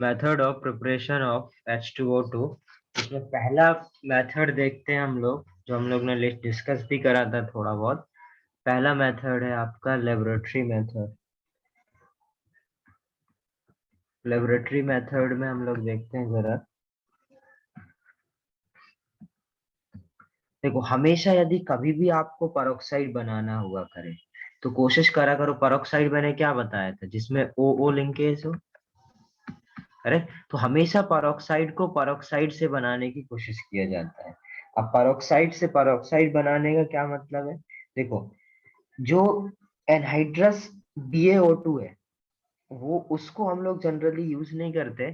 Method of preparation of H2O2। इसमें पहला method देखते हैं हम लोग, जो हम लोग ने डिस्कस भी करा था थोड़ा बहुत। पहला मेथड है आपका लेबोरेटरी मेथड। लेबोरेटरी मेथड में हम लोग देखते हैं जरा। देखो, हमेशा यदि कभी भी आपको पेरोक्साइड बनाना हुआ करे तो कोशिश करा करो। पेरोक्साइड मैंने क्या बताया था, जिसमें ओ लिंकेज हो। अरे, तो हमेशा पेरोक्साइड को पेरोक्साइड से बनाने की कोशिश किया जाता है। अब पेरोक्साइड से पेरोक्साइड बनाने का क्या मतलब है? देखो, जो एनहाइड्रस BaO2 है, वो उसको हम लोग जनरली यूज नहीं करते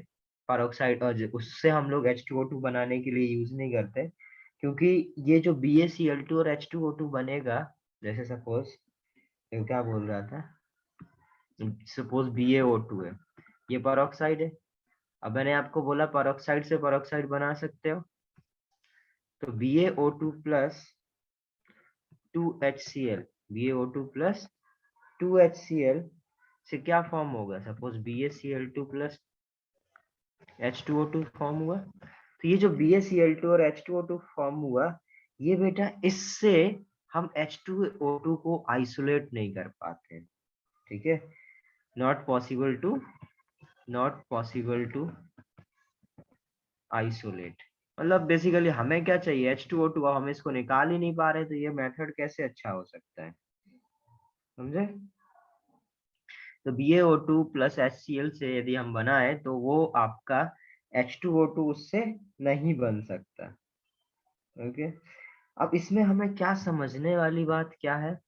पेरोक्साइड, और उससे हम लोग H2O2 बनाने के लिए यूज नहीं करते, क्योंकि ये जो BaCl2 और H2O2 बनेगा, जैसे सपोज, ये क्या बोल रहा था, सपोज BaO2 है, ये पेरोक्साइड है। अब मैंने आपको बोला पेरोक्साइड से पेरोक्साइड बना सकते हो, तो BaO2 plus 2HCl, BaO2 plus 2HCl से क्या फॉर्म होगा? Suppose BaCl2 plus H2O2 form हुआ। तो ये जो BaCl2 और H2O2 फॉर्म हुआ, ये बेटा, इससे हम H2O2 को आइसोलेट नहीं कर पाते। ठीक है, नॉट पॉसिबल टू आइसोलेट। मतलब बेसिकली हमें क्या चाहिए? H2O2, अब हम इसको निकाल ही नहीं पा रहे, तो ये मेथड कैसे अच्छा हो सकता है? समझे? तो BaO2 प्लस HCl से यदि हम बनाए तो वो आपका H2O2 उससे नहीं बन सकता। ओके, अब इसमें हमें क्या समझने वाली बात क्या है?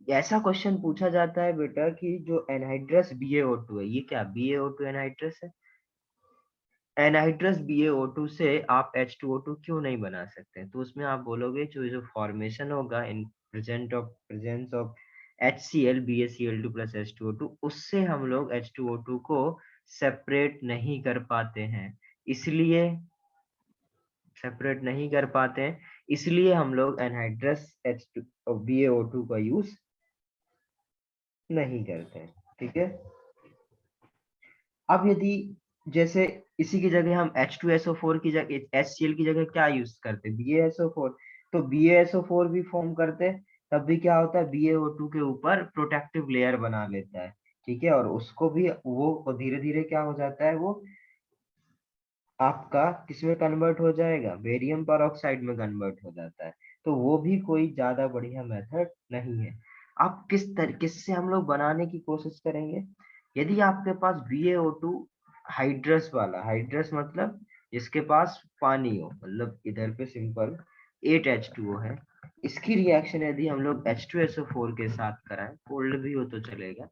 ऐसा क्वेश्चन पूछा जाता है बेटा कि जो एनहाइड्रस BaO2 है, ये क्या BaO2 एनहाइड्रस है? एनहाइड्रस BaO2 से आप H2O2 क्यों नहीं बना सकते? तो उसमें आप बोलोगे जो फॉर्मेशन होगा in presence of HCl BaCl2 plus H2O2, उससे हम लोग H2O2 को सेपरेट नहीं कर पाते हैं। इसलिए सेपरेट नहीं कर पाते हैं, इसलिए हम लोग एनहाइड्रस BaO2 का यूज नहीं करते हैं। ठीक है, अब यदि जैसे इसी की जगह हम H2SO4 की जगह HCl की जगह क्या यूज करते? BaSO4। तो BaSO4 भी फॉर्म करते, तब भी क्या होता है? BaO2 के ऊपर प्रोटेक्टिव लेयर बना लेता है। ठीक है, और उसको भी वो धीरे धीरे क्या हो जाता है, वो आपका किसमें कन्वर्ट हो जाएगा? बेरियम पेरोक्साइड में कन्वर्ट हो जाता है। तो वो भी कोई ज्यादा बढ़िया मेथड नहीं है। अब किस तरीके से हम लोग बनाने की कोशिश करेंगे? यदि आपके पास BaO2 हाइड्रस वाला, हाइड्रस मतलब जिसके पास पानी हो, मतलब इधर पे सिंपल 8H2O है, इसकी रिएक्शन यदि हम लोग H2SO4 के साथ कराएं, कोल्ड भी हो तो चलेगा,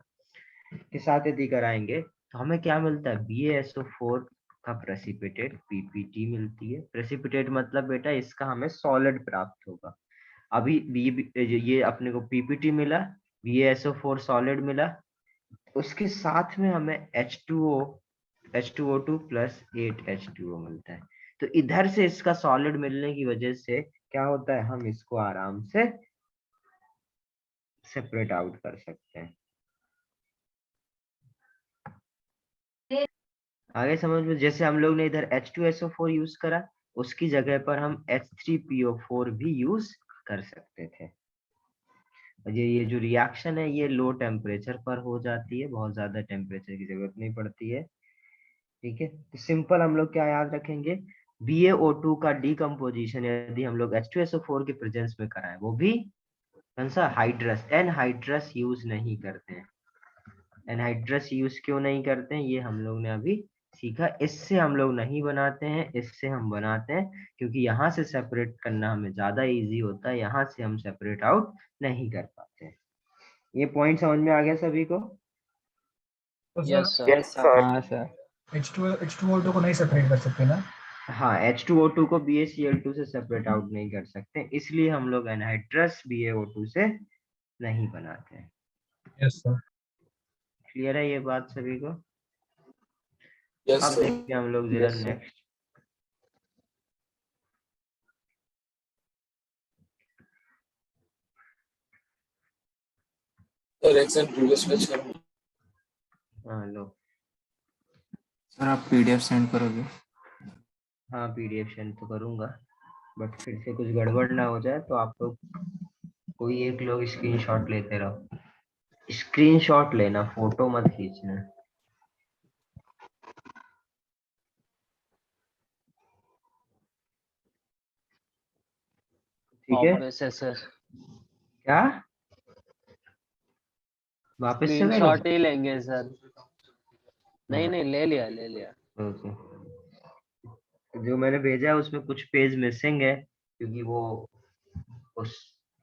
के साथ यदि कराएंगे, तो हमें क्या मिलता है? BaSO4 का प्रेसिपिटेट PPT मिलती है। प्रेसिपिटेट मतलब बेटा इसका हमें सॉलिड प्राप्त होगा। अभी ये अपने को PPT मिला, BaSO4 सॉलिड मिला, उसके साथ में हमें H2O2 प्लस 8H2O मिलता है। तो इधर से इसका सॉलिड मिलने की वजह से क्या होता है? हम इसको आराम से सेपरेट आउट कर सकते हैं। आगे समझ में? जैसे हम लोग ने इधर H2SO4 यूज करा, उसकी जगह पर हम H3PO4 भी यूज कर सकते थे। ये जो रिएक्शन है, ये लो टेम्परेचर पर हो जाती है, बहुत ज्यादा टेम्परेचर की जरूरत नहीं पड़ती है। ठीक है, तो सिंपल हम लोग क्या याद रखेंगे? BaO2 का डिकम्पोजिशन यदि हम लोग H2SO4 के प्रेजेंस में कराएं, वो भी कौन सा? हाइड्रस, एनहाइड्रस यूज नहीं करते हैं। एनहाइड्रस यूज क्यों नहीं करते हैं, ये हम लोग ने अभी सीखा। इससे हम लोग नहीं बनाते हैं, इससे हम बनाते हैं, क्योंकि यहाँ से सेपरेट करना हमें ज्यादा इजी होता है, यहाँ से हम सेपरेट आउट नहीं कर पाते हैं। ये पॉइंट समझ में आ गया सभी को? तो yes sir sir. Yes sir. हाँ सर। H2O2 को नहीं सेपरेट कर सकते ना? हाँ, H2O2 को BaCl2 से सेपरेट आउट नहीं कर सकते, इसलिए हम लोग एनहाइड्रस BaO2 से नहीं बनाते हैं। Yes sir. क्लियर है ये बात सभी को? यस अब सर। देखते हैं हम लोग जरा यस सर। नेक्स्ट। सर एक सेकंड प्रीवियस पेज करो। हाँ लो, सर आप पीडीएफ सेंड करोगे? हाँ पीडीएफ सेंड तो करूंगा, बट फिर से कुछ गड़बड़ ना हो जाए तो आप लोग कोई एक लोग स्क्रीनशॉट लेते रहो। स्क्रीनशॉट लेना, फोटो मत खींचना। ठीक है? ऑब्वियस है सर, क्या वापस से करो? स्क्रीनशॉट ही लेंगे सर। नहीं नहीं, ले लिया ले लिया। ओके, जो मैंने भेजा है उसमें कुछ पेज मिसिंग है, क्योंकि वो उस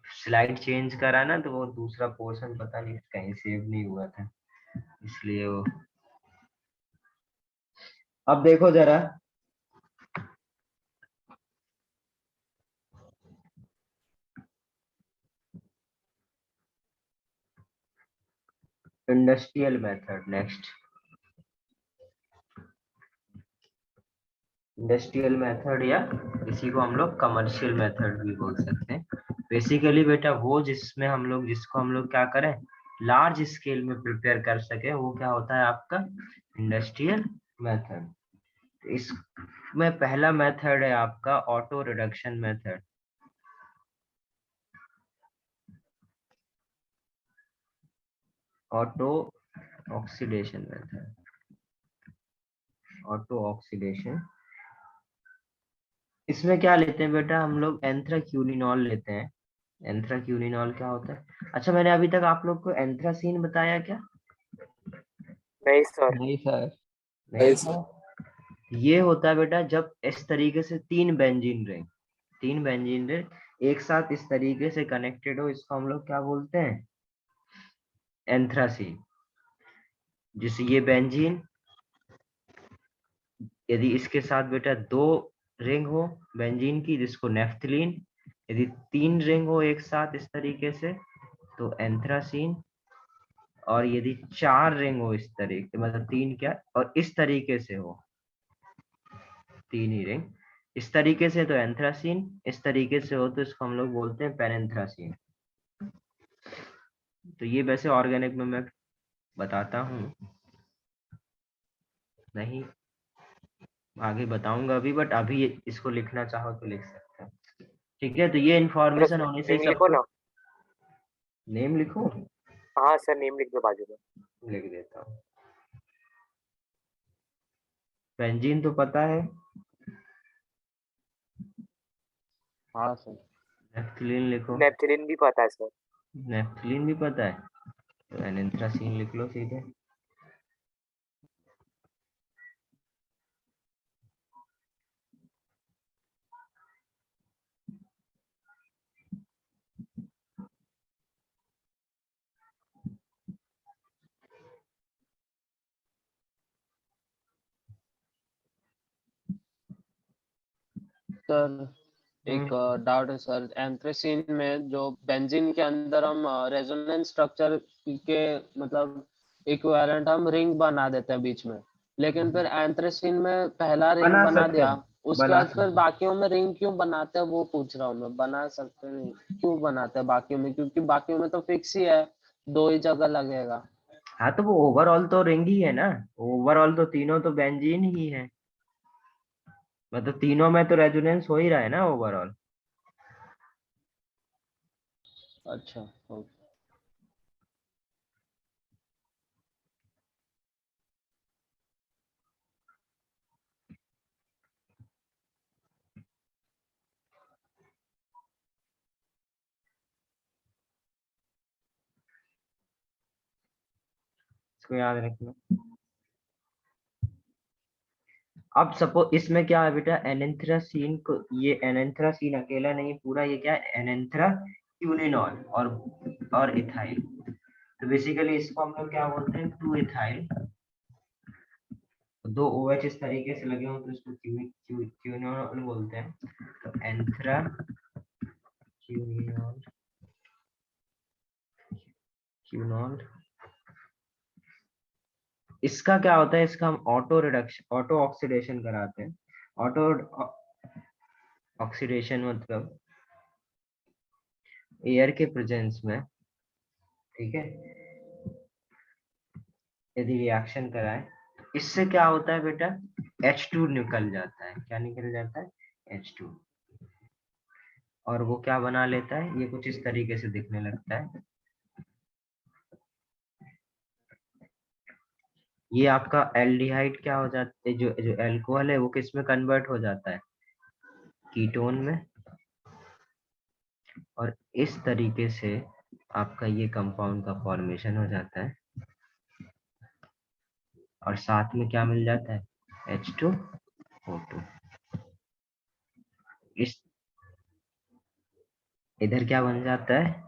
स्लाइड चेंज करा ना, तो वो दूसरा पोर्शन पता नहीं कहीं सेव नहीं हुआ था, इसलिए वो। अब देखो जरा, industrial method next. Industrial method या इसी को हम लोग कमर्शियल मेथड भी बोल सकते हैं। बेसिकली बेटा वो जिसमें हम लोग, जिसको हम लोग क्या करें, लार्ज स्केल में प्रिपेयर कर सके, वो क्या होता है आपका इंडस्ट्रियल मेथड। इसमें पहला मेथड है आपका auto reduction method. Auto oxidation method, auto oxidation. इसमें क्या लेते हैं बेटा हम लोग, एंथ्राक्यूनिनॉल लेते हैं। एंथ्राक्यूनिनॉल क्या होता है? अच्छा, मैंने अभी तक आप लोग को एंथ्रासीन बताया क्या? नहीं सर। नहीं सर। नहीं नहीं था। सर। ये होता है बेटा जब इस तरीके से तीन बेंजीन रिंग एक साथ इस तरीके से कनेक्टेड हो, इसको हम लोग क्या बोलते हैं, एंथ्रासीन। जैसे ये बेंजीन, यदि इसके साथ बेटा दो रिंग हो बेंजीन की, जिसको नेफ्थलीन। यदि तीन रिंग हो एक साथ इस तरीके से, तो एंथ्रासीन। और यदि चार रिंग हो इस तरीके, मतलब तीन क्या, और इस तरीके से हो, तीन ही रिंग इस तरीके से, तो एंथ्रासीन। इस तरीके से हो तो इसको हम लोग बोलते हैं पेरेंथ्रासीन। तो ये वैसे ऑर्गेनिक में मैं बताता हूँ, नहीं आगे बताऊंगा अभी, बट अभी इसको लिखना चाहो तो लिख सकते हैं। ठीक है, तो ये इंफॉर्मेशन होने से नेम लिखो सबको। ना। नेम लिखो, हाँ सर, नेम लिख दो बाजू में। लिख देता हूँ। बेंजीन तो पता है, हाँ सर। नेफ्थलीन लिखो। नेपथिलीन भी पता है सर। नेफ्थलीन भी पता है, तो एनेंथ्रासीन लिख लो सीधे। सर एक डाउट है सर, एंथ्रेसीन में जो बेंजीन के अंदर हम रेजोनेंस स्ट्रक्चर के मतलब इक्विवेलेंट हम रिंग बना देते हैं बीच में, लेकिन फिर एंथ्रेसीन में पहला रिंग बना बना सकते दिया, हैं, उसके बना बाद फिर सकते हैं। बाकियों में रिंग क्यों बनाते हैं वो पूछ रहा हूँ मैं। बना सकते नहीं, क्यों बनाते हैं बाकियों में? क्योंकि बाकियों में तो फिक्स ही है, दो ही जगह लगेगा। हाँ तो वो ओवरऑल तो रिंग ही है ना, ओवरऑल तो तीनों तो बेंजीन ही है, मतलब तीनों में तो रेजोनेंस हो ही रहा है ना ओवरऑल। अच्छा ओके। इसको याद रखना। अब सपोज इसमें क्या है बेटा, एनेंथ्रासीन को, ये एनेंथ्रासीन अकेला नहीं, पूरा ये क्या है, एनेंथ्राक्यूनिनॉल और इथाइल। तो बेसिकली इसको हम लोग क्या बोलते हैं, टू इथाइल। दो OH इस तरीके से लगे हो तो इसको क्यूनिनॉल बोलते हैं। तो एंथ्राक्यूनिनॉल, क्यूनॉल। इसका क्या होता है, इसका हम ऑटो रिडक्शन, ऑटो ऑक्सीडेशन कराते हैं। ऑटो ऑक्सीडेशन मतलब एयर के प्रेजेंस में, ठीक है, यदि रिएक्शन कराए, इससे क्या होता है बेटा, H2 निकल जाता है। क्या निकल जाता है? H2। और वो क्या बना लेता है, ये कुछ इस तरीके से दिखने लगता है। ये आपका एल्डिहाइड क्या हो जाता है, जो जो एल्कोहल है वो किस में कन्वर्ट हो जाता है, कीटोन में। और इस तरीके से आपका ये कंपाउंड का फॉर्मेशन हो जाता है। और साथ में क्या मिल जाता है, H2O2। इस इधर क्या बन जाता है,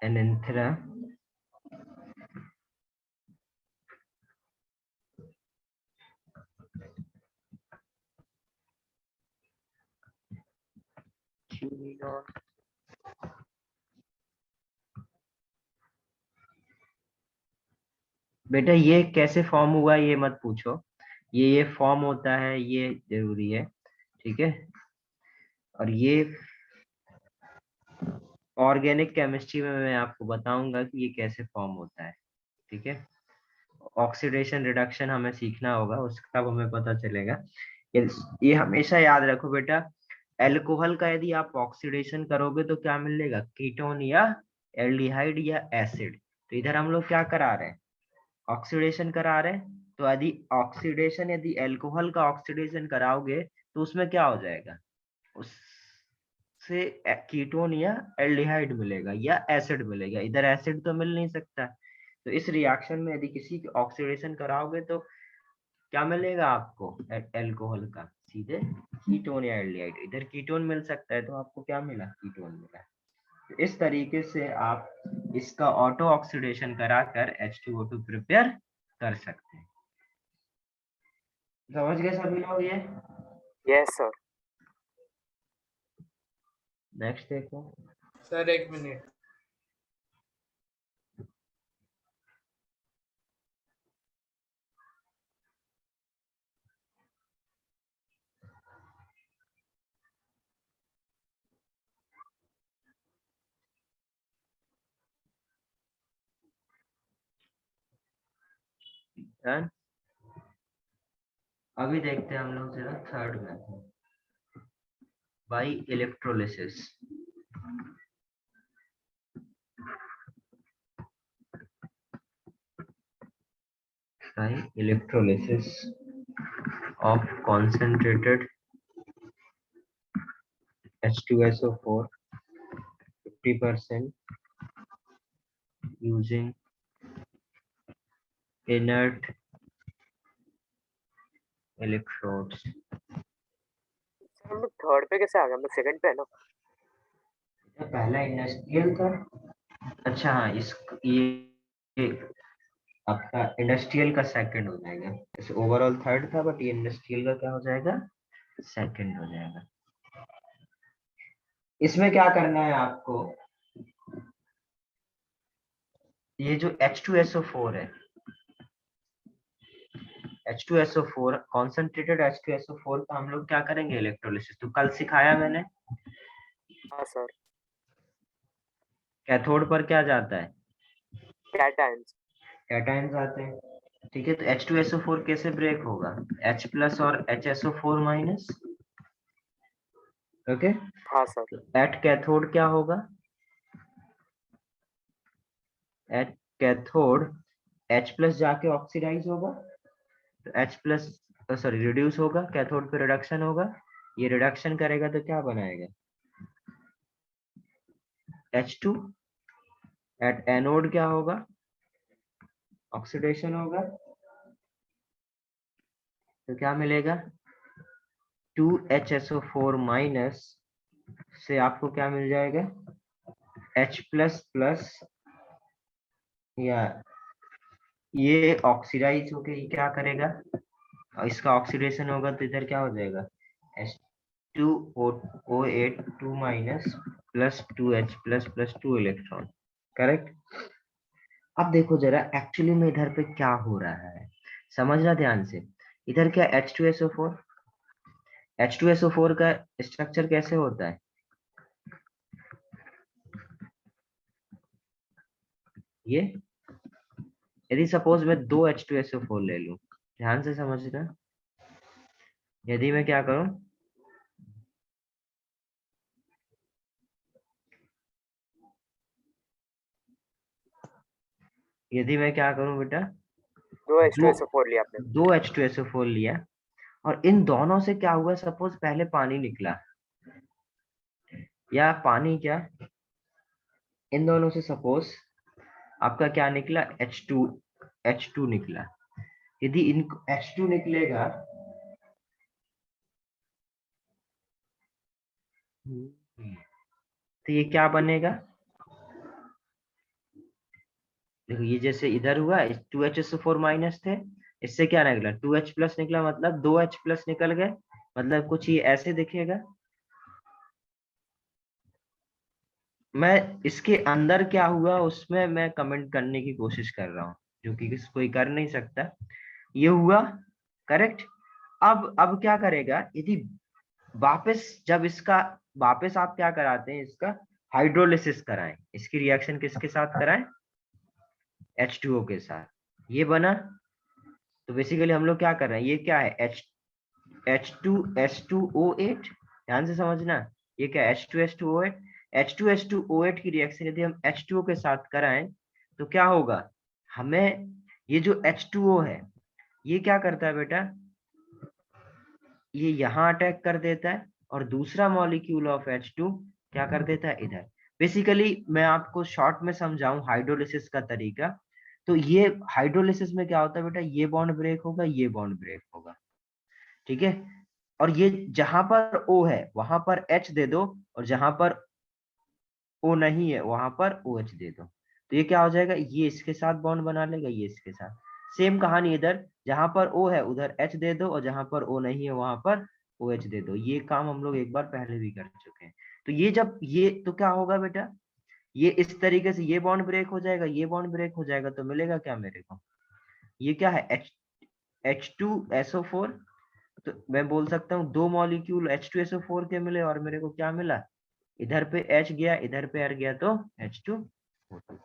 एनेंथ्रा क्यूनिनॉन। बेटा ये कैसे फॉर्म हुआ ये मत पूछो, ये फॉर्म होता है, ये जरूरी है, ठीक है। और ये ऑर्गेनिक केमिस्ट्री में मैं आपको बताऊंगा कि ये कैसे फॉर्म होता है, ठीक है। ऑक्सीडेशन रिडक्शन हमें सीखना होगा, उसका हमें पता चलेगा। ये हमेशा याद रखो बेटा, एल्कोहल का यदि आप ऑक्सीडेशन करोगे तो क्या मिलेगा, कीटोन या एल्डिहाइड या एसिड। तो इधर हम लोग क्या करा रहे हैं, ऑक्सीडेशन करा रहे हैं। तो यदि ऑक्सीडेशन, यदि एल्कोहल का ऑक्सीडेशन कराओगे तो उसमें क्या हो जाएगा, उससे कीटोन या एल्डिहाइड मिलेगा या एसिड मिलेगा। इधर एसिड तो मिल नहीं सकता। तो इस रिएक्शन में यदि किसी की ऑक्सीडेशन कराओगे तो क्या मिलेगा आपको, एल्कोहल का सीधे कीटोन या एल्डिहाइड। इधर कीटोन मिल सकता है तो आपको क्या मिला, कीटोन मिला। तो इस तरीके से आप इसका ऑटो ऑक्सीडेशन कराकर H2O2 प्रिपेयर कर सकते हैं। समझ गए सभी लोग ये? Yes sir. नेक्स्ट देखो। सर एक मिनट। डन। अभी देखते हैं हम लोग जरा third method, by electrolysis. By electrolysis of concentrated H2SO4 50% using inert electrodes। Sir हम लोग थर्ड पे कैसे आ गए, हम लोग सेकंड पे है ना। पहला इंडस्ट्रियल था। अच्छा हाँ, ये आपका इंडस्ट्रियल का सेकंड हो जाएगा। जैसे ओवरऑल थर्ड था बट ये इंडस्ट्रियल का क्या हो जाएगा, सेकंड हो जाएगा। इसमें क्या करना है आपको, ये जो H2SO4 है, H2SO4 कॉन्सेंट्रेटेड H2SO4 का हम लोग क्या करेंगे, इलेक्ट्रोलिसिस। तो कल सिखाया मैंने, हाँ सर। कैथोड पर क्या जाता है, कैटायंस। कैटायंस आते हैं, ठीक है। तो H2SO4 कैसे ब्रेक होगा, H प्लस और HSO4 माइनस, ओके। हाँ सर। एट कैथोड क्या होगा, एट कैथोड H प्लस जाके ऑक्सीडाइज होगा, तो H प्लस सॉरी रिड्यूस होगा, कैथोड पे रिडक्शन होगा। ये रिडक्शन करेगा तो क्या बनाएगा, H2। एट एनोड क्या होगा, ऑक्सीडेशन होगा, तो क्या मिलेगा, 2HSO4 माइनस से आपको क्या मिल जाएगा, H प्लस प्लस, या ये ऑक्सीडाइज होके ये क्या करेगा, और इसका ऑक्सीडेशन होगा तो इधर क्या हो जाएगा, H2O8 2 minus plus 2H plus plus 2 electron, correct. अब देखो जरा एक्चुअली में इधर पे क्या हो रहा है, समझना ध्यान से। इधर क्या H2SO4, H2SO4 का स्ट्रक्चर कैसे होता है, ये यदि सपोज मैं दो H2SO4 ले लूं, ध्यान से समझना। यदि मैं क्या करूं, यदि मैं क्या करूं बेटा, 2 H2SO4 लिया आपने। दो H2SO4 लिया और इन दोनों से क्या हुआ, सपोज पहले पानी निकला, या पानी क्या, इन दोनों से सपोज आपका क्या निकला, H2 निकला। यदि इन H2 निकलेगा, तो ये क्या बनेगा, देखो ये जैसे इधर हुआ 2HSO4 माइनस थे, इससे क्या निकला 2H प्लस निकला, मतलब 2H प्लस निकल गए, मतलब कुछ ये ऐसे दिखेगा। मैं इसके अंदर क्या हुआ उसमें मैं कमेंट करने की कोशिश कर रहा हूँ, जो कि कोई कर नहीं सकता। ये हुआ करेक्ट। अब क्या करेगा, यदि वापस जब इसका वापस आप क्या कराते हैं, इसका हाइड्रोलिसिस कराएं, इसकी रिएक्शन किसके साथ कराएं, H2O के साथ, ये बना। तो बेसिकली हम लोग क्या कर रहे हैं, ये क्या है H2S2O8, ध्यान से समझना, ये क्या है H2S2O8। H2S2O8 की रिएक्शन यदि हम H2O के साथ कराएं तो क्या होगा, हमें ये जो H2O है ये क्या करता है बेटा, ये यहाँ अटैक कर देता है और दूसरा मॉलिक्यूल ऑफ H2 क्या कर देता है इधर। बेसिकली मैं आपको शॉर्ट में समझाऊं हाइड्रोलिसिस का तरीका, तो ये हाइड्रोलिसिस में क्या होता है बेटा, ये बॉन्ड ब्रेक होगा, ये बॉन्ड ब्रेक होगा, ठीक है। और ये जहां पर O है वहां पर H दे दो, और जहां पर O नहीं है वहां पर OH दे दो, तो ये क्या हो जाएगा, ये इसके साथ बॉन्ड बना लेगा, ये इसके साथ। सेम कहानी इधर, जहां पर O है उधर H दे दो, और जहां पर O नहीं है वहां पर OH दे दो। ये काम हम लोग एक बार पहले भी कर चुके हैं। तो ये जब ये तो क्या होगा बेटा, ये इस तरीके से ये बॉन्ड ब्रेक हो जाएगा, ये बॉन्ड ब्रेक हो जाएगा, तो मिलेगा क्या मेरे को, ये क्या है H2SO4। तो मैं बोल सकता हूँ दो मॉलिक्यूल H2SO4 के मिले और मेरे को क्या मिला, इधर पे H गया इधर पे R गया, तो H2O2।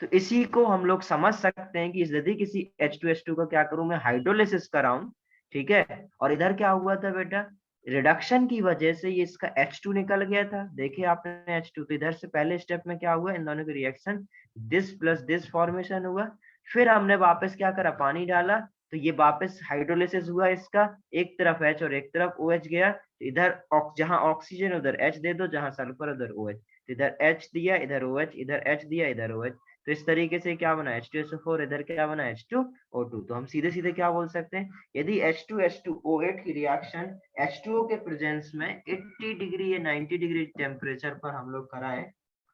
तो इसी को हम लोग समझ सकते हैं कि यदि किसी H2S2 का क्या करूं मैं, हाइड्रोलिसिस कराऊं, ठीक है, और इधर क्या हुआ था बेटा, रिडक्शन की वजह से ये इसका H2 निकल गया था, देखिए आपने H2, तो इधर से पहले स्टेप में क्या हुआ, इन दोनों की reaction this plus this formation हुआ। फिर हमने वापस क्या करा, पानी डाला, तो ये वापस हाइड्रोलिसिस हुआ, इसका एक तरफ H और एक तरफ OH गया, तो इधर जहां ऑक्सीजन उधर H दे दो, जहां सल्फर उधर OH, तो इधर H दिया इधर OH, इधर H दिया इधर OH, तो इस तरीके से क्या बना H2SO4, इधर क्या बना H2O2। तो हम सीधे सीधे क्या बोल सकते हैं, यदि H2S2O8 की रिएक्शन H2O के प्रेजेंस में 80 डिग्री या 90 डिग्री टेम्परेचर पर हम लोग कराएं,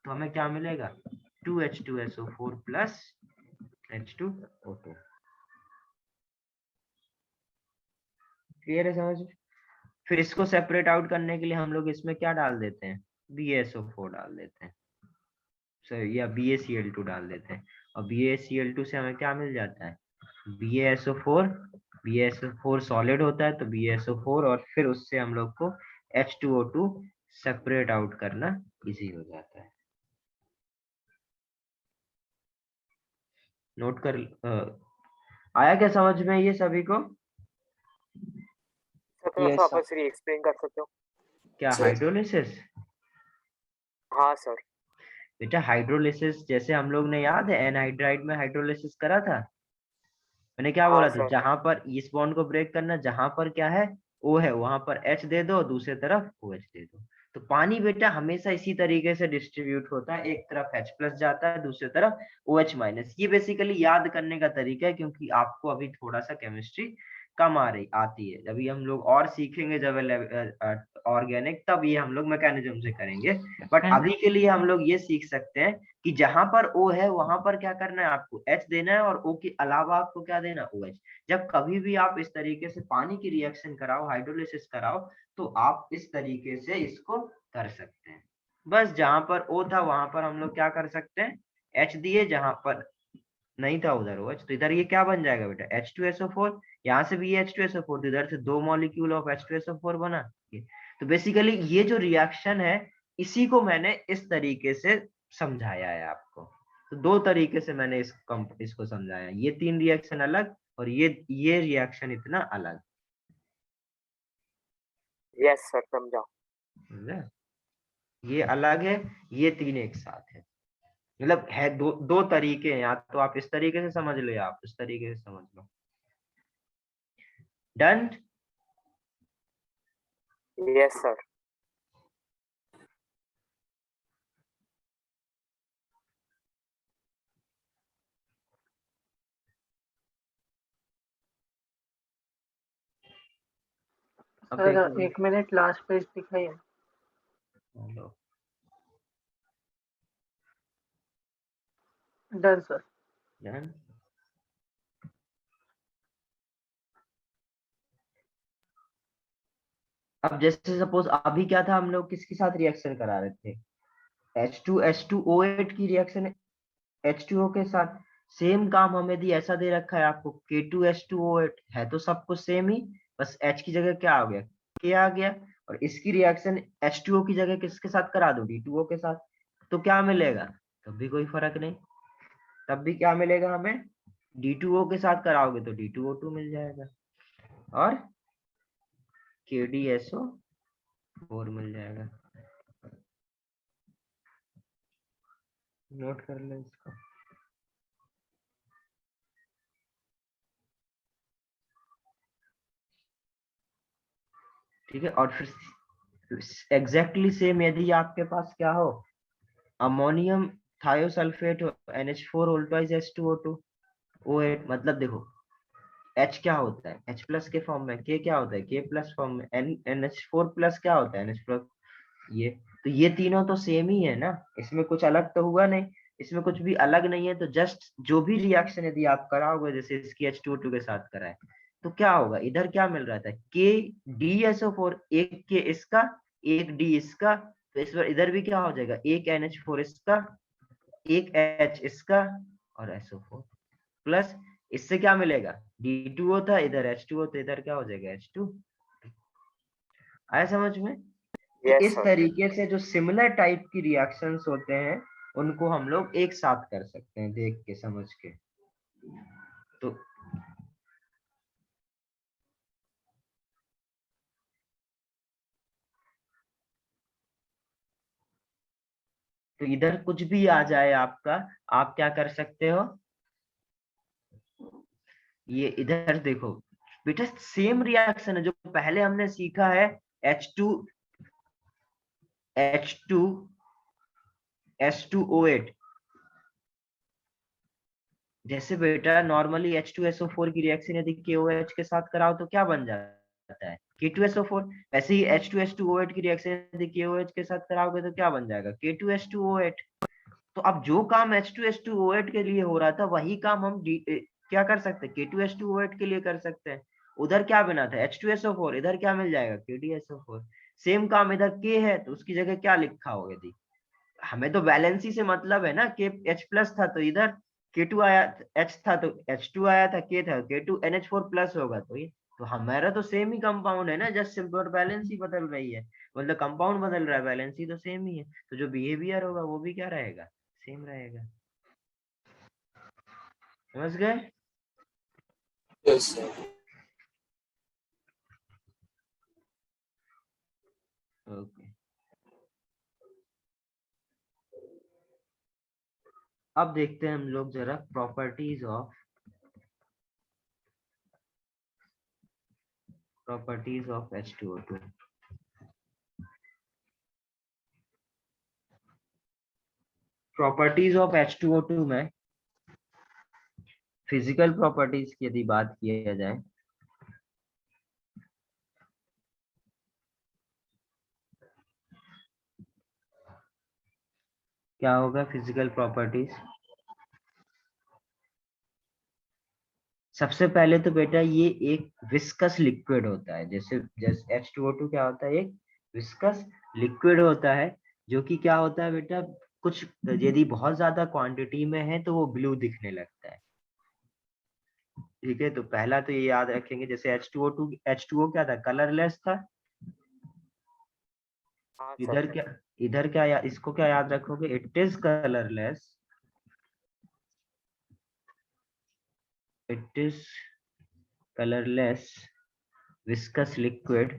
तो हमें क्या मिलेगा, 2H2SO4 प्लस H2O2। क्लियर है समझ। फिर इसको सेपरेट आउट करने के लिए हम लोग इसमें क्या डाल देते हैं, BaSO4 डाल देते हैं, या BaCl2 डाल देते हैं, और BaCl2 से हमें क्या मिल जाता है, BaSO4 सॉलिड होता है, तो BaSO4, और फिर उससे हम लोग को H2O2 सेपरेट आउट करना इजी हो जाता है। नोट कर आया क्या समझ में ये सभी को, सर थोड़ा Yes, सा sir. वापस री एक्सप्लेन कर सकते हो? क्या हाइड्रोलिसिस, हाँ सर। बेटा हाइड्रोलिसिस जैसे हम लोग ने, याद है एनहाइड्राइड में हाइड्रोलिसिस करा था, मैंने क्या हाँ बोला था, सर। जहां पर इस बॉन्ड को ब्रेक करना, जहां पर क्या है O है वहां पर H दे दो, दूसरे तरफ OH दे दो। तो पानी बेटा हमेशा इसी तरीके से डिस्ट्रीब्यूट होता है, एक तरफ H प्लस जाता है, दूसरी तरफ OH माइनस। ये बेसिकली याद करने का तरीका है, क्योंकि आपको अभी थोड़ा सा केमिस्ट्री कम आती है, अभी हम लोग और सीखेंगे जब ऑर्गेनिक, तब ये हम लोग मैकेनिज्म से करेंगे। बट अभी के लिए हम लोग ये सीख सकते हैं कि जहां पर O है वहां पर क्या करना है, आपको H देना है, और O के अलावा आपको क्या देना, OH। जब कभी भी आप इस तरीके से पानी की रिएक्शन कराओ, हाइड्रोलिसिस कराओ, तो आप इस तरीके से इसको कर सकते हैं। बस जहां पर O था वहां पर हम लोग क्या कर सकते हैं, H दिए, जहां पर नहीं था उधर OH, तो इधर ये क्या बन जाएगा बेटा, H2SO4, यहाँ से भी H2SO4, तो इधर से दो मॉलिक्यूल ऑफ H2SO4 बना। तो बेसिकली ये जो रिएक्शन है इसी को मैंने इस तरीके से समझाया है आपको। तो दो तरीके से मैंने इसको समझाया, ये तीन रिएक्शन अलग और ये रिएक्शन इतना अलग। यस सर समझा। समझा? ये अलग है, ये तीन एक साथ है। मतलब है दो तरीके हैं, या तो आप इस तरीके से समझ लो या आप इस तरीके से समझ लो। डन? Yes sir. अब सर देखो 1 मिनट लास्ट पेज दिखाइए। Hello, done sir. डन। अब जैसे सपोज अभी क्या था, हम लोग किसके साथ रिएक्शन करा रहे थे? H2H2O8 की रिएक्शन H2O के साथ। सेम काम हमें दी, ऐसा दे रखा है आपको K2H2O8, है तो सब कुछ सेम ही, बस H की जगह क्या आ गया, K आ गया। और इसकी रिएक्शन H2O की जगह किसके साथ करा दो? D2O के साथ। तो क्या मिलेगा? तब भी कोई फर्क नहीं, तब भी क्या मिलेगा हमें? D2O के साथ कराओगे तो D2O2 मिल जाएगा और KDSO4 मिल जाएगा। नोट कर ले इसको। ठीक है, और फिर एग्जैक्टली सेम यदि आपके पास क्या हो, अमोनियम थायोसल्फेट हो, NH4 होल्टाइज H2O2 O8, मतलब देखो H क्या होता है? H प्लस के फॉर्म में, K क्या होता है? K प्लस फॉर्म में, NH4 प्लस क्या होता है? NH plus. ये तो ये तीनों तो सेम ही है ना, इसमें कुछ अलग तो हुआ नहीं, इसमें कुछ भी अलग नहीं है। तो जस्ट जो भी रिएक्शन यदि आप कराओगे, जैसे इसकी H2O2 के साथ कराए, तो क्या होगा? इधर क्या मिल रहा था? KDSO4, एक K इसका, एक D इसका, तो इस बार इधर भी क्या हो जाएगा? एक NH4 इसका, एक H इसका और SO4 प्लस। इससे क्या मिलेगा? D2O था, इधर H2O, तो इधर क्या हो जाएगा? H2। आया समझ में? तो यस इस सर। तरीके से जो सिमिलर टाइप की रिएक्शंस होते हैं, उनको हम लोग एक साथ कर सकते हैं, देख के समझ के। तो इधर कुछ भी आ जाए आपका, आप क्या कर सकते हो? ये इधर देखो बेटा, सेम रिएक्शन है जो पहले हमने सीखा है, H2 H2S2O8। जैसे बेटा नॉर्मली H2SO4 की रिएक्शन यदि KOH के साथ कराओ तो क्या बन जाता है? K2SO4। वैसे ही H2S2O8 की रिएक्शन यदि KOH के साथ कराओगे तो क्या बन जाएगा? K2S2O8। तो अब जो काम H2S2O8 के लिए हो रहा था, वही काम हम क्या कर सकते हैं? K2S2O8 के लिए कर सकते हैं। उधर क्या बना था? H2SO4, इधर क्या मिल जाएगा? KDSO4। सेम काम, इधर K है तो उसकी जगह क्या लिखा होगा? यदि हमें तो वैलेंसी से मतलब है ना, K H प्लस था तो इधर K2 आया, H था तो H2 आया था, K था K2 NH4 प्लस होगा, तो ये तो हमारा तो सेम ही कंपाउंड है ना, जस्ट सिंपल वैलेंसी बदल रही है, मतलब कंपाउंड बदल रहा है, वैलेंसी तो सेम ही है। तो जो बिहेवियर होगा वो भी क्या रहेगा? सेम रहेगा। समझ गए? Yes sir. ओके। अब देखते हैं हम लोग जरा properties of H2O2। Properties of H2O2 में फिजिकल प्रॉपर्टीज की यदि बात किया जाए, क्या होगा फिजिकल प्रॉपर्टीज? सबसे पहले तो बेटा ये एक विस्कस लिक्विड होता है, जैसे जैसे H2O2 क्या होता है? एक विस्कस लिक्विड होता है, जो कि क्या होता है बेटा, कुछ यदि बहुत ज्यादा क्वांटिटी में है तो वो ब्लू दिखने लगता है। ठीक है, तो पहला तो ये याद रखेंगे, जैसे H2O क्या था? कलरलेस था। हाँ इधर सर। क्या, इधर क्या इसको क्या याद रखोगे? It is colourless, it is colorless viscous liquid.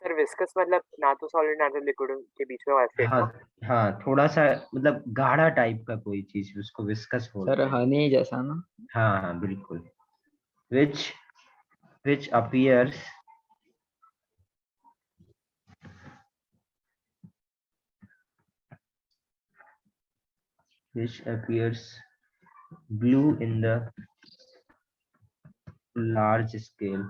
Sir viscous मतलब ना तो सॉलिड ना तो लिक्विड के बीच में वैसे हाँ हाँ, थोड़ा सा मतलब गाढ़ा टाइप का कोई चीज, उसको विस्कस सर बोलते हैं। हनी जैसा ना? हाँ हाँ बिल्कुल। which appears blue in the large scale.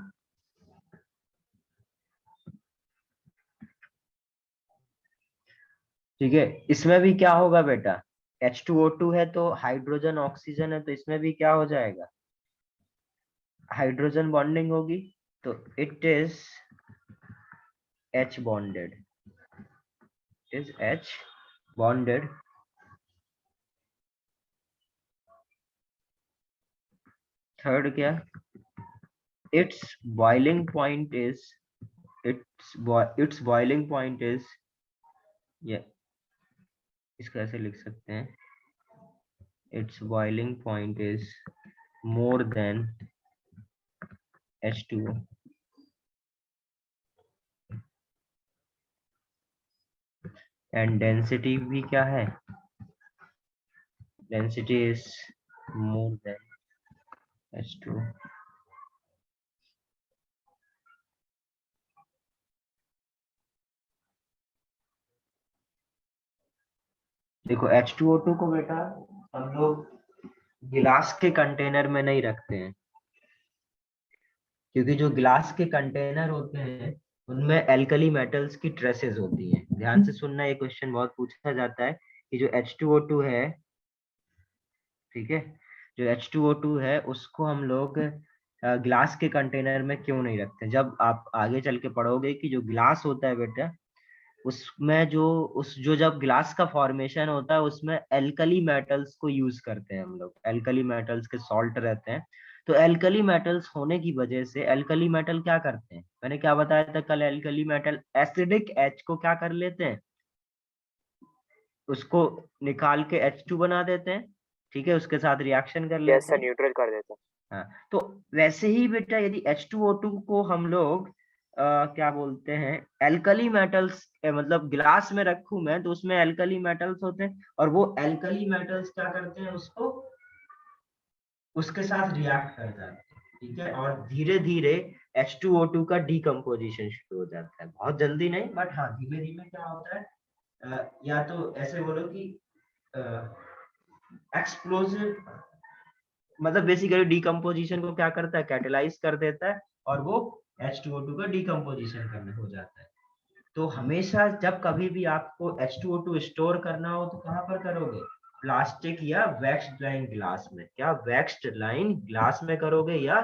ठीक है, इसमें भी क्या होगा बेटा, H2O2 है तो हाइड्रोजन ऑक्सीजन है, तो इसमें भी क्या हो जाएगा, हाइड्रोजन बॉन्डिंग होगी, तो it is H bonded, is H bonded. Third क्या, its boiling point is its boiling point is, ये इसको ऐसे लिख सकते हैं, its boiling point is more than H2O. And density भी क्या है, density is more than H2O. देखो H2O2 को बेटा हम लोग गिलास के कंटेनर में नहीं रखते हैं, क्योंकि जो गिलास के कंटेनर होते हैं उनमें एल्कली मेटल्स की ट्रेसेस होती हैं। ध्यान से सुनना, ये क्वेश्चन बहुत पूछा जाता है कि जो H2O2 है, ठीक है, जो H2O2 है उसको हम लोग ग्लास के कंटेनर में क्यों नहीं रखते। जब आप आगे चल के पढ़ोगे कि जो ग्लास होता है बेटा, उसमें जो जब ग्लास का फॉर्मेशन होता है उसमें एल्कली मेटल्स को यूज करते हैं हम लोग, एल्कली मेटल्स के सॉल्ट रहते हैं। तो एल्कली मेटल्स होने की वजह से एल्कली मेटल क्या करते हैं, मैंने क्या बताया था कल, एल्कली मेटल एसिडिक H को क्या कर लेते हैं, उसको निकाल के H2 बना देते हैं, ठीक है, उसके साथ रिएक्शन कर यस लेते सर हैं। न्यूट्रल कर देता है। हाँ, तो वैसे ही बेटा यदि H2O2 को हम लोग क्या बोलते हैं, एल्कली मेटल्स मतलब गिलास में रखूं मैं तो उसमें एल्कली मेटल्स होते हैं, और वो एल्कली मेटल्स क्या करते हैं, उसको उसके साथ रिएक्ट कर जाते हैं, ठीक है, और धीरे धीरे H2O2 का डीकम्पोजिशन शुरू हो जाता है। बहुत जल्दी नहीं, बट हाँ धीमे धीमे क्या होता है, या तो ऐसे बोलो कि एक्सप्लोसिव, मतलब बेसिकली डीकम्पोजिशन को क्या करता है, कैटेलाइज कर देता है, और वो H2O2 का डीकम्पोजिशन करने हो जाता है। तो हमेशा जब कभी भी आपको H2O2 स्टोर करना हो तो कहाँ पर करोगे, प्लास्टिक या वैक्स्ड लाइन ग्लास में। क्या वैक्स्ड लाइन ग्लास में करोगे या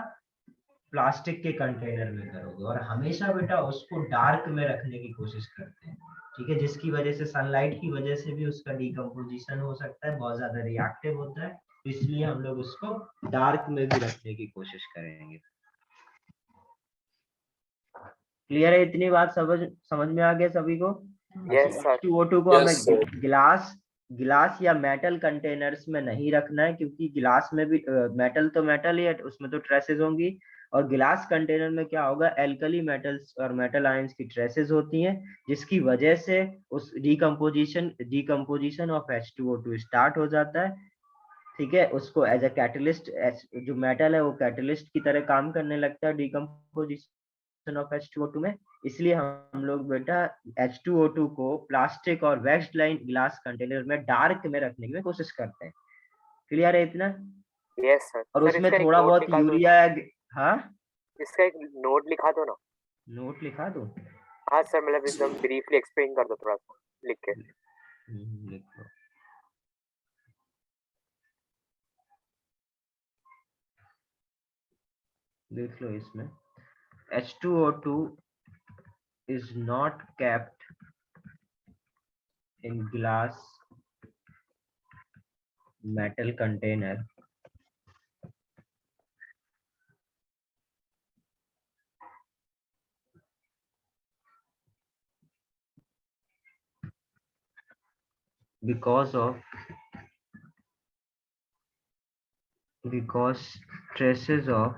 प्लास्टिक के कंटेनर में करोगे, और हमेशा बेटा उसको डार्क में रखने की कोशिश करते हैं, ठीक है, जिसकी वजह से सनलाइट की वजह से भी उसका डीकम्पोजिशन हो सकता है, बहुत ज्यादा रिएक्टिव होता है, इसलिए हम लोग उसको डार्क में भी रखने की कोशिश करेंगे। क्लियर है, इतनी बात समझ में आ गया सभी को। Yes sir. H2O2 को Yes, sir. हमें गिलास या मेटल कंटेनर्स में नहीं रखना है, क्योंकि गिलास में भी मेटल तो मेटल ही है, उसमें तो ट्रेसेस होंगी, और गिलास कंटेनर में क्या होगा, एल्कली मेटल्स और मेटल आयंस की ट्रेसेस होती हैं, जिसकी वजह से उस डीकम्पोजिशन ऑफ H2O2 स्टार्ट हो जाता है, ठीक है, उसको एज अ कैटलिस्ट, जो मेटल है वो कैटलिस्ट की तरह काम करने लगता है डीकम्पोजिशन ऑफ H2O2 में। इसलिए हम लोग बेटा H2O2 को प्लास्टिक और वैक्स्ड लाइन ग्लास कंटेनर में डार्क में रखने की कोशिश करते हैं। क्लियर है इतना। Yes sir. और सर उसमें इसका एक थोड़ा नोट बहुत निकाल दो ना, यूरिया, हाँ इसका एक नोट लिखा दो ना। नोट लिखा दो, हाँ सर, मतलब एकदम ब्रीफली एक्सप्लेन कर दो थोड़ा सा लिख के। लिखो, देख लो इसमें H2O2 is not kept in glass metal container because of because traces of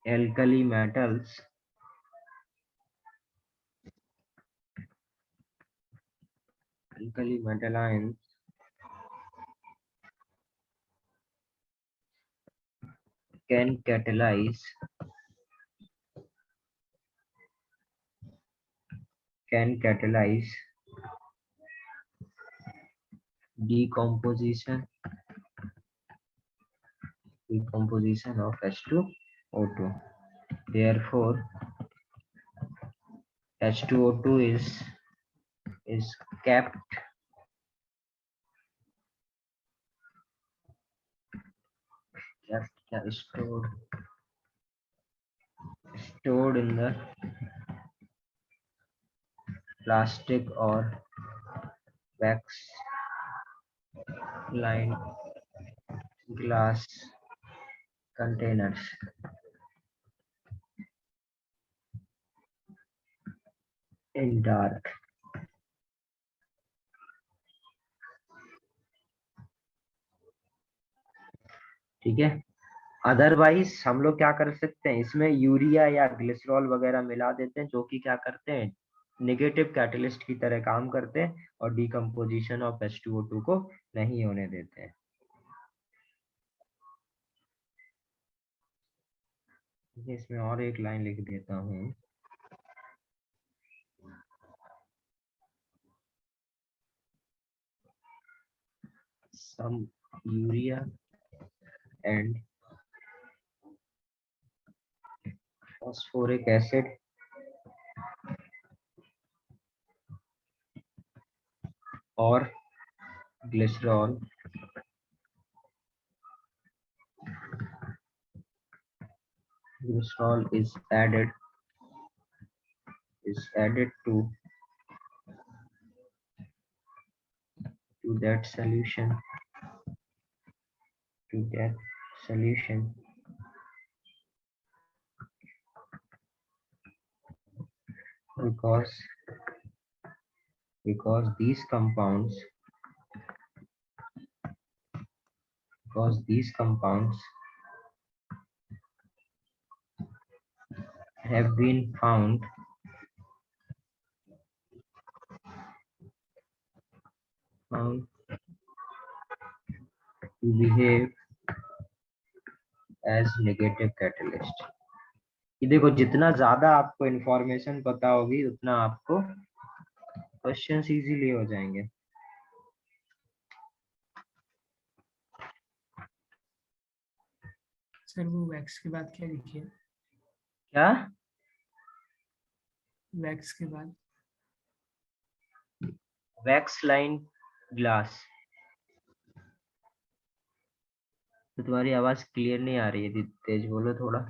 alkali metals alkali metal ions can catalyze decomposition of H2O2. Therefore, H2O2 is kept stored in the plastic or wax lined glass containers in dark. ठीक है। Otherwise हम लोग क्या कर सकते हैं, इसमें urea या ग्लिसरॉल वगैरह मिला देते हैं, जो कि क्या करते हैं, नेगेटिव कैटलिस्ट की तरह काम करते हैं और डिकम्पोजिशन ऑफ H2O2 को नहीं होने देते हैं। इसमें और एक लाइन लिख देता हूँ, some urea and phosphoric acid or glycerol is added to that solution because these compounds have been found to behave as negative catalyst। ये देखो, जितना ज्यादा आपको इंफॉर्मेशन पता होगी उतना आपको क्वेश्चंस इजीली हो जाएंगे। सर वो वैक्स के बाद क्या लिखिए? क्या वैक्स के बाद? Wax line glass. तो तुम्हारी आवाज क्लियर नहीं आ रही है, तेज बोलो थोड़ा।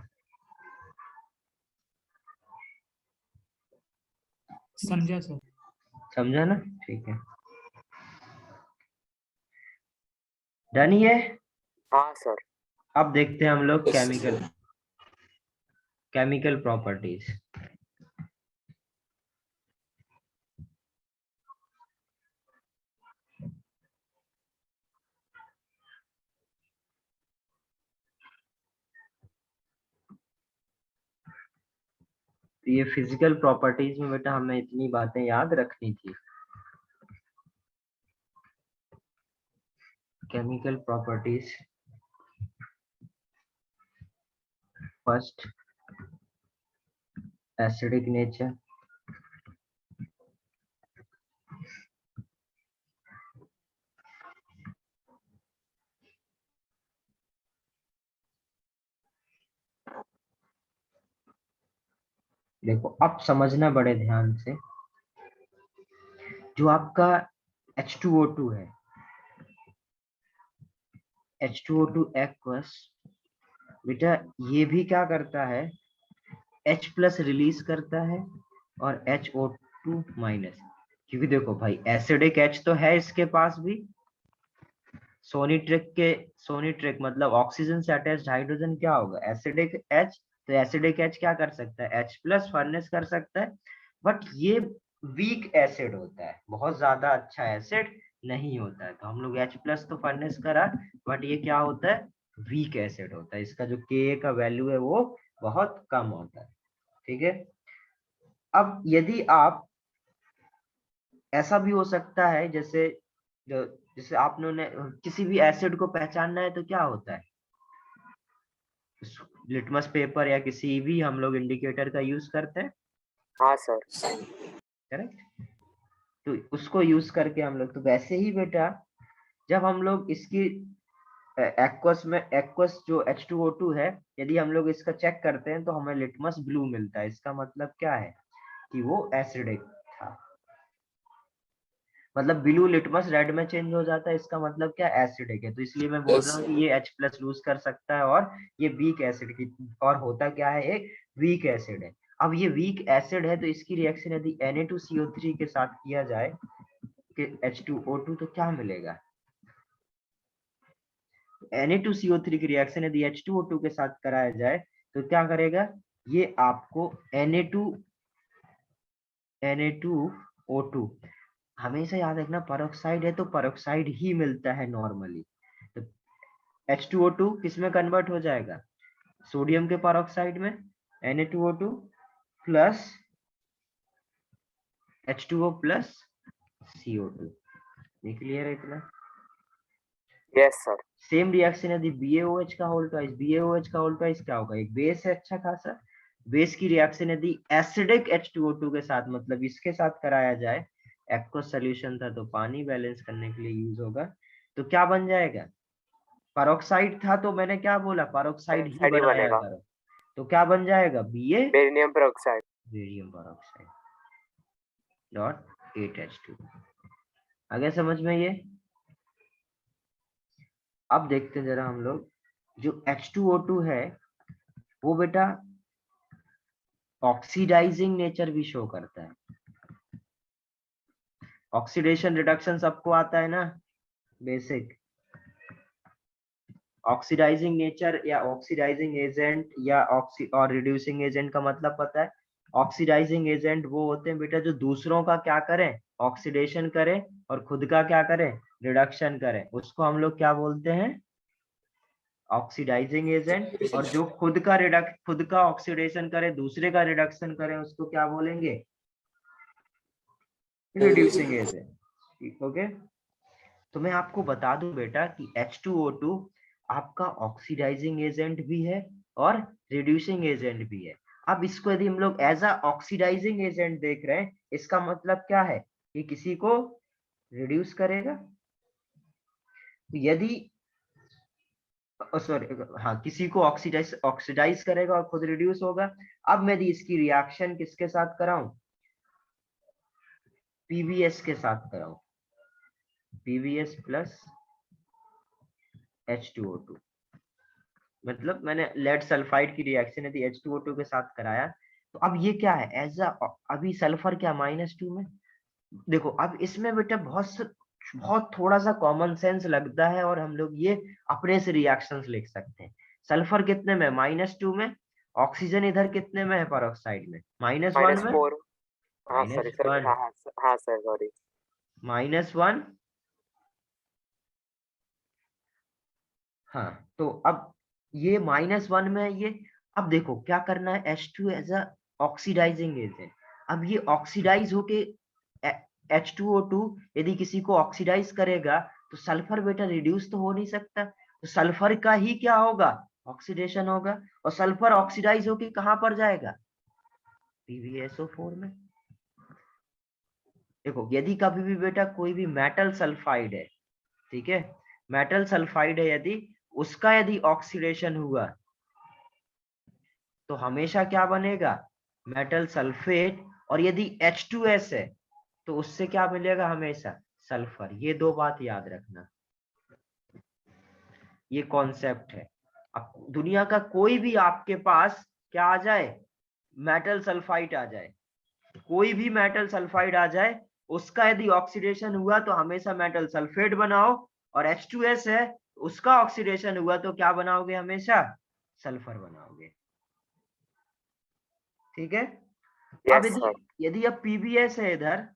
समझा सर। समझा ना, ठीक है। डन ही है। हाँ सर। अब देखते हैं हम लोग Yes, केमिकल प्रॉपर्टीज। ये फिजिकल प्रॉपर्टीज में बेटा हमें इतनी बातें याद रखनी थी। Chemical properties, first acidic nature, देखो अब समझना बड़े ध्यान से, जो आपका H2O2 है, H2O2 एक्वस, बेटा ये भी क्या करता है, H प्लस रिलीज करता है और HO2 माइनस। क्योंकि देखो भाई एसिडिक H तो है इसके पास भी, सोनिट्रिक मतलब ऑक्सीजन से अटैच्ड हाइड्रोजन क्या होगा, एसिडिक H। तो एसिडिक H क्या कर सकता है, H प्लस फर्नेस कर सकता है, बट ये वीक एसिड होता है, बहुत ज्यादा अच्छा एसिड नहीं होता है। तो हम लोग H+ तो फर्नेस करा, बट ये क्या होता है, वीक एसिड होता है। इसका जो Ka का वैल्यू है वो बहुत कम होता है। ठीक है, अब यदि आप, ऐसा भी हो सकता है जैसे जैसे आपने किसी भी एसिड को पहचानना है तो क्या होता है, लिटमस पेपर या किसी भी हम लोग इंडिकेटर का यूज करते हैं। हाँ सर। करेक्ट, तो उसको यूज करके हम लोग, तो वैसे ही बेटा जब हम लोग इसकी एक्वस जो H2O2 है, यदि हम लोग इसका चेक करते हैं तो हमें लिटमस ब्लू मिलता है। इसका मतलब क्या है कि वो एसिडिक था, मतलब ब्लू लिटमस रेड में चेंज हो जाता है, इसका मतलब क्या, एसिडिक है। तो इसलिए मैं बोल रहा हूँ कि ये H+ लूज कर सकता है और ये वीक एसिड की, और होता क्या है, एक वीक एसिड है। अब ये वीक एसिड है तो इसकी रिएक्शन यदि Na2CO3 के साथ किया जाए कि H2O2, तो क्या मिलेगा, Na2CO3 की रिएक्शन यदि H2O2 के साथ कराया जाए तो क्या करेगा, ये आपको Na2O2, हमेशा याद रखना परऑक्साइड है तो परऑक्साइड ही मिलता है नॉर्मली। तो H2O2 किस में कन्वर्ट हो जाएगा, सोडियम के परऑक्साइड में, Na2O2 plus H2O plus CO2। ये क्लियर है इतना? Yes sir. सेम रिएक्शन यदि BaOH का होल ट्वाइस, BaOH का होल ट्वाइस क्या होगा, एक बेस है अच्छा खासा, बेस की रिएक्शन यदि एसिडिक H2O2 के साथ, मतलब इसके साथ कराया जाए, एक्वस सॉल्यूशन था तो पानी बैलेंस करने के लिए यूज होगा, तो क्या बन जाएगा, परऑक्साइड था तो मैंने क्या बोला, परऑक्साइड ही पेरोक्साइड ही बनाया बनेगा। करो, तो क्या बन जाएगा, Ba beryllium peroxide. Barium peroxide dot 8H2। आगे समझ में ये? अब देखते हैं जरा हम लोग, जो H2O2 है वो बेटा ऑक्सीडाइजिंग नेचर भी शो करता है। ऑक्सीडेशन रिडक्शन सबको आता है ना, बेसिक। ऑक्सीडाइजिंग नेचर या ऑक्सीडाइजिंग एजेंट या और रिड्यूसिंग एजेंट का मतलब पता है। ऑक्सीडाइजिंग एजेंट वो होते हैं बेटा जो दूसरों का क्या करें, ऑक्सीडेशन करें, और खुद का क्या करें, रिडक्शन करें, उसको हम लोग क्या बोलते हैं, ऑक्सीडाइजिंग एजेंट। और जो खुद का ऑक्सीडेशन करे, दूसरे का रिडक्शन करे, उसको क्या बोलेंगे, रिड्यूसिंग एजेंट। ठीक, ओके। तो मैं आपको बता दूं बेटा कि H2O2 आपका ऑक्सीडाइजिंग एजेंट भी है और रिड्यूसिंग एजेंट भी है। अब इसको यदि हम लोग एज अ ऑक्सीडाइजिंग एजेंट देख रहे हैं, इसका मतलब क्या है कि किसी को रिड्यूस करेगा, यदि सॉरी हाँ, किसी को ऑक्सीडाइज करेगा और खुद रिड्यूस होगा। अब मैं यदि इसकी रिएक्शन किसके साथ कराऊं, PbS के साथ कराऊं, PbS प्लस H2O2, मतलब मैंने लेड सल्फाइड की रिएक्शन यदि H2O2 के साथ कराया, तो अब ये क्या है, एज अभी सल्फर क्या -2 में। देखो अब इसमें बेटा बहुत थोड़ा सा कॉमन सेंस लगता है, और हम लोग ये अपने से रिएक्शंस लिख सकते हैं। सल्फर कितने में, -2 में, ऑक्सीजन इधर कितने में है, परऑक्साइड में, -1 में, -4। हाँ सॉरी सर। -1, हाँ हाँ हाँ सर सॉरी। -1। हाँ, तो अब ये -1 में है ये। अब देखो क्या करना है, H2 as a oxidising agent. अब ये ऑक्सीडाइज होके H2O2 यदि किसी को ऑक्सीडाइज करेगा तो सल्फर बेटा रिड्यूस तो हो नहीं सकता, तो सल्फर का ही क्या होगा, ऑक्सीडेशन होगा, और सल्फर ऑक्सीडाइज होके कहां पर जाएगा, PbSO4 में। देखो यदि कभी भी बेटा कोई भी मेटल सल्फाइड है, ठीक है, मेटल सल्फाइड है, यदि उसका यदि ऑक्सीडेशन हुआ तो हमेशा क्या बनेगा, मेटल सल्फेट। और यदि H2S है तो उससे क्या मिलेगा, हमेशा सल्फर। ये दो बात याद रखना, ये कॉन्सेप्ट है। अब दुनिया का कोई भी आपके पास क्या आ जाए, मेटल सल्फाइड आ जाए, कोई भी मेटल सल्फाइड आ जाए, उसका यदि ऑक्सीडेशन हुआ तो हमेशा मेटल सल्फेट बनाओ, और H2S है उसका ऑक्सीडेशन हुआ तो क्या बनाओगे, हमेशा सल्फर बनाओगे। ठीक है, अब Yes, sir. यदि अब पीबीएस है इधर,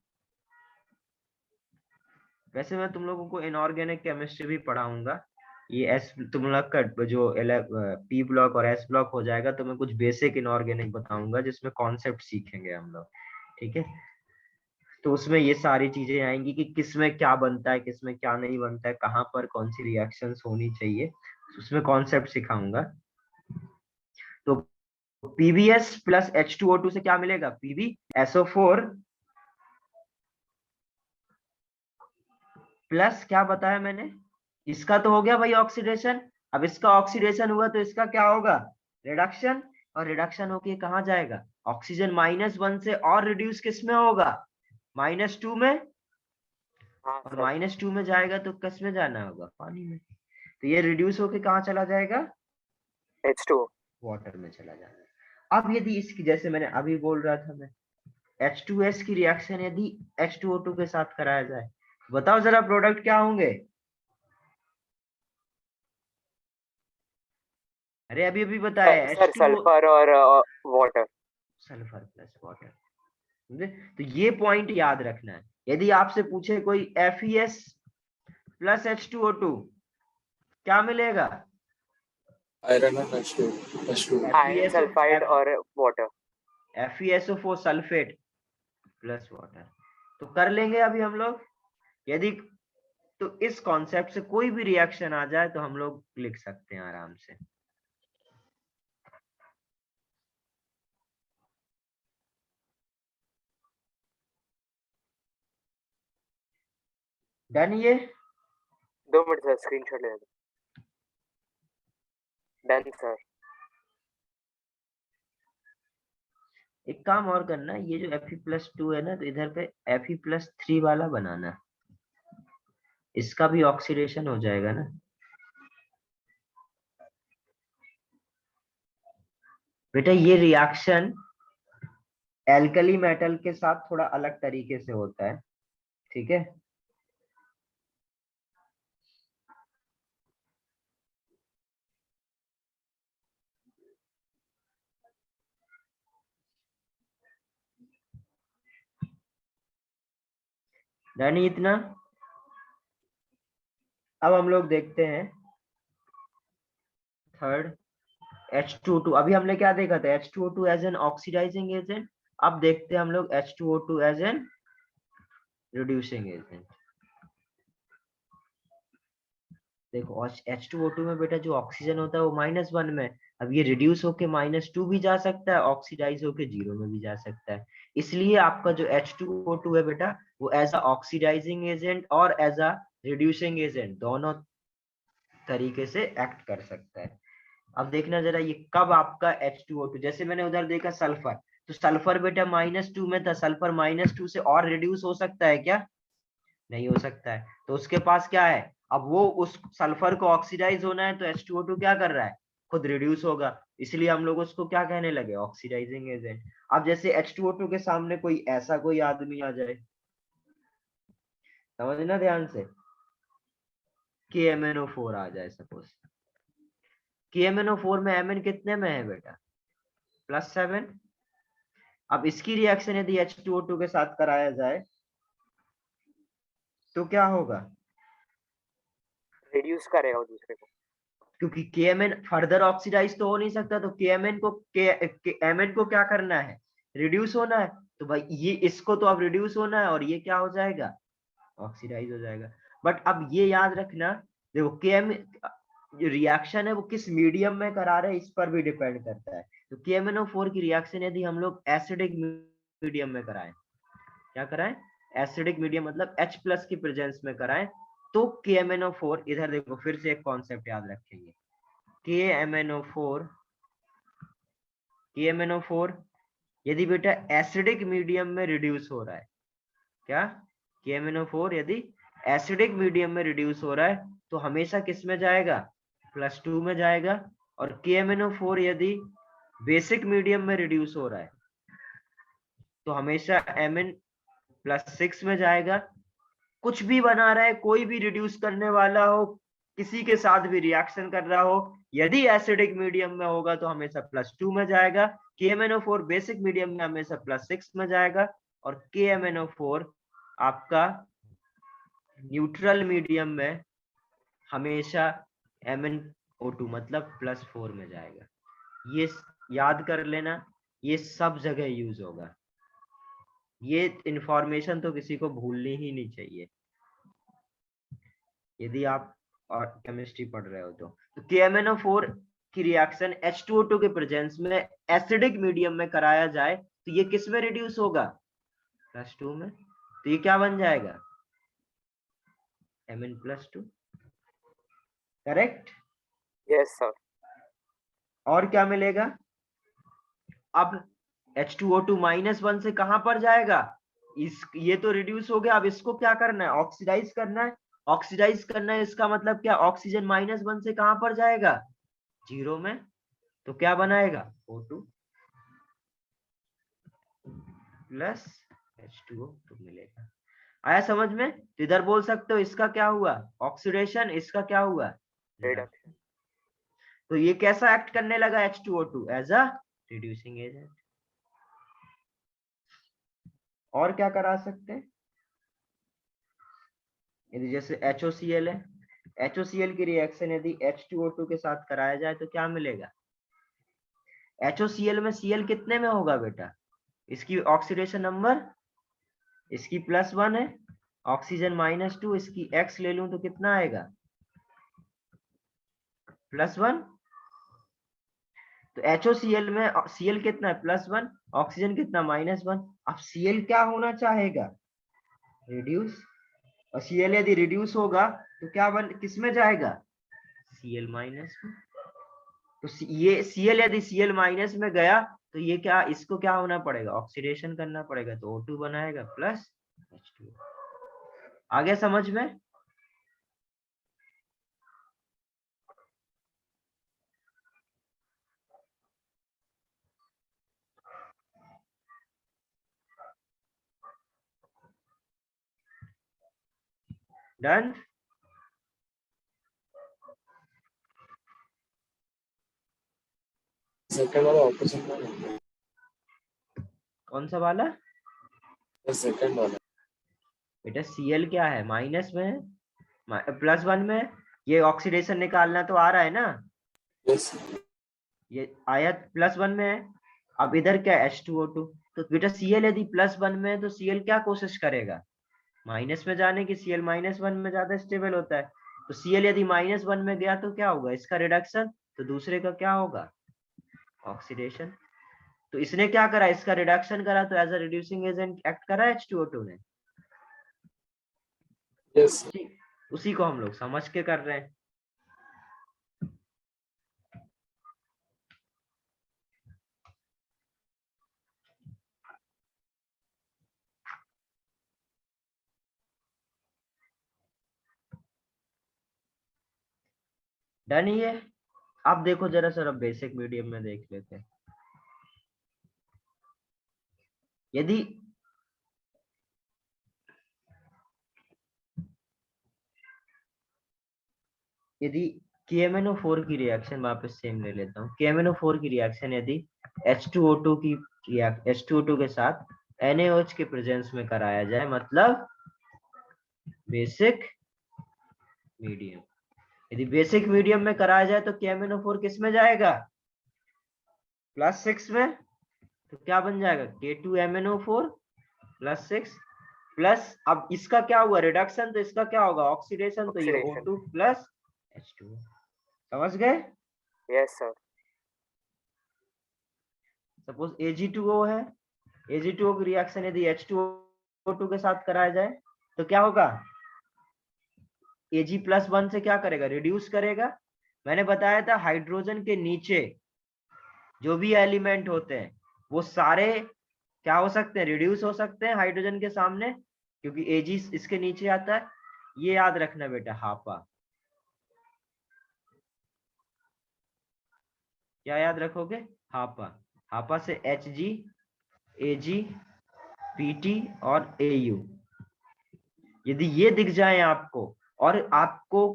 वैसे मैं तुम लोगों को इनऑर्गेनिक केमिस्ट्री भी पढ़ाऊंगा, ये एस तुम लोग का जो पी ब्लॉक और एस ब्लॉक हो जाएगा तो मैं कुछ बेसिक इनऑर्गेनिक बताऊंगा जिसमें कॉन्सेप्ट सीखेंगे हम लोग, ठीक है। तो उसमें ये सारी चीजें आएंगी कि किसमें क्या बनता है, किसमें क्या नहीं बनता है, कहाँ पर कौन सी रिएक्शंस होनी चाहिए, उसमें कॉन्सेप्ट सिखाऊंगा। तो पीबीएस प्लस H2O2 से क्या मिलेगा, PbSO4 प्लस क्या बताया मैंने, इसका तो हो गया भाई ऑक्सीडेशन। अब इसका ऑक्सीडेशन हुआ तो इसका क्या होगा, रिडक्शन, और रिडक्शन होके कहाँ जाएगा, ऑक्सीजन -1 से और रिड्यूस किस में होगा, -2 में, हाँ और सर. -2 में जाएगा तो किस में जाना होगा, पानी में। तो ये रिड्यूस होके कहाँ चला जाएगा, H2. वाटर में चला जाएगा। अब यदि इसकी, जैसे मैंने अभी बोल रहा था मैं, H2S की रिएक्शन यदि H2O2 के साथ कराया जाए, बताओ जरा प्रोडक्ट क्या होंगे। अरे अभी अभी बताया सर सल्फर और वाटर. सल्फर प्लस वाटर, समझे। तो ये पॉइंट याद रखना है। यदि आपसे पूछे कोई FeS प्लस H2O2 क्या मिलेगा, Iron and H2. Iron sulfide और water. FeSO4 sulphate plus water. तो कर लेंगे अभी हम लोग, यदि तो इस कॉन्सेप्ट से कोई भी रिएक्शन आ जाए तो हम लोग लिख सकते हैं आराम से। डन ये, 2 मिनट सर, स्क्रीनशॉट ले लो. Done sir. एक काम और करना, ये जो Fe+2 है ना, तो इधर पे Fe+3 वाला बनाना, इसका भी ऑक्सीडेशन हो जाएगा ना। बेटा ये रिएक्शन एल्कली मेटल के साथ थोड़ा अलग तरीके से होता है, ठीक है। डन इतना। अब हम लोग देखते हैं थर्ड H2O2। अभी हमने क्या देखा था, H2O2 as an oxidising agent. अब देखते हैं हम लोग H2O2 as an reducing agent. देखो H2O2 में बेटा जो ऑक्सीजन होता है वो -1 में, अब ये रिड्यूस होके -2 भी जा सकता है, ऑक्सीडाइज होके 0 में भी जा सकता है। इसलिए आपका जो H2O2 है बेटा, वो एज अ ऑक्सीडाइजिंग एजेंट और एज अ रिड्यूसिंग एजेंट दोनों तरीके से एक्ट कर सकता है। अब देखना जरा ये कब आपका H2O2, जैसे मैंने उधर देखा सल्फर, तो सल्फर बेटा -2 में था, सल्फर -2 से और रिड्यूस हो सकता है क्या, नहीं हो सकता है। तो उसके पास क्या है, अब वो उस सल्फर को ऑक्सीडाइज होना है तो H2O2 क्या कर रहा है, खुद रिड्यूस होगा, इसलिए हम लोग उसको क्या कहने लगे, ऑक्सीडाइजिंग एजेंट। अब जैसे H2O2 के सामने कोई ऐसा कोई आदमी आ जाए, समझना ध्यान से, KMnO4 आ जाए सपोज, KMnO4 में Mn कितने में है बेटा, +7। अब इसकी रिएक्शन यदि H2O2 के साथ कराया जाए तो क्या होगा, रिड्यूस करेगा वो दूसरे को, क्योंकि KMn फर्दर ऑक्सीडाइज तो हो नहीं सकता, तो KMn को Mn को क्या करना है, रिड्यूस होना है। तो भाई ये इसको तो अब रिड्यूस होना है और ये क्या हो जाएगा, ऑक्सीडाइज हो जाएगा। बट अब ये याद रखना, देखो KM जो रिएक्शन है वो किस मीडियम में करा रहे हैं इस पर भी डिपेंड करता है। तो KMnO4 की रिएक्शन यदि हम लोग एसिडिक मीडियम में कराएं, क्या कराएं, एसिडिक मीडियम मतलब H+ की प्रेजेंस में कराएं, तो KMnO4, इधर देखो फिर से एक कॉन्सेप्ट याद रखेंगे, KMnO4 यदि बेटा एसिडिक मीडियम में रिड्यूस हो रहा है, क्या, KMnO4 यदि एसिडिक मीडियम में रिड्यूस हो रहा है तो हमेशा किस में जाएगा, +2 में जाएगा। और KMnO4 यदि बेसिक मीडियम में रिड्यूस हो रहा है तो हमेशा Mn+6 में जाएगा। कुछ भी बना रहा है, कोई भी रिड्यूस करने वाला हो, किसी के साथ भी रिएक्शन कर रहा हो, यदि एसिडिक मीडियम में होगा तो हमेशा +2 में जाएगा, KMnO4 बेसिक मीडियम में हमेशा +6 में जाएगा और KMnO4 आपका न्यूट्रल मीडियम में हमेशा MnO2 मतलब +4 में जाएगा। ये याद कर लेना, ये सब जगह यूज होगा। ये इंफॉर्मेशन तो किसी को भूलनी ही नहीं चाहिए यदि आप और केमिस्ट्री पढ़ रहे हो तो KMnO4 की रिएक्शन H2O2 के प्रेजेंस में एसिडिक मीडियम में कराया जाए तो ये किस में रिड्यूस होगा? +2 में। तो ये क्या बन जाएगा? Mn+2। करेक्ट? Yes sir. और क्या मिलेगा? अब H2O2 -1 से कहां पर जाएगा? ये तो रिड्यूस हो गया। अब इसको क्या करना है? ऑक्सीडाइज करना है। ऑक्सीडाइज करना है इसका मतलब क्या? ऑक्सीजन -1 से कहां पर जाएगा? 0 में। तो क्या बनाएगा? O2 प्लस H2O2 मिलेगा। आया समझ में? तो इधर बोल सकते हो इसका क्या हुआ? ऑक्सीडेशन। इसका क्या हुआ? रिडक्शन। तो ये कैसा एक्ट करने लगा H2O2? As a reducing agent. और क्या करा सकते हैं? यदि जैसे HOCl है, HOCl की रिएक्शन यदि H2O2 के साथ कराया जाए तो क्या मिलेगा? HOCl में Cl कितने में होगा बेटा? इसकी ऑक्सीडेशन नंबर, इसकी +1 है, ऑक्सीजन -2, इसकी X ले लूं तो कितना आएगा? +1। तो HOCl में Cl कितना है? +1, ऑक्सीजन कितना? -1। अब Cl क्या होना चाहेगा? रिड्यूस। और Cl यदि रिड्यूस होगा तो क्या किस में जाएगा? Cl- में। तो ये Cl यदि Cl- में गया तो ये क्या, इसको क्या होना पड़ेगा? ऑक्सीडेशन करना पड़ेगा। तो O2 बनाएगा प्लस H2। आ गया समझ में? डन? सेकंड वाला ऑपोजिट में, कौन सा वाला? सेकंड वाला। बेटा Cl क्या है? माइनस में है, +1 में है। ये ऑक्सीडेशन निकालना तो आ रहा है ना? यस। ये आया +1 में है। अब इधर क्या? H2O2। तो बेटा Cl यदि +1 में है तो Cl क्या कोशिश करेगा? माइनस में जाने की। Cl -1 में ज्यादा स्टेबल होता है। तो Cl यदि -1 में गया तो क्या होगा? इसका रिडक्शन। तो दूसरे का क्या होगा? ऑक्सीडेशन। तो इसने क्या करा? इसका रिडक्शन करा तो as a reducing agent act करा H2O2 ने। यस। उसी को हम लोग समझ के कर रहे हैं। डन ही है। अब देखो जरा सर, अब बेसिक मीडियम में देख लेते हैं। यदि KMnO4 की रिएक्शन वापस सेम ले लेता हूँ। KMnO4 की रिएक्शन यदि H2O2 की H2O2 के साथ NaOH के प्रेजेंस में कराया जाए मतलब बेसिक मीडियम। यदि बेसिक मीडियम में कराया जाए तो KMnO4 किस में जाएगा? +6 में। तो क्या बन जाएगा? K2MnO4 +6 प्लस, अब इसका क्या हुआ? रिडक्शन। तो इसका क्या होगा? ऑक्सीडेशन। तो ये O2 प्लस H2। समझ गए? Yes sir. सपोज Ag2O है, Ag2O की रिएक्शन यदि H2O2 के साथ कराया जाए तो क्या होगा? Ag+1 से क्या करेगा? रिड्यूस करेगा। मैंने बताया था हाइड्रोजन के नीचे जो भी एलिमेंट होते हैं वो सारे क्या हो सकते हैं? रिड्यूस हो सकते हैं हाइड्रोजन के सामने, क्योंकि Ag इसके नीचे आता है। ये याद रखना बेटा, हापा। क्या याद रखोगे? हापा। हापा से Hg, Ag, Pt और Au। यदि ये दिख जाए आपको और आपको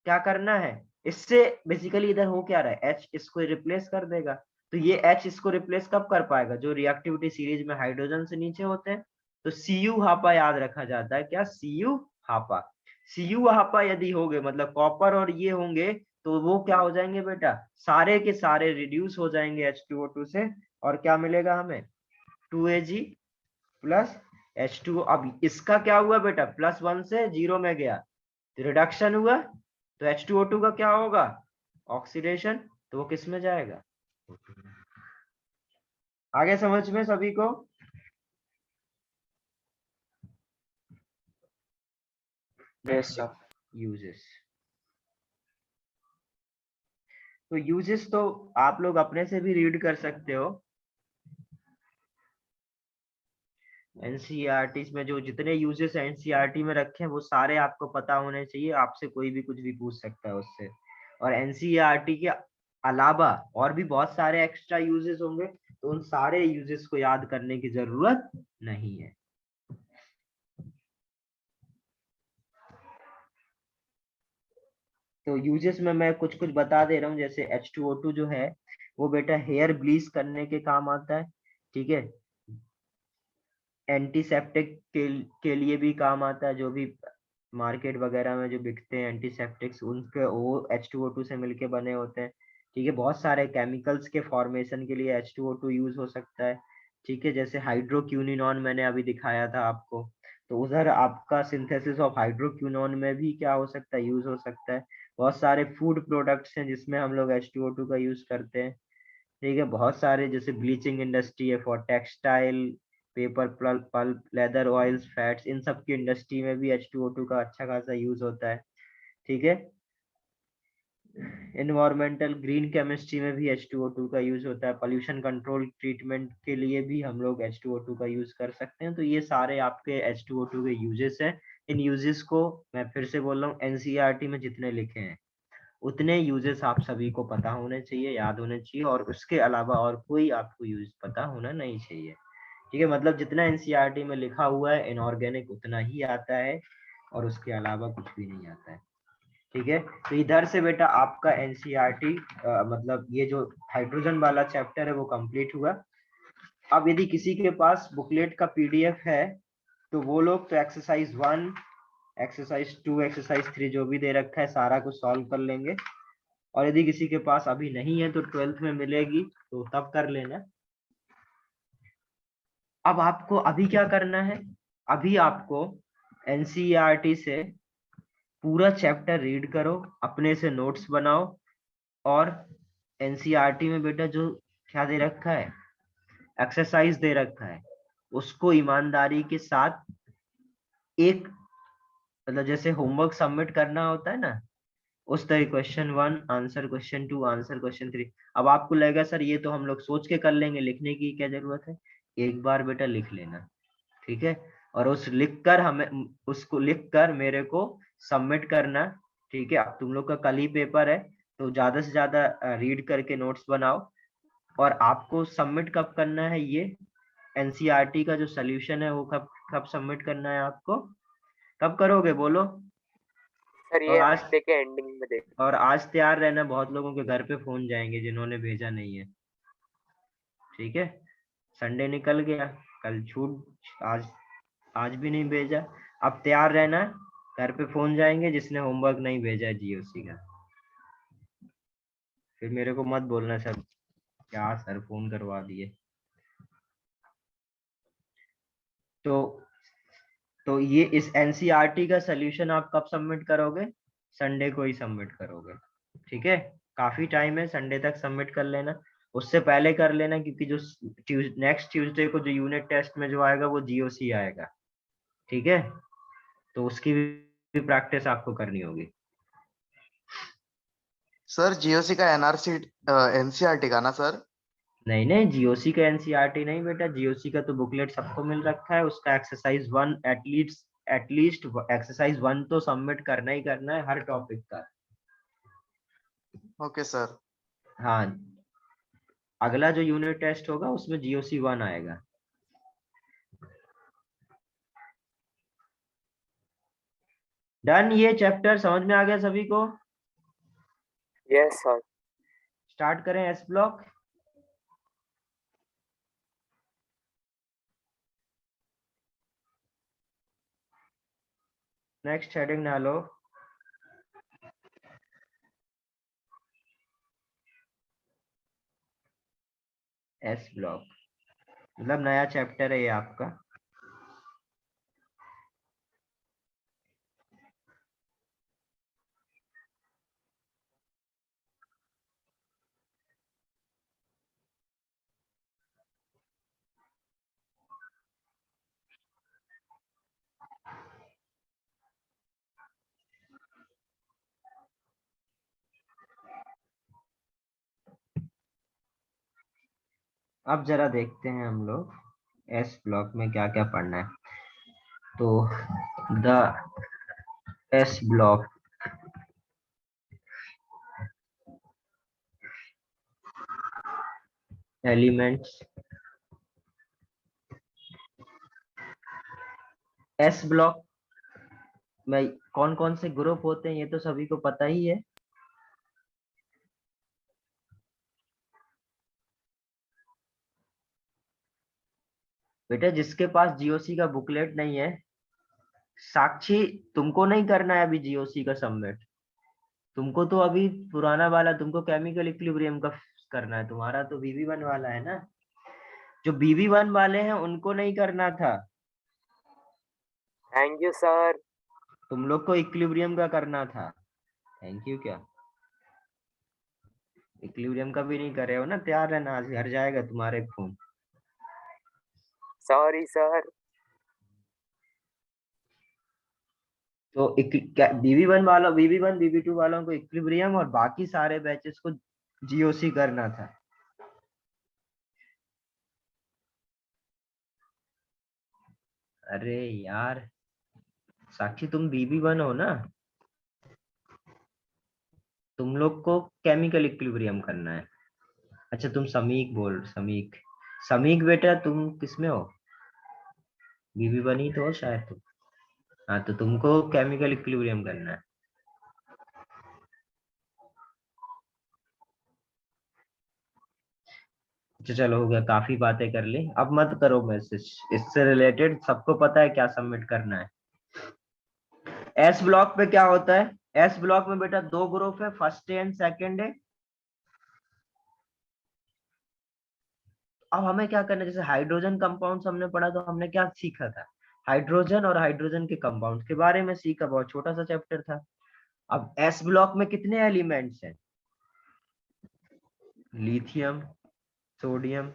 क्या करना है इससे, बेसिकली इधर हो क्या रहा है? H इसको रिप्लेस कर देगा तो ये H इसको रिप्लेस कब कर पाएगा? जो रिएक्टिविटी सीरीज में हाइड्रोजन से नीचे होते हैं। तो Cu हापा याद रखा जाता है, क्या? Cu हापा। Cu हापा यदि होंगे मतलब कॉपर और ये होंगे तो वो क्या हो जाएंगे बेटा? सारे के सारे रिड्यूस हो जाएंगे H2O2 से, और क्या मिलेगा हमें? 2Ag plus H2O। अब इसका क्या हुआ बेटा? +1 से 0 में गया, रिडक्शन हुआ, तो H2O2 का क्या होगा? ऑक्सीडेशन। तो वो किस में जाएगा? आगे समझ में सभी को? Yes sir. यूजेस, तो यूजेस तो आप लोग अपने से भी रीड कर सकते हो। एनसीईआरटी में जो जितने यूजेस एनसीईआरटी में रखे हैं वो सारे आपको पता होने चाहिए, आपसे कोई भी कुछ भी पूछ सकता है उससे। और एनसीईआरटी के अलावा और भी बहुत सारे एक्स्ट्रा यूजेस होंगे, तो उन सारे यूजेस को याद करने की जरूरत नहीं है। तो यूजेस में मैं कुछ कुछ बता दे रहा हूँ, जैसे H2O2 जो है वो बेटा हेयर ब्लीच करने के काम आता है, ठीक है। एंटीसेप्टिक के लिए भी काम आता है, जो भी मार्केट वगैरह में जो बिकते हैं एंटीसेप्टिक्स उनके वो H2O2 से मिलके बने होते हैं, ठीक है। बहुत सारे केमिकल्स के फॉर्मेशन के लिए H2O2 यूज हो सकता है, ठीक है। जैसे हाइड्रोक्यूनिनॉन मैंने अभी दिखाया था आपको, तो उधर आपका सिंथेसिस ऑफ हाइड्रोक्यूनॉन में भी क्या हो सकता है? यूज हो सकता है। बहुत सारे फूड प्रोडक्ट्स हैं जिसमें हम लोग H2O2 का यूज करते हैं, ठीक है। बहुत सारे जैसे ब्लीचिंग इंडस्ट्री है for textile, paper, pulp, leather, oils, fats, इन सब की इंडस्ट्री में भी H2O2 का अच्छा खासा यूज होता है, ठीक है। इन्वायरमेंटल ग्रीन केमिस्ट्री में भी H2O2 का यूज होता है। पोल्यूशन कंट्रोल ट्रीटमेंट के लिए भी हम लोग H2O2 का यूज कर सकते हैं। तो ये सारे आपके H2O2 के यूजेस हैं। इन यूजेस को मैं फिर से बोल रहा हूँ, एनसीईआरटी में जितने लिखे हैं उतने यूजेस आप सभी को पता होने चाहिए, याद होने चाहिए, और उसके अलावा और कोई आपको यूज पता होना नहीं चाहिए, ठीक है। मतलब जितना एनसीईआरटी में लिखा हुआ है इनऑर्गेनिक उतना ही आता है, और उसके अलावा कुछ भी नहीं आता है, ठीक है। तो इधर से बेटा आपका एनसीईआरटी मतलब ये जो हाइड्रोजन वाला चैप्टर है वो कंप्लीट हुआ। अब यदि किसी के पास बुकलेट का पीडीएफ है तो वो लोग तो एक्सरसाइज 1, एक्सरसाइज 2, एक्सरसाइज 3 जो भी दे रखा है सारा कुछ सॉल्व कर लेंगे। और यदि किसी के पास अभी नहीं है तो 12th में मिलेगी तो तब कर लेना। अब आपको अभी क्या करना है? अभी आपको एनसीईआरटी से पूरा चैप्टर रीड करो, अपने से नोट्स बनाओ, और एनसीईआरटी में बेटा जो क्या दे रखा है, एक्सरसाइज दे रखा है, उसको ईमानदारी के साथ एक मतलब जैसे होमवर्क सबमिट करना होता है ना, उस तरह question 1 answer, question 2 answer, question 3। अब आपको लगेगा सर ये तो हम लोग सोच के कर लेंगे, लिखने की क्या जरूरत है? एक बार बेटा लिख लेना, ठीक है। और उस लिखकर हमें उसको लिखकर मेरे को सबमिट करना, ठीक है। अब तुम लोग का कल ही पेपर है तो ज्यादा से ज्यादा रीड करके नोट्स बनाओ। और आपको सबमिट कब करना है? ये एनसीईआरटी का जो सोल्यूशन है वो कब कब सबमिट करना है आपको? कब करोगे बोलो? सर और ये आज, हफ्ते के एंडिंग में देख। और आज तैयार रहना, बहुत लोगों के घर पे फोन जाएंगे जिन्होंने भेजा नहीं है, ठीक है। संडे निकल गया, कल छूट, आज आज भी नहीं भेजा। अब तैयार रहना, घर पे फोन जाएंगे जिसने होमवर्क नहीं भेजा है जीओसी का। फिर मेरे को मत बोलना सर क्या सर फोन करवा दिए। तो ये इस एनसीईआरटी का सोल्यूशन आप कब सबमिट करोगे? संडे को ही सबमिट करोगे, ठीक है। काफी टाइम है, संडे तक सबमिट कर लेना। उससे पहले कर लेना क्योंकि जो नेक्स्ट ट्यूसडे को जो यूनिट टेस्ट में जो आएगा वो जीओसी आएगा, ठीक है। तो उसकी भी प्रैक्टिस आपको करनी होगी। सर जीओसी का एनआरसी एनसीईआरटी का ना सर? नहीं नहीं, जीओसी का एनसीईआरटी नहीं बेटा, जीओसी का तो बुकलेट सबको मिल रखा है, उसका एक्सरसाइज 1 एटलीस्ट एक्सरसाइज 1 तो सबमिट करना ही करना है हर टॉपिक का। Okay sir. हाँ, अगला जो यूनिट टेस्ट होगा उसमें जीओसी 1 आएगा। डन, ये चैप्टर समझ में आ गया सभी को? Yes sir. स्टार्ट करें एस ब्लॉक। नेक्स्ट हेडिंग डालो, एस ब्लॉक, मतलब नया चैप्टर है ये आपका। अब जरा देखते हैं हम लोग एस ब्लॉक में क्या क्या पढ़ना है। तो the S block elements, S block में कौन कौन से ग्रुप होते हैं ये तो सभी को पता ही है। बेटा जिसके पास जीओसी का बुकलेट नहीं है, साक्षी तुमको नहीं करना है अभी जीओसी का सबमिट, तुमको तो अभी पुराना वाला, तुमको केमिकल इक्विलिब्रियम का करना है, तुम्हारा तो BB1 वाला है ना। जो BB1 वाले हैं उनको नहीं करना था, थैंक यू सर। तुम लोग को इक्विलिब्रियम का करना था। थैंक यू क्या, इक्विलिब्रियम का भी नहीं कर रहे हो ना, तैयार रहना, आज घर जाएगा तुम्हारे फोन। Sorry sir. तो BB1 वालों, BB1 BB2 वालों को इक्विलिब्रियम और बाकी सारे बैचेस को जीओसी करना था। अरे यार साक्षी तुम BB1 हो ना, तुम लोग को केमिकल इक्विलिब्रियम करना है। अच्छा तुम समीक बोल, समीक, समीक बेटा तुम किसमें हो, BB1 ही तो हो शायद तुम। हाँ तो तुमको केमिकल इक्विलिब्रियम करना है। अच्छा चलो हो गया, काफी बातें कर ली, अब मत करो मैसेज, इससे रिलेटेड सबको पता है क्या सबमिट करना है। एस ब्लॉक पे क्या होता है, एस ब्लॉक में बेटा दो ग्रुप है, फर्स्ट एंड सेकंड है। अब हमें क्या करना है, जैसे हाइड्रोजन कंपाउंड्स हमने पढ़ा तो हमने क्या सीखा था, हाइड्रोजन और हाइड्रोजन के कंपाउंड के बारे में सीखा, बहुत छोटा सा चैप्टर था। अब एस ब्लॉक में कितने एलिमेंट्स हैं, लिथियम, सोडियम,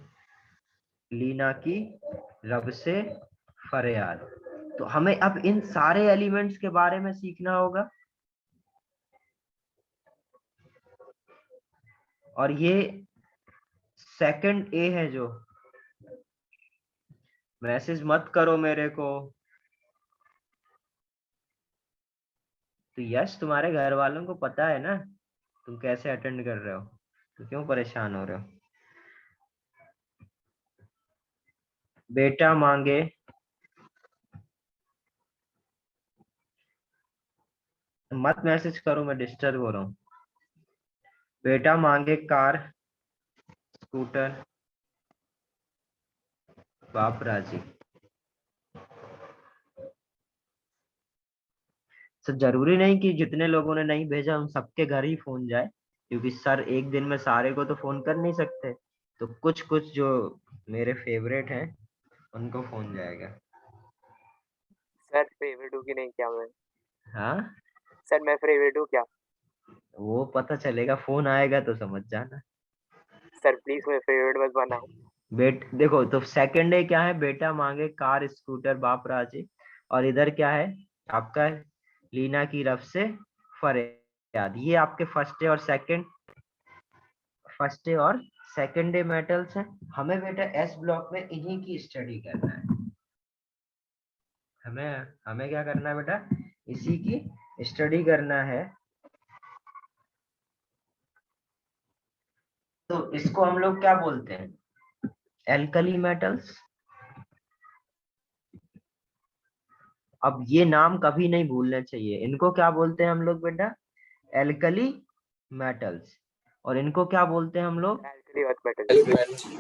लीना की रब से फरियाद। तो हमें अब इन सारे एलिमेंट्स के बारे में सीखना होगा। और ये सेकंड ए है, जो मैसेज मत करो मेरे को। तो यश तुम्हारे घर वालों को पता है ना तुम कैसे अटेंड कर रहे हो, तो क्यों परेशान हो रहे हो। बेटा मांगे, मत मैसेज करो, मैं डिस्टर्ब हो रहा हूँ। बेटा मांगे कार, स्कूटर, बाप राजी। सर जरूरी नहीं कि जितने लोगों ने नहीं भेजा उन सबके घर ही फोन जाए, क्योंकि सर एक दिन में सारे को तो फोन कर नहीं सकते, तो कुछ कुछ जो मेरे फेवरेट हैं उनको फोन जाएगा। सर फेवरेट हूँ कि नहीं क्या मैं? हाँ सर मैं फेवरेट हूँ क्या? वो पता चलेगा, फोन आएगा तो समझ जाना। सर प्लीज मैं फेवरेट मत बनाओ। देखो तो सेकंड डे क्या है, बेटा मांगे कार, स्कूटर, बाप राजी। और इधर क्या है आपका, लीना की रफ से फरियाद। ये आपके फर्स्ट डे और सेकंड डे मेटल्स हैं। हमें बेटा एस ब्लॉक में इन्हीं की स्टडी करना है। हमें क्या करना है बेटा, इसी की स्टडी करना है। तो इसको हम लोग क्या बोलते हैं, एल्कली मेटल्स। अब ये नाम कभी नहीं भूलने चाहिए, इनको क्या बोलते हैं हम लोग बेटा, एल्कली मेटल्स। और इनको क्या बोलते हैं हम लोग, alkali earth metal.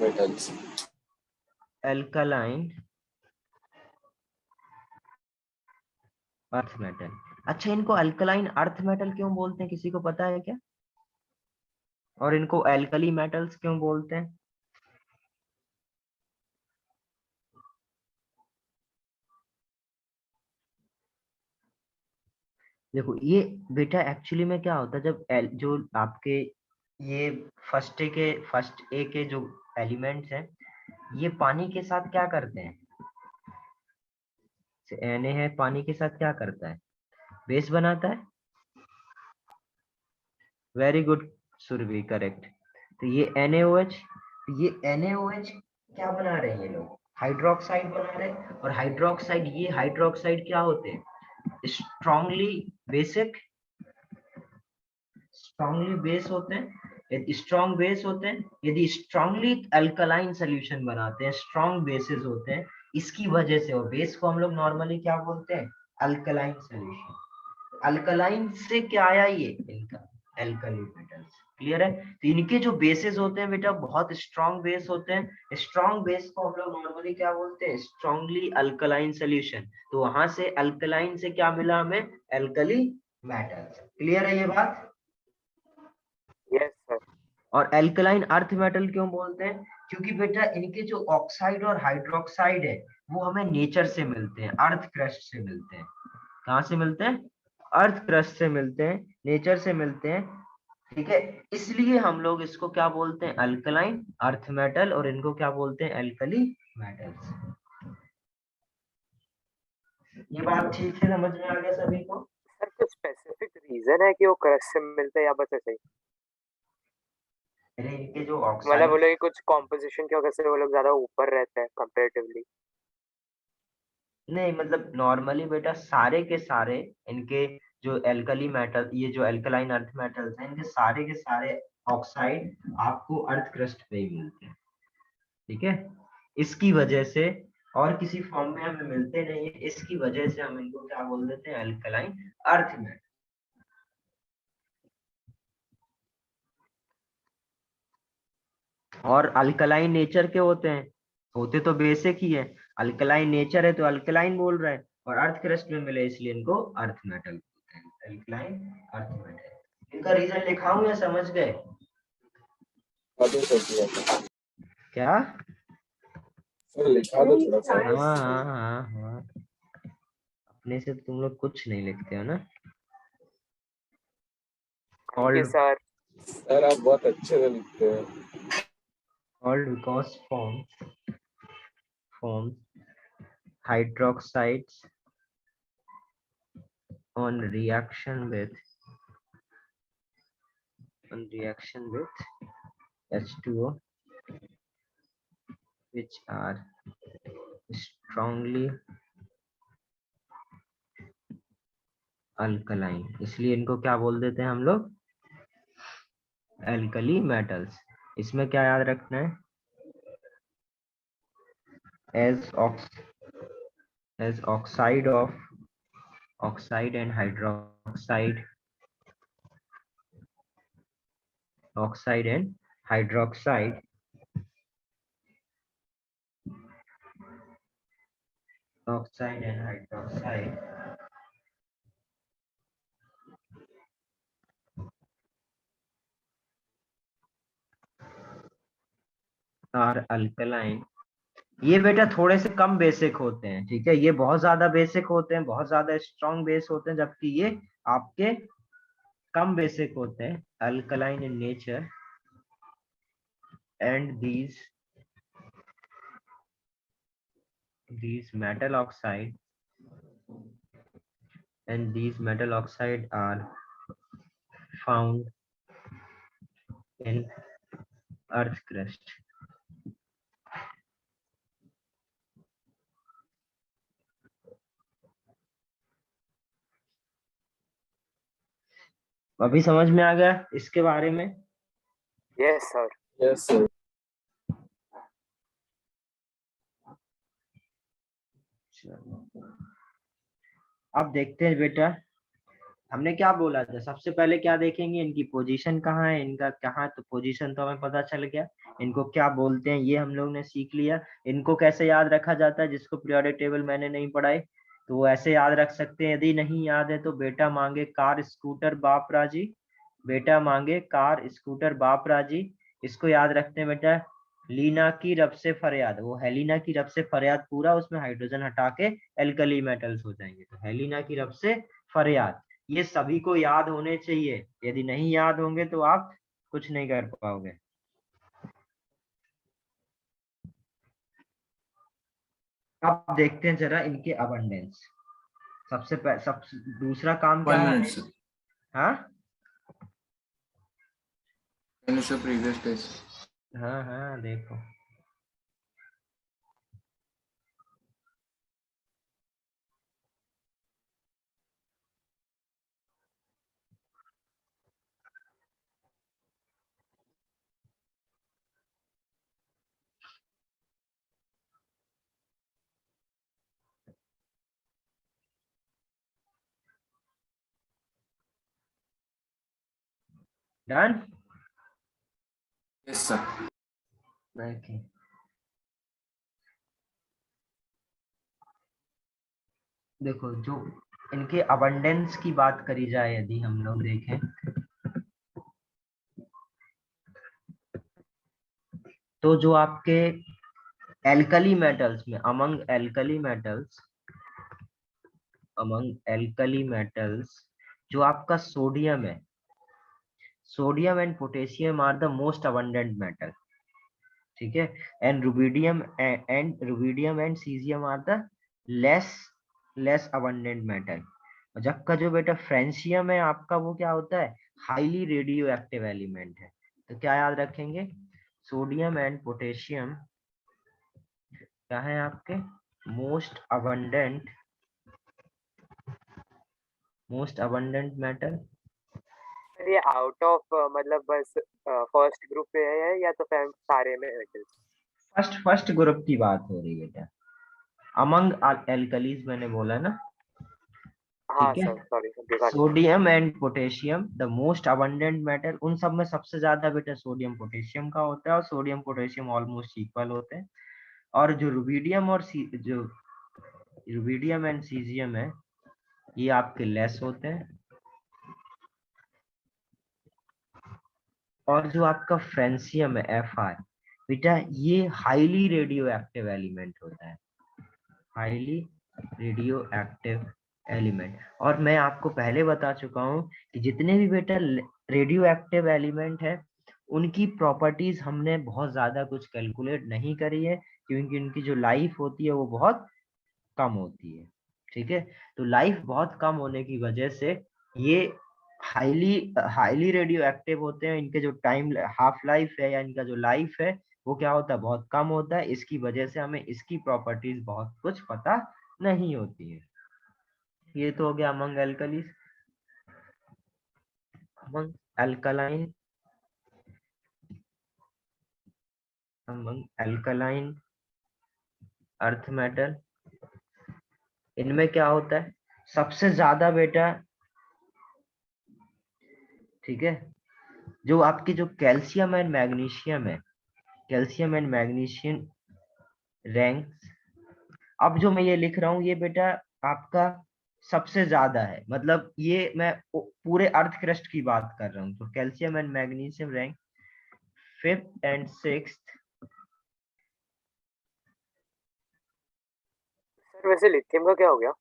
metals. Alkaline earth metal. अच्छा, इनको अल्कलाइन अर्थ मेटल क्यों बोलते हैं, किसी को पता है क्या? और इनको एल्कली मेटल्स क्यों बोलते हैं? देखो ये बेटा एक्चुअली में क्या होता है, जब जो आपके ये फर्स्ट ए के जो एलिमेंट्स हैं, ये पानी के साथ क्या करते हैं, Na है, पानी के साथ क्या करता है, बेस बनाता है। Very good Surabhi, correct. तो ये NaOH, ये NaOH क्या बना रहे हैं ये लोग, हाइड्रोक्साइड बना रहे हैं। और हाइड्रोक्साइड, ये हाइड्रोक्साइड क्या होते हैं, स्ट्रांगली बेसिक, स्ट्रांगली बेस होते हैं। यदि स्ट्रॉन्ग बेस होते हैं, यदि स्ट्रांगली अल्कलाइन सोल्यूशन बनाते हैं, स्ट्रॉन्ग बेसिस होते हैं, इसकी वजह से। और बेस को हम लोग नॉर्मली क्या बोलते हैं, अल्कलाइन सोल्यूशन। अल्कलाइन से क्या आया ये, इनका एल्कली मेटल्स। क्लियर है? तो इनके जो बेसिस होते हैं बेटा बहुत स्ट्रॉन्ग बेस होते हैं। स्ट्रॉन्ग बेस को हम लोग नॉर्मली क्या बोलते हैं, स्ट्रॉन्गली अल्कलाइन सोल्यूशन। तो वहां से अल्कलाइन से क्या मिला हमें, एल्कली मेटल्स। क्लियर है ये बात? Yes sir. और एल्कलाइन अर्थ मेटल क्यों बोलते हैं, क्योंकि बेटा इनके जो ऑक्साइड और हाइड्रोक्साइड है वो हमें नेचर से मिलते हैं, अर्थ क्रस्ट से मिलते हैं। कहाँ से मिलते हैं, अर्थ क्रस्ट से मिलते हैं, नेचर से मिलते हैं। ठीक है, इसलिए हम लोग इसको क्या बोलते हैं, अल्कलाइन अर्थ मेटल, और इनको क्या बोलते हैं, एल्कली मेटल्स। ये बात ठीक से समझ में आ गया सभी को? सर कुछ स्पेसिफिक रीजन है कि वो क्रस्ट से मिलते हैं या बस ऐसे ही? अरे इनके जो मतलब ऑक्साइड, वो लोग कुछ कॉम्पोजिशन की वजह से वो लोग ज्यादा ऊपर रहते हैं कंपैरेटिवली? नहीं मतलब नॉर्मली बेटा सारे के सारे इनके जो एल्कली मेटल, ये जो एल्कलाइन अर्थ मेटल्स हैं, इनके सारे के सारे ऑक्साइड आपको अर्थ क्रस्ट पे ही मिलते हैं। ठीक है, इसकी वजह से, और किसी फॉर्म में हमें मिलते नहीं है, इसकी वजह से हम इनको क्या बोल देते हैं, एल्कलाइन अर्थ मेटल। और अल्कलाइन नेचर के होते हैं, होते तो बेसिक ही है, अल्कलाइन नेचर है तो अल्कलाइन बोल रहा है, और अर्थ क्रस्ट में मिले इसलिए इनको अर्थ मेटल बोलते हैं, अल्कलाइन अर्थ मेटल। इनका रीजन लिखाऊं या समझ गए? अभी सोच लिया था। क्या? सर लिखा दो थोड़ा सा। हाँ हाँ हाँ हाँ, अपने से तुम लोग कुछ नहीं लिखते हो ना। Thank you called sir. Sir आप बहुत अच्छे से लिखते हैं। called because form hydroxides on reaction with H2O, which are strongly alkaline, इसलिए इनको क्या बोल देते हैं हम लोग, एल्कली मेटल्स। इसमें क्या याद रखना है, as oxide and hydroxide, oxide and hydroxide are alkaline। ये बेटा थोड़े से कम बेसिक होते हैं, ठीक है, ये बहुत ज्यादा बेसिक होते हैं, बहुत ज्यादा स्ट्रॉन्ग बेस होते हैं, जबकि ये आपके कम बेसिक होते हैं, alkaline in nature, and these metal oxide are found in earth crust। अभी समझ में आ गया इसके बारे में? Yes sir. Yes sir. अब देखते हैं बेटा, हमने क्या बोला था, सबसे पहले क्या देखेंगे, इनकी पोजीशन कहाँ है, इनका कहाँ, तो पोजीशन तो हमें पता चल गया, इनको क्या बोलते हैं ये हम लोग ने सीख लिया। इनको कैसे याद रखा जाता है, जिसको पीरियोडिक टेबल मैंने नहीं पढ़ाई, तो वो ऐसे याद रख सकते हैं। यदि नहीं याद है तो बेटा मांगे कार स्कूटर बाप राजी, बेटा मांगे कार स्कूटर बाप राजी, इसको याद रखते हैं बेटा। लीना की रब से फरियाद, वो हेलिना की रब से फरियाद पूरा, उसमें हाइड्रोजन हटा के एल्कली मेटल्स हो जाएंगे। तो हेलिना की रब से फरियाद, ये सभी को याद होने चाहिए। यदि नहीं याद होंगे तो आप कुछ नहीं कर पाओगे। अब देखते हैं जरा इनके अबंडेंस। सबसे दूसरा काम क्या है? हाँ previous test. हाँ हाँ देखो, डन। Yes, sir. देखिए देखो, जो इनके अबंडेंस की बात करी जाए, यदि हम लोग देखें तो जो आपके एल्कली मेटल्स में, अमंग एल्कली मेटल्स जो आपका सोडियम है, sodium and potassium are the most abundant metal, ठीक है। And rubidium and caesium are the less abundant metal. जब का जो बेटा फ्रेंशियम है आपका, वो क्या होता है? हाईली रेडियो एक्टिव एलिमेंट है। तो क्या याद रखेंगे? सोडियम एंड पोटेशियम क्या है आपके? Most abundant metal. सर ये आउट ऑफ मतलब बस फर्स्ट ग्रुप पे है या तो फिर सारे में metals? फर्स्ट ग्रुप की बात हो रही है बेटा, अमंग एल्कलीज मैंने बोला ना, हाँ ठीक है। सर, सॉरी सर, देखा नहीं। Sodium and potassium the most abundant metal, उन सब में सबसे ज्यादा बेटा सोडियम पोटेशियम का होता है, और सोडियम पोटेशियम ऑलमोस्ट इक्वल होते हैं। और जो रुबिडियम एंड सीजियम है, ये आपके लेस होते हैं। और जो आपका फ्रेंशियम है, Fi, बेटा ये हाईली रेडियो एक्टिव एलिमेंट होता है, हाईली रेडियो एक्टिव एलिमेंट। और मैं आपको पहले बता चुका हूं कि जितने भी बेटा रेडियो एक्टिव एलिमेंट है, उनकी प्रॉपर्टीज हमने बहुत ज्यादा कुछ कैलकुलेट नहीं करी है, क्योंकि उनकी जो लाइफ होती है वो बहुत कम होती है, ठीक है। तो लाइफ बहुत कम होने की वजह से ये हाईली रेडियो एक्टिव होते हैं। इनके जो टाइम हाफ लाइफ है, या इनका जो लाइफ है, वो क्या होता है? बहुत कम होता है। इसकी वजह से हमें इसकी प्रॉपर्टीज बहुत कुछ पता नहीं होती है। ये तो हो गया among alkalis. Among alkaline earth metal, इनमें क्या होता है? सबसे ज्यादा बेटा, ठीक है, जो आपकी जो कैल्शियम एंड मैग्नीशियम है, कैल्शियम एंड मैग्नीशियम रैंक, अब जो मैं ये लिख रहा हूँ ये बेटा आपका सबसे ज्यादा है, मतलब ये मैं पूरे अर्थ क्रस्ट की बात कर रहा हूँ। तो calcium and magnesium rank 5th and 6th। Sir वैसे लिथियम का क्या हो गया?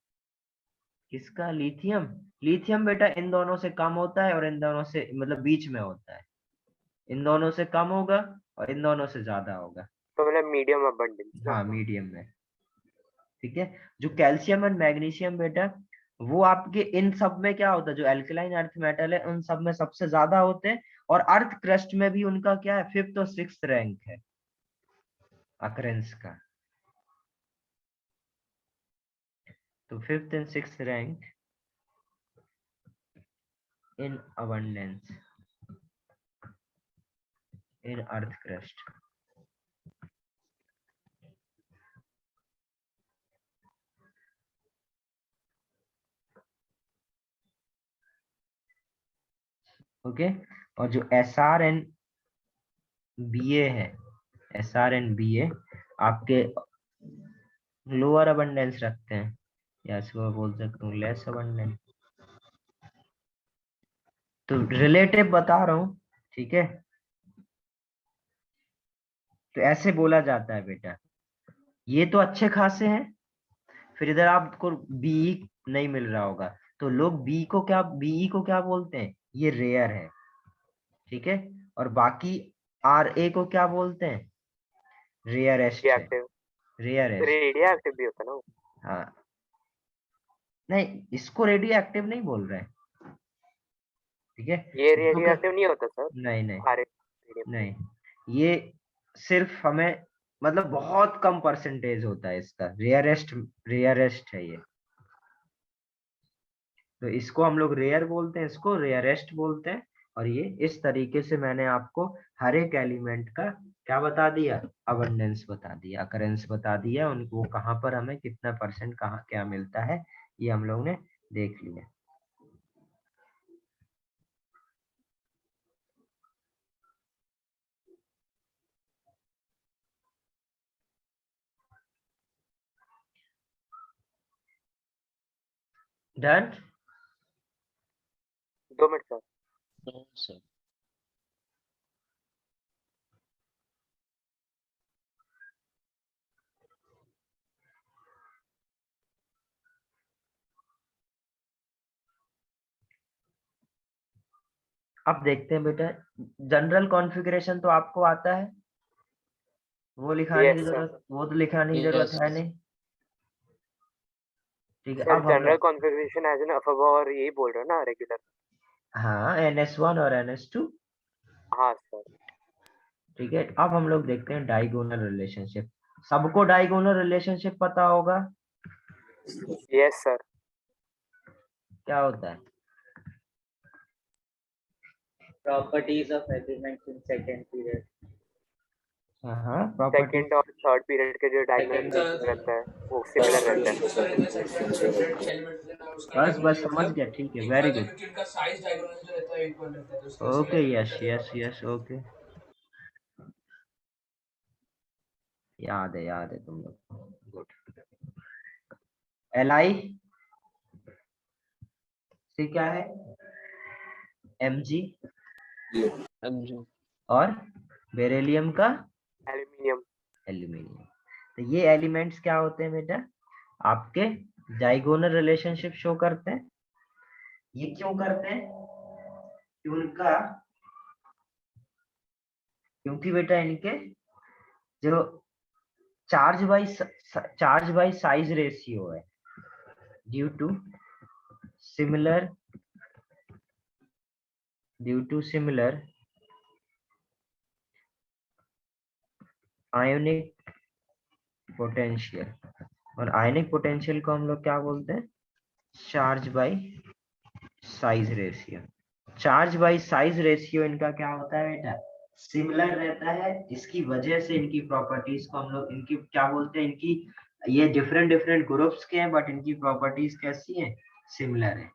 किसका? लिथियम? लिथियम बेटा इन दोनों से कम होता है, और इन दोनों से मतलब बीच में होता है। इन दोनों से कम होगा और इन दोनों से ज्यादा होगा। तो मतलब मीडियम अबंडेंस ना? हाँ मीडियम में, ठीक है। जो कैल्शियम एंड मैग्नीशियम बेटा, वो आपके इन सब में क्या होता है? जो एल्कलाइन अर्थ मेटल है उन सब में सबसे ज्यादा होते हैं, और अर्थ क्रस्ट में भी उनका क्या है? 5th और 6th रैंक है अकरेंस का। तो 5th and 6th rank in abundance in earth crust. Okay. और जो SR&BA है, SR&BA आपके लोअर अबंडेंस रखते हैं, या इसको बोल सकता हूँ लेस अबंडेंट। तो रिलेटिव बता रहा हूँ, ठीक है। तो ऐसे बोला जाता है बेटा, ये तो अच्छे खासे हैं, फिर इधर आपको बीई नहीं मिल रहा होगा, तो लोग बीई को क्या बोलते हैं, ये रेयर है, ठीक है। और बाकी आरए को क्या बोलते हैं, रेयरेस्ट है, एक्टिव रेयरेस्ट। रेडियो एक्टिव भी होता है ना वो? हाँ, नहीं इसको रेडियो एक्टिव नहीं बोल रहे हैं, ठीक है। ये इसको रेडियो क्या, एक्टिव नहीं होता सर? नहीं नहीं अरे नहीं, ये सिर्फ हमें मतलब बहुत कम परसेंटेज होता है इसका, रेयरेस्ट है ये। तो इसको हम लोग रेयर बोलते हैं, इसको रेयरेस्ट बोलते हैं। और ये इस तरीके से मैंने आपको हर एक एलिमेंट का क्या बता दिया, अबंडेंस बता दिया, अकरेंस बता दिया, उनको कहाँ पर हमें कितना परसेंट कहाँ क्या मिलता है, ये हम लोग ने देख लिया। डन। 2 minute sir. सर अब देखते हैं बेटा, जनरल कॉन्फ़िगरेशन तो आपको आता है, वो लिखाने की यस सर। जरूरत, वो तो लिखाने की जरूरत है नहीं, ठीक है। सर अब हम जनरल लोग, कॉन्फ़िगरेशन एज एन अफवा और यही बोल रहे हो ना, रेगुलर? हाँ NS1 और NS2, हाँ सर। ठीक है। अब हम लोग देखते हैं डायगोनल रिलेशनशिप। सबको डायगोनल रिलेशनशिप पता होगा, यस सर। क्या होता है? properties of elements in second period. हाँ प्रॉपर्टी, सेकंड और थर्ड पीरियड के जो Second डायगोनल रहता है वो सिमिलर रहता है। बस समझ गया, ठीक है, very good. Okay, yes yes yes, okay, याद है तुम लोग, गुड। Li से क्या है, Mg, समझो। और बेरिलियम का एल्यूमिनियम। एल्यूमिनियम। तो ये एलिमेंट्स क्या होते हैं बेटा, आपके डायगोनल रिलेशनशिप शो करते हैं। ये क्यों करते हैं, क्योंकि बेटा इनके जो चार्ज बाय साइज रेशियो है, due to similar ionic potential. और आयनिक पोटेंशियल को हम लोग क्या बोलते हैं, charge by size ratio. Charge by size ratio इनका क्या होता है बेटा, सिमिलर रहता है। इसकी वजह से इनकी प्रॉपर्टीज को हम लोग इनकी क्या बोलते हैं, इनकी ये डिफरेंट ग्रुप्स के हैं, बट इनकी प्रॉपर्टीज कैसी हैं, सिमिलर है।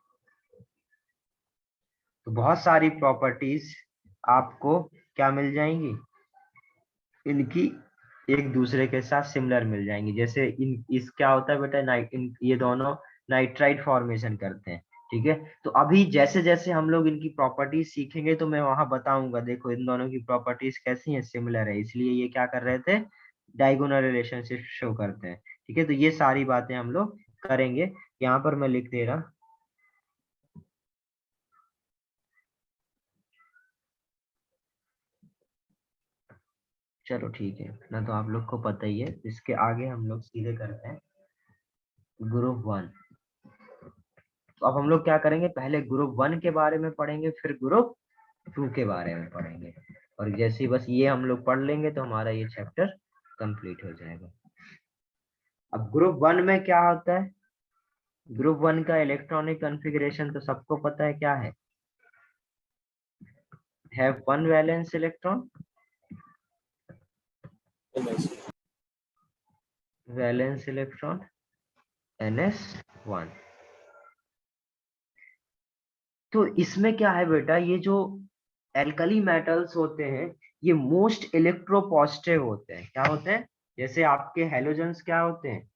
तो बहुत सारी प्रॉपर्टीज आपको क्या मिल जाएंगी, इनकी एक दूसरे के साथ सिमिलर मिल जाएंगी। जैसे इस क्या होता है बेटा, ये दोनों नाइट्राइड फॉर्मेशन करते हैं, ठीक है। तो अभी जैसे जैसे हम लोग इनकी प्रॉपर्टीज सीखेंगे तो मैं वहां बताऊंगा, देखो इन दोनों की प्रॉपर्टीज कैसी हैं, सिमिलर है, इसलिए ये क्या कर रहे थे, डायगोनल रिलेशनशिप शो करते हैं, ठीक है। तो ये सारी बातें हम लोग करेंगे, यहाँ पर मैं लिख दे रहा। चलो ठीक है ना, तो आप लोग को पता ही है। इसके आगे हम लोग सीधे करते हैं ग्रुप 1। तो अब हम लोग क्या करेंगे, पहले ग्रुप 1 के बारे में पढ़ेंगे, फिर ग्रुप 2 के बारे में पढ़ेंगे। और जैसे ही बस ये हम लोग पढ़ लेंगे तो हमारा ये चैप्टर कंप्लीट हो जाएगा। अब ग्रुप 1 में क्या होता है, ग्रुप 1 का इलेक्ट्रॉनिक कॉन्फ़िगरेशन तो सबको पता है, क्या है, have 1 valence electron, valence electron NS1। तो इसमें क्या है बेटा, ये जो एल्कली मेटल्स होते हैं ये मोस्ट इलेक्ट्रोपॉजिटिव होते हैं। क्या होते हैं, जैसे आपके हेलोजन्स क्या होते हैं,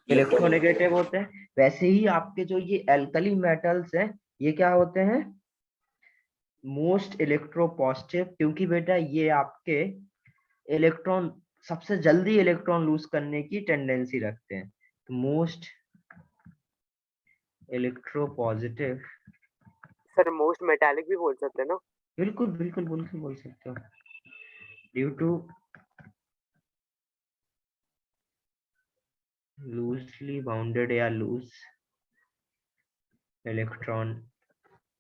इलेक्ट्रोनेगेटिव होते हैं। वैसे ही आपके जो ये एल्कली मेटल्स हैं ये क्या होते हैं, मोस्ट इलेक्ट्रोपॉजिटिव, क्योंकि बेटा ये आपके इलेक्ट्रॉन सबसे जल्दी इलेक्ट्रॉन लूज करने की टेंडेंसी रखते हैं। तो most electropositive, sir most metallic भी बोल सकते हैं ना? बिल्कुल बिल्कुल बिल्कुल बोल सकते हो, ड्यू टू लूजली बाउंडेड या loose electron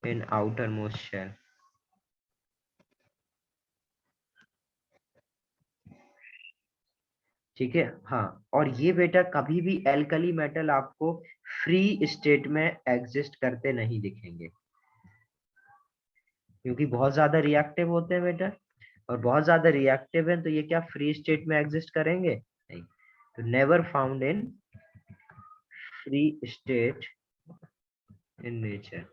in outermost shell. ठीक है, हाँ। और ये बेटा कभी भी एल्कली मेटल आपको फ्री स्टेट में एग्जिस्ट करते नहीं दिखेंगे, क्योंकि बहुत ज्यादा रिएक्टिव होते हैं बेटा, और बहुत ज्यादा रिएक्टिव है तो ये क्या फ्री स्टेट में एग्जिस्ट करेंगे, नहीं। तो never found in free state in nature.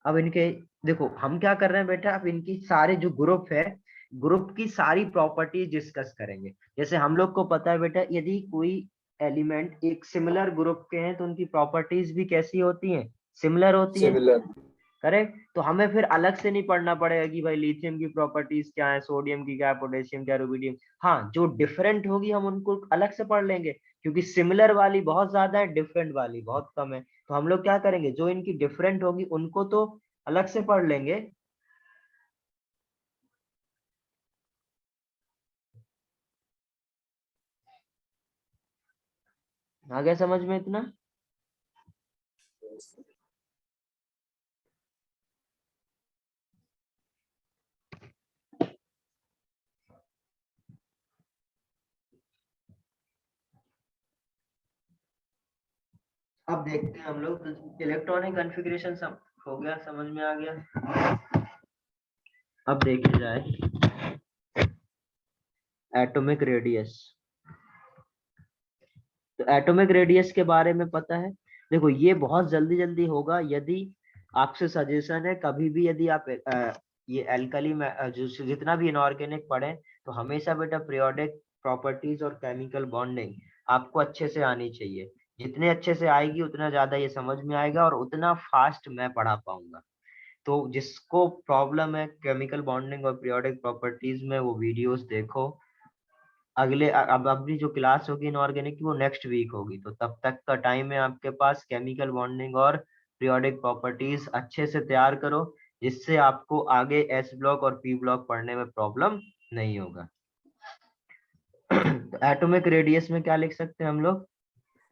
अब इनके देखो हम क्या कर रहे हैं बेटा, अब इनकी सारे जो ग्रुप है, ग्रुप की सारी प्रॉपर्टीज डिस्कस करेंगे। जैसे हम लोग को पता है बेटा, यदि कोई एलिमेंट एक सिमिलर ग्रुप के हैं तो उनकी प्रॉपर्टीज भी कैसी होती हैं, सिमिलर होती हैं, सिमिलर। करेक्ट। तो हमें फिर अलग से नहीं पढ़ना पड़ेगा कि भाई लिथियम की प्रॉपर्टीज क्या है, सोडियम की क्या है, पोटेशियम क्या, रुबिडियम। हाँ, जो डिफरेंट होगी हम उनको अलग से पढ़ लेंगे, क्योंकि सिमिलर वाली बहुत ज्यादा है, डिफरेंट वाली बहुत कम है। तो हम लोग क्या करेंगे, जो इनकी डिफरेंट होगी उनको तो अलग से पढ़ लेंगे। आ गया समझ में इतना? अब देखते हैं हम लोग, इलेक्ट्रॉनिक कॉन्फ़िगरेशन सब हो गया, समझ में आ गया। अब देखा जाए एटॉमिक रेडियस। तो एटॉमिक रेडियस के बारे में पता है, देखो ये बहुत जल्दी जल्दी होगा। यदि आपसे सजेशन है, कभी भी यदि आप ये एल्कली में जो जितना भी इनऑर्गेनिक पढ़े तो हमेशा बेटा पीरियोडिक प्रॉपर्टीज और केमिकल बॉन्डिंग आपको अच्छे से आनी चाहिए। जितने अच्छे से आएगी उतना ज्यादा ये समझ में आएगा और उतना फास्ट मैं पढ़ा पाऊंगा। तो जिसको प्रॉब्लम है केमिकल बॉन्डिंग और पीरियोडिक प्रॉपर्टीज में, वो वीडियोस देखो। अगले अब अपनी जो क्लास होगी इनऑर्गेनिक की वो नेक्स्ट वीक होगी, तो तब तक का टाइम है आपके पास, केमिकल बॉन्डिंग और पीरियोडिक प्रॉपर्टीज अच्छे से तैयार करो, जिससे आपको आगे एस ब्लॉक और पी ब्लॉक पढ़ने में प्रॉब्लम नहीं होगा। तो एटॉमिक रेडियस में क्या लिख सकते हैं हम लोग?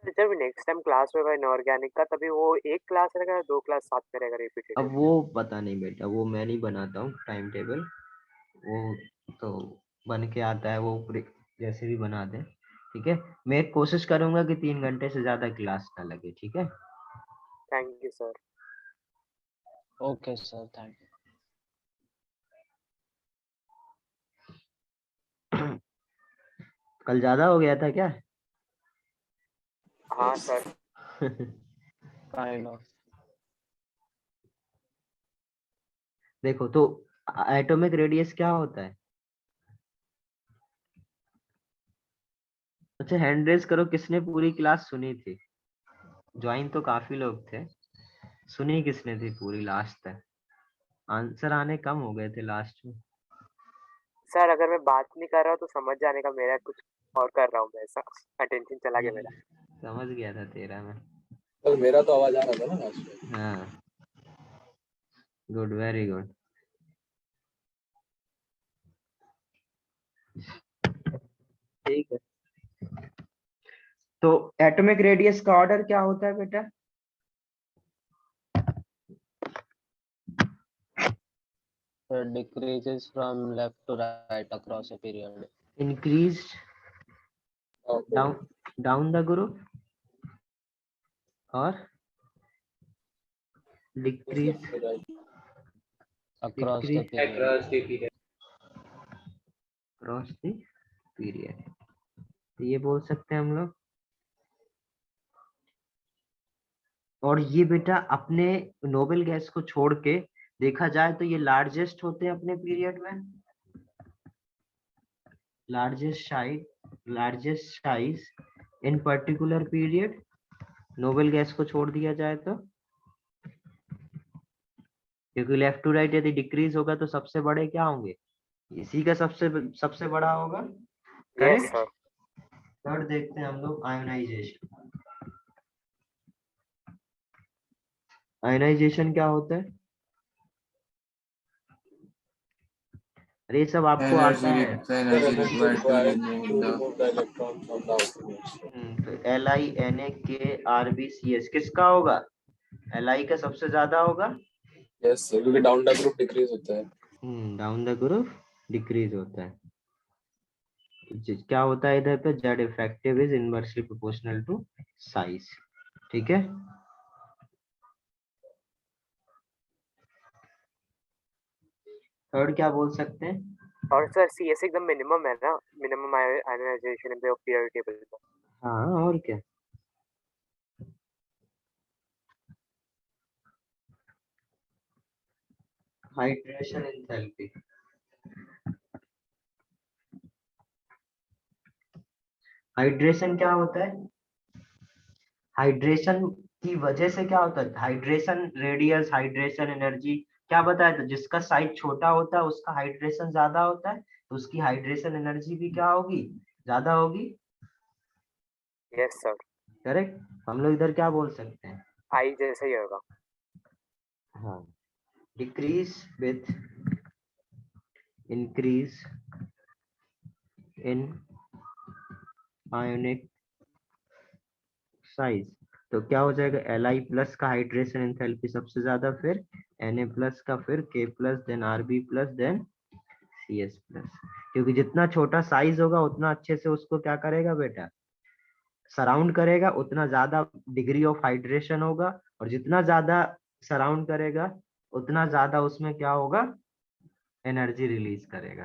जब नेक्स्ट टाइम क्लास होगा इनऑर्गेनिक का, तभी वो एक क्लास रहेगा, दो क्लास साथ करेगा रिपीटेड? अब वो पता नहीं बेटा, वो मैं नहीं बनाता हूँ टाइम टेबल, वो तो बन के आता है, वो जैसे भी बना दे। ठीक है, मैं कोशिश करूंगा कि 3 घंटे से ज्यादा क्लास ना लगे। ठीक है, thank you sir. Okay sir, thank you. कल ज्यादा हो गया था क्या? हाँ सर। Kind of. देखो तो एटॉमिक रेडियस क्या होता है? अच्छा हैंड रेज करो, किसने पूरी क्लास सुनी थी? ज्वाइन तो काफी लोग थे, सुनी किसने थी पूरी लास्ट तक? आंसर आने कम हो गए थे लास्ट में। सर अगर मैं बात नहीं कर रहा हूँ तो समझ जाने का, मेरा कुछ और कर रहा हूँ मैं, ऐसा अटेंशन चला गया मेरा। समझ गया था तेरा मैं। तो मेरा तो आवाज आ रहा था ना लास्ट में। हाँ, गुड, वेरी गुड। ठीक है, तो एटॉमिक रेडियस का ऑर्डर क्या होता है बेटा? It decreases from left to right across a period. Increase down the group और decrease Across the period. Across the period. Cross the period, तो ये बोल सकते हैं हम लोग। और ये बेटा अपने नोबेल गैस को छोड़ के देखा जाए तो ये लार्जेस्ट होते हैं अपने पीरियड में। Largest size in particular period, noble gas को छोड़ दिया जाए तो, क्योंकि लेफ्ट टू राइट यदि डिक्रीज होगा तो सबसे बड़े क्या होंगे, इसी का सबसे बड़ा होगा। Yes correct. सर। थर्ड देखते हैं हम लोग आयोनाइजेशन। आयोनाइजेशन क्या होता है? अरे ये सब आपको आता है। The energy required to remove to the remove the electron from the outer layers. तो LiNaKRbCS किसका होगा? Li का सबसे ज्यादा होगा। Yes sir, क्योंकि डाउन द ग्रुप डिक्रीज होता है। डाउन द ग्रुप डिक्रीज होता है। क्या होता है इधर पे? Z effective is inversely proportional to size. ठीक है। थर्ड क्या बोल सकते हैं? और सर CS एकदम मिनिमम है ना, minimum ionisation in the period table. हाँ और क्या। Hydration enthalpy. हाइड्रेशन क्या होता है? हाइड्रेशन की वजह से क्या होता है? हाइड्रेशन रेडियस, हाइड्रेशन एनर्जी क्या बताया था? जिसका साइज छोटा होता है उसका हाइड्रेशन ज्यादा होता है, तो उसकी हाइड्रेशन एनर्जी भी क्या होगी? ज्यादा होगी। Yes sir. करेक्ट। हम लोग इधर क्या बोल सकते हैं? आई जैसा ही होगा। हाँ, decrease with increase in ionic size. तो क्या हो जाएगा? Li प्लस का हाइड्रेशन एंथैल्पी सबसे ज्यादा, फिर Na प्लस का, फिर K plus, then Rb plus, then CS plus. क्योंकि जितना छोटा साइज होगा उतना अच्छे से उसको क्या करेगा बेटा? सराउंड करेगा, उतना ज्यादा डिग्री ऑफ हाइड्रेशन होगा, और जितना ज्यादा सराउंड करेगा उतना ज्यादा उसमें क्या होगा? एनर्जी रिलीज करेगा।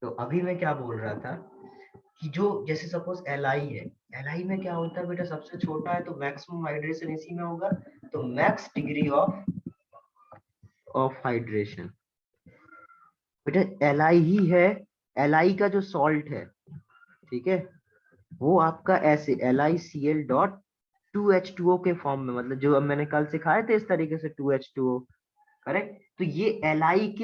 तो अभी मैं क्या बोल रहा था कि जो जैसे सपोज Li है, Li में क्या होता है बेटा? सबसे छोटा है तो मैक्सिमम हाइड्रेशन इसी में होगा, तो मैक्स डिग्री ऑफ हाइड्रेशन बेटा Li ही है। Li का जो सॉल्ट है, ठीक है, वो आपका ऐसे LiCl.2H2O के फॉर्म में, मतलब जो अब मैंने कल सिखाए थे इस तरीके से 2H2O। करेक्ट। तो ये Li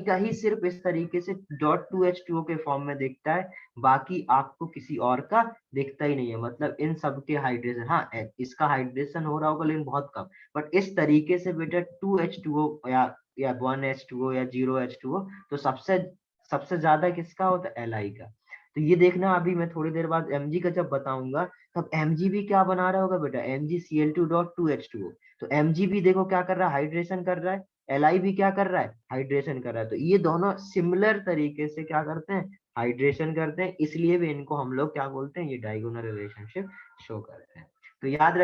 का ही सिर्फ इस तरीके से .2H2O के फॉर्म में दिखता है, बाकी आपको किसी और का दिखता ही नहीं है। मतलब इन सब के हाइड्रेशन, हाँ इसका हाइड्रेशन हो रहा होगा लेकिन बहुत कम, बट इस तरीके से बेटा 2H2O या 1H2O या 0H2O, तो सबसे ज्यादा किसका होता है? Li का। तो ये देखना, अभी मैं थोड़ी देर बाद Mg का जब बताऊंगा तब Mg भी क्या बना रहा होगा बेटा? MgCl2.2H2O। तो Mg भी देखो क्या कर रहा है? हाइड्रेशन कर रहा है। Li भी क्या कर रहा है? हाइड्रेशन कर रहा है। तो ये दोनों सिमिलर तरीके से क्या करते हैं? हाइड्रेशन करते हैं, इसलिए भी इनको हम लोग क्या बोलते हैं? ये डायगोनल रिलेशनशिप शो करते हैं। तो याद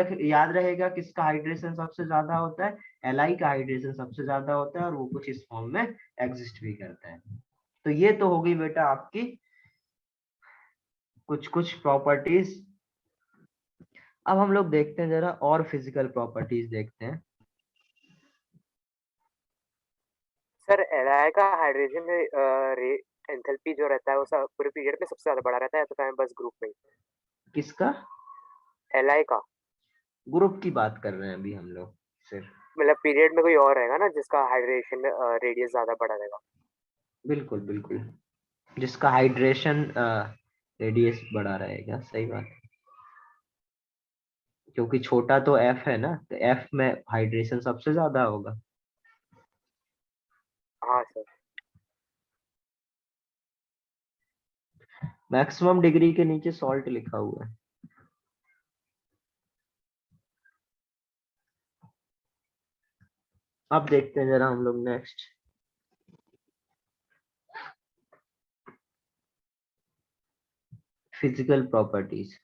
रहेगा किसका हाइड्रेशन सबसे ज्यादा होता है? Li का हाइड्रेशन सबसे ज्यादा होता है, और वो कुछ इस फॉर्म में एग्जिस्ट भी करता है। तो ये तो हो गई बेटा आपकी कुछ प्रॉपर्टीज। अब हम लोग देखते हैं जरा और फिजिकल प्रॉपर्टीज देखते हैं। सर Li का हाइड्रेशन एंथैल्पी जो रहता है वो सब पूरे पीरियड में सबसे ज्यादा बड़ा रहता है, तो क्या बस ग्रुप में? किसका? Li का। ग्रुप की बात कर रहे हैं अभी हम लोग सिर्फ। मतलब पीरियड में कोई और रहेगा ना जिसका हाइड्रेशन रेडियस ज्यादा बड़ा रहेगा? बिल्कुल बिल्कुल, जिसका हाइड्रेशन रेडियस बड़ा रहेगा, सही बात है। क्योंकि छोटा तो F है ना, तो F में हाइड्रेशन सबसे ज्यादा होगा। हाँ सर। मैक्सिमम डिग्री के नीचे सॉल्ट लिखा हुआ है। अब देखते हैं जरा हम लोग नेक्स्ट। Physical properties.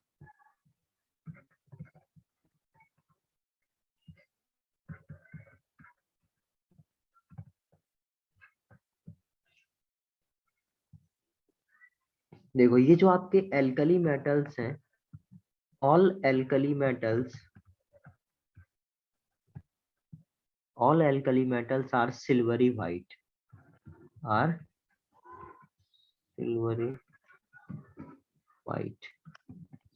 देखो ये जो आपके एल्कली मेटल्स हैं, all alkali metals are silvery white, are silvery white,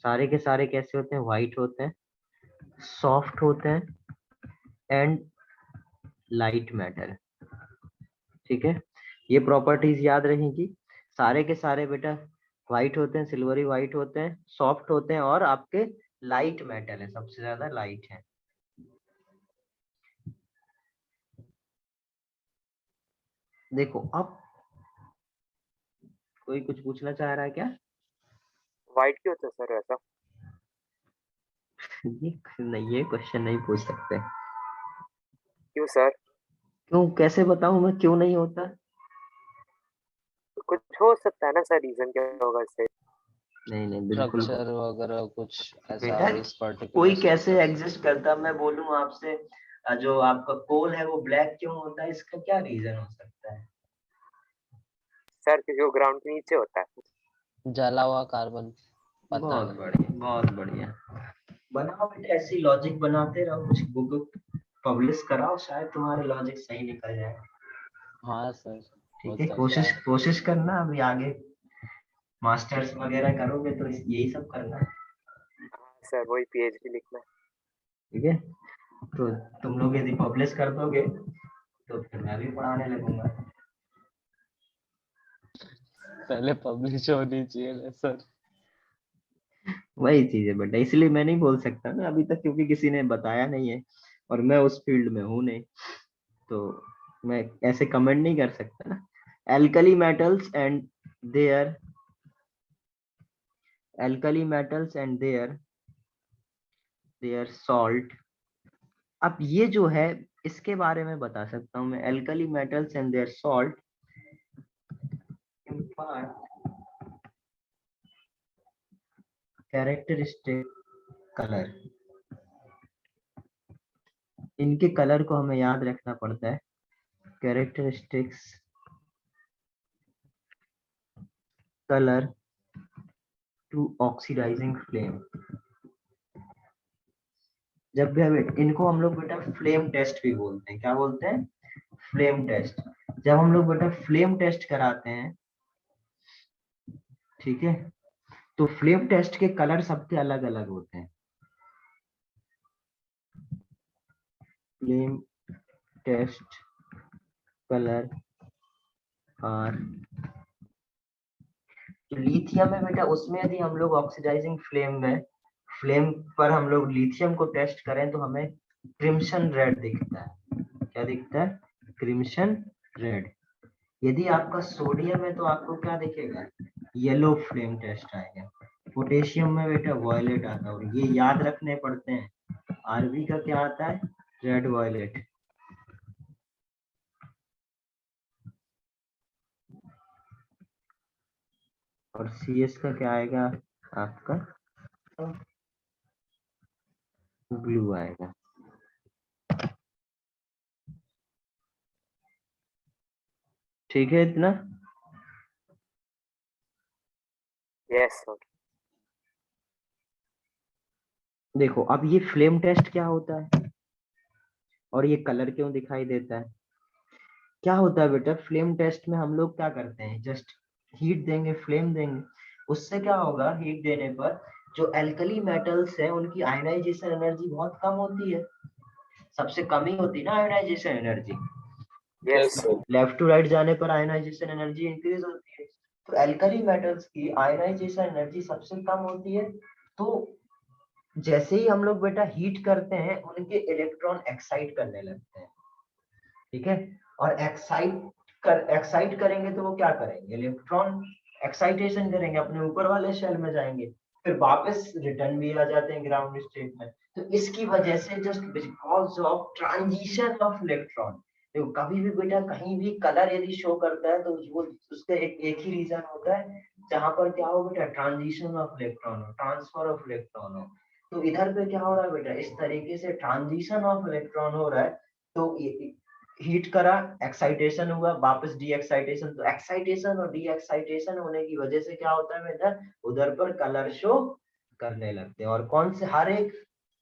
सारे के सारे कैसे होते हैं? व्हाइट होते हैं, सॉफ्ट होते हैं एंड लाइट मैटर। ठीक है, ये प्रॉपर्टीज याद रहेंगी। सारे के सारे बेटा व्हाइट होते हैं, सिल्वरी व्हाइट होते हैं, सॉफ्ट होते हैं और आपके लाइट मैटर है, सबसे ज्यादा लाइट है। देखो अब कोई कुछ पूछना चाह रहा है क्या? व्हाइट क्यों होता है सर ऐसा? ये नहीं, ये क्वेश्चन नहीं पूछ सकते। क्यों सर? क्यों, कैसे बताऊं मैं क्यों नहीं होता? कुछ हो सकता है ना सर, रीजन क्या होगा इससे? नहीं नहीं बिल्कुल। स्ट्रक्चर वगैरह कुछ ऐसा बेटा इस पर्टिकुलर कोई कैसे एग्जिस्ट करता, मैं बोलूं आपसे जो आपका कोल है वो ब्लैक क्यों होता है, इसका क्या रीजन हो सकता है? सर क्योंकि वो ग्राउंड के नीचे होता है। जला हुआ कार्बन, पता बहुत नहीं। बढ़िया, बहुत बढ़िया। बनाओ बेटा, ऐसी लॉजिक बनाते रहो, कुछ बुक पब्लिश कराओ, शायद तुम्हारे लॉजिक सही निकल जाए। हाँ सर, हो ठीक है, सकता है। कोशिश करना, अभी आगे मास्टर्स वगैरह करोगे तो यही सब करना है। सर वही पीएचडी लिखना है। ठीक है, तो तुम लोग यदि पब्लिश कर दोगे तो फिर मैं भी पढ़ाने लगूंगा। पहले पब्लिश होनी चाहिए ना सर। वही चीज है बेटा, इसलिए मैं नहीं बोल सकता ना अभी तक, क्योंकि किसी ने बताया नहीं है और मैं उस फील्ड में हूँ नहीं, तो मैं ऐसे कमेंट नहीं कर सकता ना। alkali metals and their salt। अब ये जो है इसके बारे में बता सकता हूँ मैं, alkali metals and their salt impart characteristic color। इनके कलर को हमें याद रखना पड़ता है, characteristics colour to oxidising flame. जब भी इनको हम लोग बेटा फ्लेम टेस्ट भी बोलते हैं, क्या बोलते हैं? Flame test. जब हम लोग बेटा फ्लेम टेस्ट कराते हैं, ठीक है, तो फ्लेम टेस्ट के कलर सबके अलग अलग होते हैं। फ्लेम टेस्ट कलर और जो लिथियम है बेटा, उसमें यदि हम लोग ऑक्सीडाइजिंग फ्लेम पर हम लोग लिथियम को टेस्ट करें तो हमें क्रिम्सन रेड दिखता है। क्या दिखता है? Crimson red. यदि आपका सोडियम है तो आपको क्या दिखेगा? येलो फ्लेम टेस्ट आएगा। पोटेशियम में बेटा वॉयलेट आता है, और ये याद रखने पड़ते हैं। आरबी का क्या आता है? Red violet. और सीएस का क्या आएगा आपका? ब्लू आएगा। ठीक है इतना? Yes sir. देखो अब ये फ्लेम टेस्ट क्या होता है और ये कलर क्यों दिखाई देता है? क्या होता है बेटा, फ्लेम टेस्ट में हम लोग क्या करते हैं, जस्ट हीट देंगे, फ्लेम देंगे, उससे क्या होगा? हीट देने पर जो एल्कली मेटल्स है उनकी आयनाइजेशन एनर्जी बहुत कम होती है, सबसे कम ही होती है ना ionisation energy. Yes sir. Left to right जाने पर आयनाइजेशन एनर्जी इंक्रीज होती है, तो एल्कली मेटल्स की आयनाइजेशन एनर्जी सबसे कम होती है। तो जैसे ही हम लोग बेटा हीट करते हैं उनके इलेक्ट्रॉन एक्साइट करने लगते हैं, ठीक है, और एक्साइट करेंगे तो वो क्या करेंगे? इलेक्ट्रॉन एक्साइटेशन करेंगे, अपने ऊपर वाले शेल में जाएंगे, फिर वापस रिटर्न भी आ जाते हैं ग्राउंड स्टेट में। तो इसकी वजह से just because of transition of electron, देखो कभी भी बेटा कहीं भी कलर यदि शो करता है तो वो उसका एक ही रीजन होता है, जहां पर क्या हो बेटा? ट्रांजिशन ऑफ इलेक्ट्रॉन हो, ट्रांसफर ऑफ इलेक्ट्रॉन हो। तो इधर पे क्या हो रहा है बेटा? इस तरीके से ट्रांजिशन ऑफ इलेक्ट्रॉन हो रहा है। तो हीट करा, एक्साइटेशन हुआ, वापस डी एक्साइटेशन, तो एक्साइटेशन और डी एक्साइटेशन होने की वजह से क्या होता है बेटा? उधर पर कलर शो करने लगते हैं। और कौन से? हर एक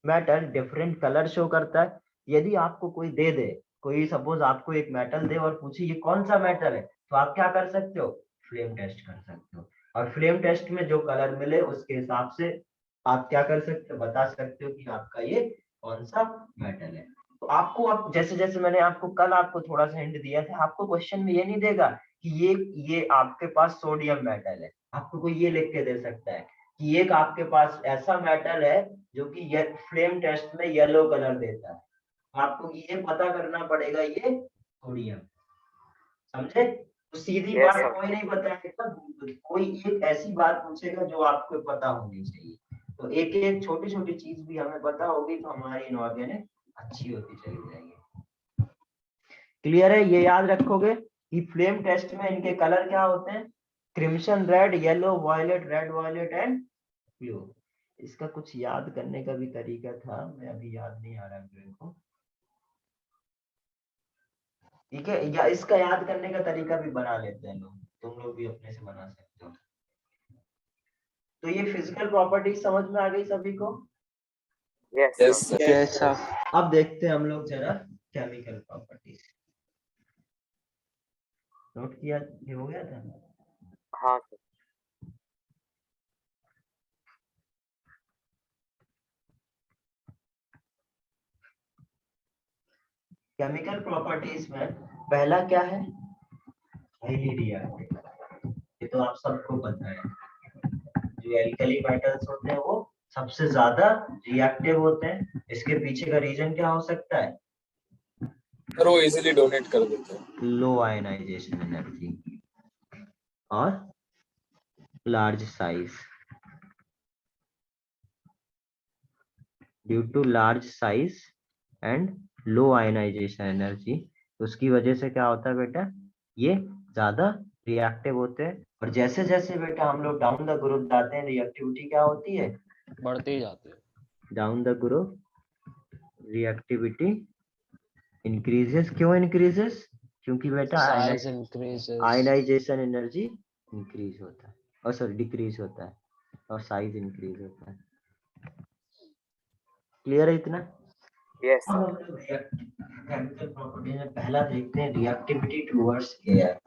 मेटल डिफरेंट कलर शो करता है। यदि आपको कोई दे, कोई सपोज आपको एक मेटल दे और पूछे ये कौन सा मेटल है, तो आप क्या कर सकते हो? फ्लेम टेस्ट कर सकते हो। और फ्लेम टेस्ट में जो कलर मिले उसके हिसाब से आप क्या कर सकते हो, बता सकते हो कि आपका ये कौन सा मेटल है। तो आपको अब जैसे जैसे मैंने आपको कल आपको थोड़ा सा हिंट दिया था, आपको क्वेश्चन में ये नहीं देगा कि ये आपके पास सोडियम मेटल है, आपको कोई ये लिख के दे सकता है कि एक आपके पास ऐसा मेटल है जो कि ये फ्लेम टेस्ट में येलो कलर देता है। आपको ये पता करना पड़ेगा ये सोडियम, समझे? तो सीधी Yes, बात sir. कोई नहीं बताएगा, कोई एक ऐसी बात पूछेगा जो आपको पता होनी चाहिए। तो एक एक छोटी छोटी चीज भी हमें पता होगी तो हमारी इनऑर्गेनिक अच्छी होती चली जाएगी। क्लियर है? ये याद रखोगे कि फ्लेम टेस्ट में इनके कलर क्या होते हैं, crimson red, yellow, violet, red violet and blue. इसका कुछ याद करने का भी तरीका था, मैं अभी याद नहीं आ रहा मेरे को, ठीक है? या इसका याद करने का तरीका भी बना लेते हैं लोग, तुम लोग भी अपने से बना सकते हो। तो ये फिजिकल प्रॉपर्टीज समझ में आ गई सभी को? Yes, Yes, sir. sir. Yes, sir. अब देखते हैं हम लोग जरा केमिकल प्रॉपर्टीज। नोट किया, ये हो गया था? हाँ सर. केमिकल प्रॉपर्टीज में पहला क्या है, हाईली रिएक्टिव। ये तो आप सबको पता है, जो एल्कली मेटल्स होते हैं वो सबसे ज्यादा रिएक्टिव होते हैं। इसके पीछे का रीजन क्या हो सकता है? सर वो इजीली डोनेट कर देते हैं। लो आयनाइजेशन एनर्जी और large size. Due to large size and low ionisation energy, उसकी वजह से क्या होता है बेटा, ये ज्यादा रिएक्टिव होते हैं। और जैसे जैसे बेटा हम लोग डाउन द ग्रुप जाते हैं, रिएक्टिविटी क्या होती है, बढ़ते जाते हैं। Down the group reactivity increases. क्यों इंक्रीजेस? क्योंकि बेटा Size increases. Ionisation energy increase होता है, और सॉरी डिक्रीज होता है, और साइज इंक्रीज होता है। क्लियर है इतना? Yes, sir. केमिकल प्रॉपर्टी में पहला देखते हैं reactivity towards air.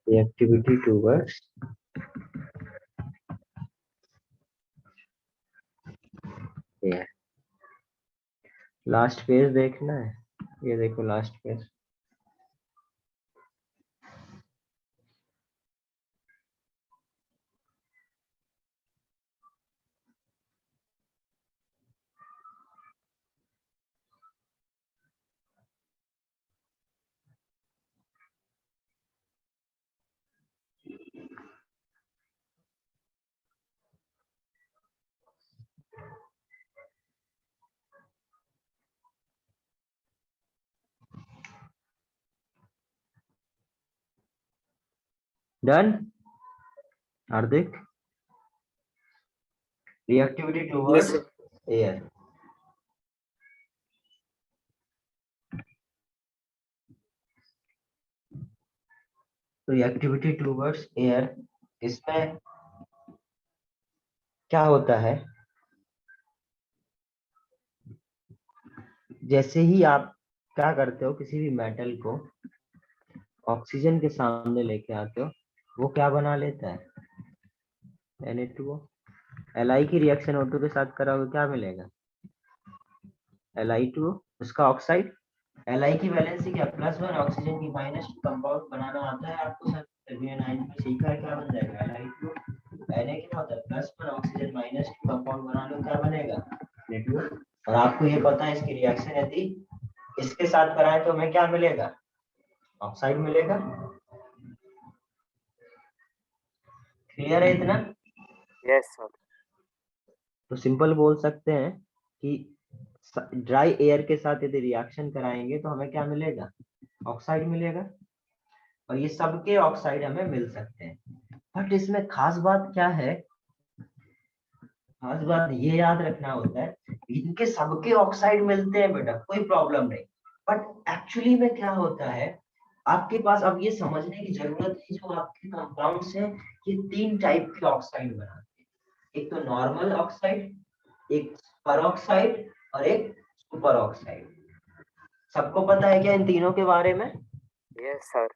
Reactivity towards air. Last page देखना है, ये देखो last page. Done Hardik? Reactivity towards air. Reactivity towards air, इसमें क्या होता है, जैसे ही आप क्या करते हो, किसी भी मेटल को ऑक्सीजन के सामने लेके आते हो, वो क्या बना लेता है, Na2O। Li की रिएक्शन O2 के साथ कराओगे क्या मिलेगा, Li2O। उसका ऑक्साइड, Li की वैलेंसी क्या, +1, ऑक्सीजन की -2, कंपाउंड बनाना आता है आपको सर, टर्मिनल 9 में सीखा है, क्या बन जाएगा Li2O। Na क्या होता है, +1 ऑक्सीजन -2, कंपाउंड बना लो, क्या बनेगा Na2O। और आपको ये पता है इसकी रिएक्शन यदि इसके साथ कराएं तो हमें क्या मिलेगा, ऑक्साइड मिलेगा। क्लियर है इतना? Yes, sir. तो सिंपल बोल सकते हैं कि ड्राई एयर के साथ यदि रिएक्शन कराएंगे तो हमें क्या मिलेगा, ऑक्साइड मिलेगा। और ये सबके ऑक्साइड हमें मिल सकते हैं। बट इसमें खास बात क्या है, खास बात ये याद रखना होता है, इनके सबके ऑक्साइड मिलते हैं बेटा, कोई प्रॉब्लम नहीं। बट एक्चुअली में क्या होता है, आपके पास अब ये समझने की जरूरत है, जो आपके कंपाउंड्स हैं ये 3 टाइप के ऑक्साइड बनाते हैं। एक तो नॉर्मल ऑक्साइड, एक पेरोक्साइड और एक सुपर ऑक्साइड। सबको पता है क्या इन तीनों के बारे में? Yes, sir.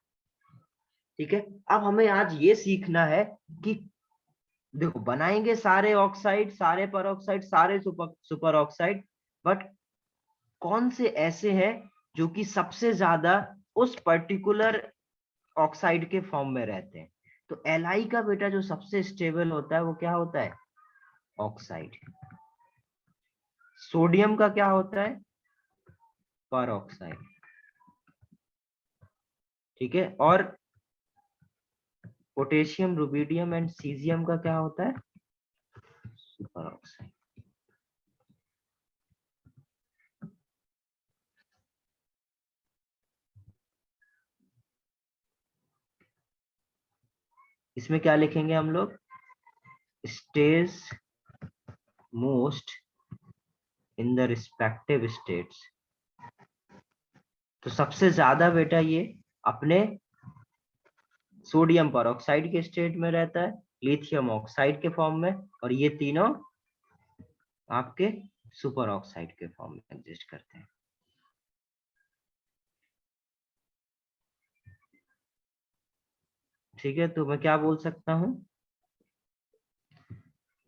ठीक है, अब हमें आज ये सीखना है कि देखो बनाएंगे सारे ऑक्साइड, सारे परऑक्साइड, सारे सुपर ऑक्साइड, बट कौन से ऐसे हैं जो कि सबसे ज्यादा उस पर्टिकुलर ऑक्साइड के फॉर्म में रहते हैं। तो Li का बेटा जो सबसे स्टेबल होता है वो क्या होता है? ऑक्साइड। सोडियम का क्या होता है? परऑक्साइड। ठीक है, और पोटेशियम, रुबिडियम एंड सीजियम का क्या होता है? Super oxide. इसमें क्या लिखेंगे हम लोग? Stage most in the respective states. तो सबसे ज्यादा बेटा ये अपने सोडियम परऑक्साइड के स्टेट में रहता है, लिथियम ऑक्साइड के फॉर्म में, और ये तीनों आपके सुपर ऑक्साइड के फॉर्म में एग्जिस्ट करते हैं। ठीक है, तो मैं क्या बोल सकता हूं,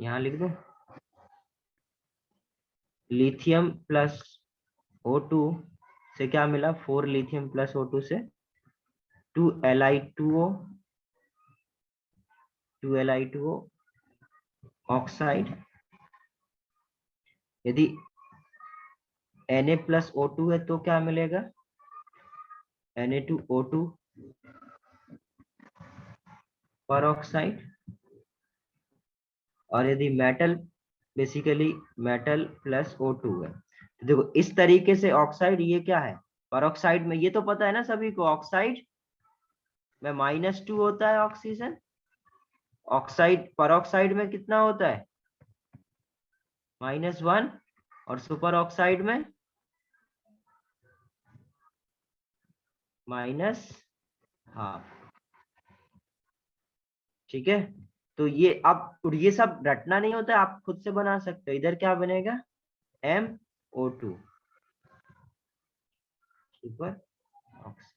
यहां लिख दो, लिथियम प्लस O2 से क्या मिला? 4 लिथियम प्लस O2 से 2Li2O, 2Li2O ऑक्साइड। यदि Na प्लस O2 है तो क्या मिलेगा? Na2O2 peroxide. और यदि metal, basically metal plus O2 है, तो देखो इस तरीके से ऑक्साइड, ये क्या है? परऑक्साइड में ये तो पता है ना सभी को, ऑक्साइड में -2 होता है ऑक्सीजन, ऑक्साइड परऑक्साइड में कितना होता है? -1, और सुपर ऑक्साइड में -12। ठीक है, तो ये अब ये सब रटना नहीं होता है, आप खुद से बना सकते हो। इधर क्या बनेगा? MO2 सुपर ऑक्साइड,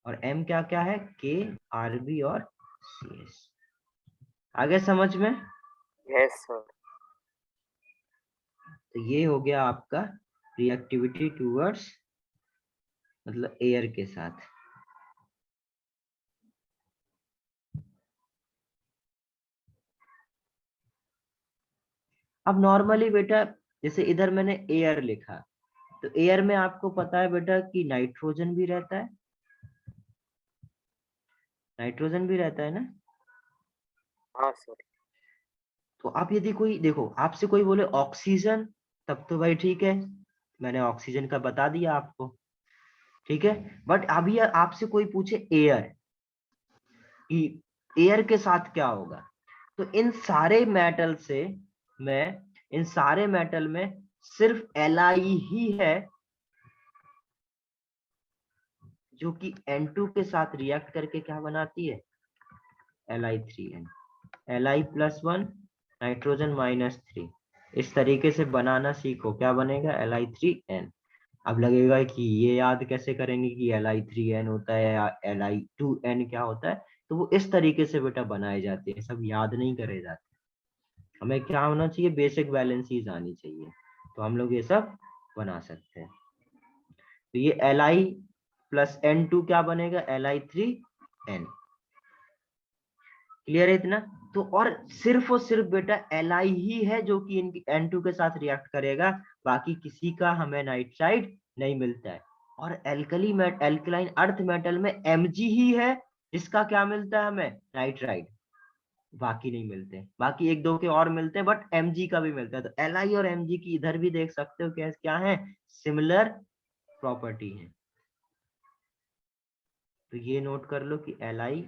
और M क्या क्या है? K, RB और CS। आगे समझ में? Yes sir. तो ये हो गया आपका रिएक्टिविटी टूवर्ड्स, मतलब एयर के साथ। अब नॉर्मली बेटा जैसे इधर मैंने एयर लिखा, तो एयर में आपको पता है बेटा कि नाइट्रोजन भी रहता है, नाइट्रोजन भी रहता है ना। हाँ सर। तो आप यदि कोई देखो आपसे कोई बोले ऑक्सीजन, तब तो भाई ठीक है, मैंने ऑक्सीजन का बता दिया आपको, ठीक है। बट अभी आपसे कोई पूछे एयर, कि एयर के साथ क्या होगा, तो इन सारे मेटल से मैं, इन सारे मेटल में सिर्फ Li ही है जो कि N2 के साथ रिएक्ट करके क्या बनाती है? Li3N, Li+1 nitrogen -3। इस तरीके से बनाना सीखो, क्या बनेगा? Li3N। अब लगेगा कि ये याद कैसे करेंगे कि Li3N होता है या Li2N क्या होता है, तो वो इस तरीके से बेटा बनाए जाते हैं, सब याद नहीं करे जाते। हमें क्या होना चाहिए? बेसिक वैलेंसीज आनी चाहिए, तो हम लोग ये सब बना सकते हैं। तो ये Li+N2 क्या बनेगा? Li3N। क्लियर है इतना? तो और सिर्फ बेटा Li ही है जो कि इनकी N2 के साथ रिएक्ट करेगा, बाकी किसी का हमें नाइट्राइड नहीं मिलता है। और एल्कलाइन अर्थ मेटल में Mg ही है जिसका क्या मिलता है हमें? नाइट्राइड। बाकी नहीं मिलते, बाकी एक दो के और मिलते हैं, बट Mg का भी मिलता है। तो Li और Mg की इधर भी देख सकते हो क्या है? सिमिलर प्रॉपर्टी है। तो ये नोट कर लो कि Li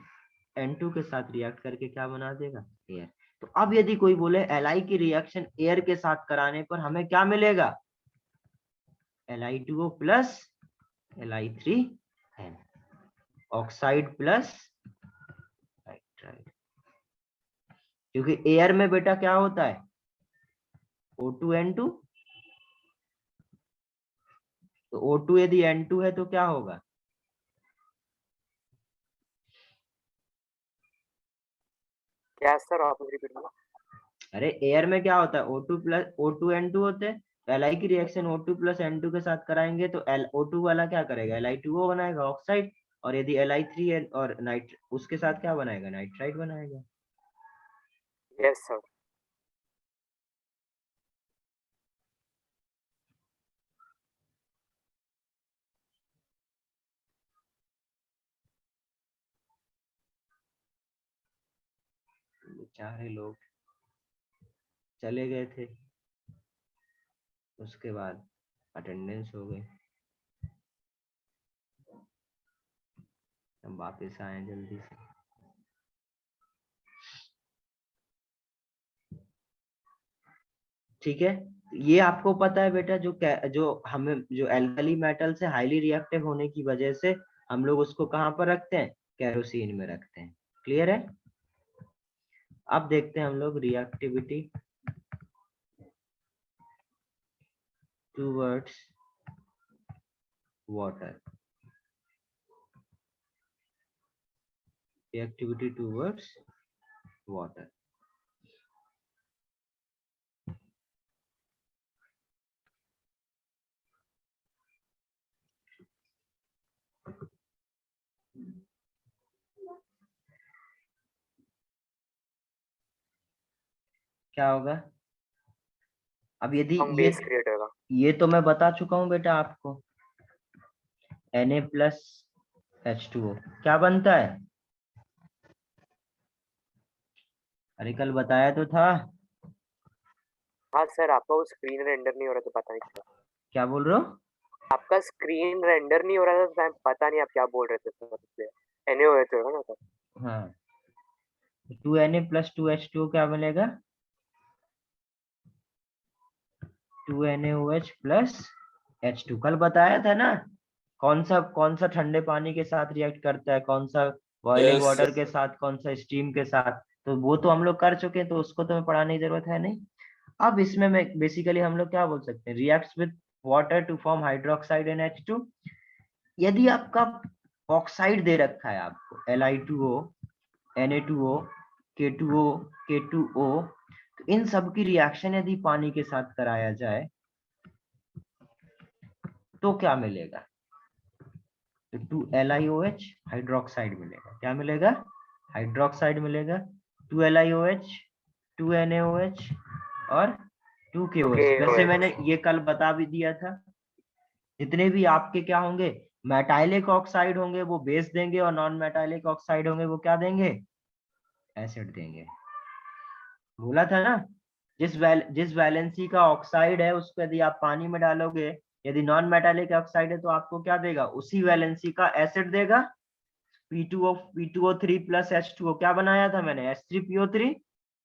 N2 के साथ रिएक्ट करके क्या बना देगा? एयर। तो अब यदि कोई बोले Li की रिएक्शन एयर के साथ कराने पर हमें क्या मिलेगा? Li2O plus Li3N, oxide plus nitride. क्योंकि एयर में बेटा क्या होता है? O2N2, तो O2 यदि N2 है तो क्या होगा? क्या सर वापस रिपीट करना? अरे एयर में क्या होता है, O2 प्लस O2N2 होते हैं, तो Li की रिएक्शन O2 प्लस N2 के साथ कराएंगे तो O2 वाला क्या करेगा, Li2O बनाएगा ऑक्साइड, और यदि Li3 और नाइट उसके साथ क्या बनाएगा, नाइट्राइड बनाएगा। Yes sir. बेचारे लोग चले गए थे, उसके बाद अटेंडेंस हो गई, हम वापस आए जल्दी से। ठीक है, ये आपको पता है बेटा, जो हमें जो एल्कली मेटल से हाईली रिएक्टिव होने की वजह से हम लोग उसको कहाँ पर रखते हैं, केरोसिन में रखते हैं। क्लियर है? अब देखते हैं हम लोग reactivity towards water, reactivity towards water. क्या होगा अब, यदि बेस क्रिएट होगा। ये तो मैं बता चुका हूं बेटा आपको, Na+H2O क्या बनता है, अरे कल बताया तो था। हाँ सर, आपका वो स्क्रीन रेंडर नहीं हो रहा तो पता नहीं चला। क्या बोल रहे हो? आपका स्क्रीन रेंडर नहीं हो रहा था तो पता नहीं आप क्या बोल रहे थे सर, इसलिए NaOH होगा ना सर। हाँ, 2Na+2H2O क्या बनेगा, 2NaOH प्लस H2। कल बताया था ना, कौन सा ठंडे पानी के साथ रिएक्ट करता है, कौन सा बॉइलिंग Yes, वाटर के साथ, कौन सा स्टीम के साथ, तो वो तो हम लोग कर चुके हैं, तो उसको तो मैं पढ़ाने की जरूरत है नहीं। अब इसमें मैं बेसिकली हम लोग क्या बोल सकते हैं, reacts with water to form hydroxide and H2। यदि आपका ऑक्साइड दे रखा है आपको Li2O, Na2O, K2O, K2O, तो इन सब की रिएक्शन यदि पानी के साथ कराया जाए तो क्या मिलेगा, तो 2LiOH हाइड्रोक्साइड मिलेगा। क्या मिलेगा, हाइड्रोक्साइड मिलेगा। 2LiOH, 2NaOH और 2KOH। वैसे मैंने ये कल बता भी दिया था, जितने भी आपके क्या होंगे, मेटालिक ऑक्साइड होंगे वो बेस देंगे, और नॉन मेटालिक ऑक्साइड होंगे वो क्या देंगे, एसिड देंगे। बोला था ना, जिस वैलेंसी का ऑक्साइड है उसको यदि आप पानी में डालोगे, यदि नॉन मेटालिक ऑक्साइड है तो आपको क्या देगा, उसी वैलेंसी का एसिड देगा। P2O3 प्लस H2O क्या बनाया था मैंने, H3PO3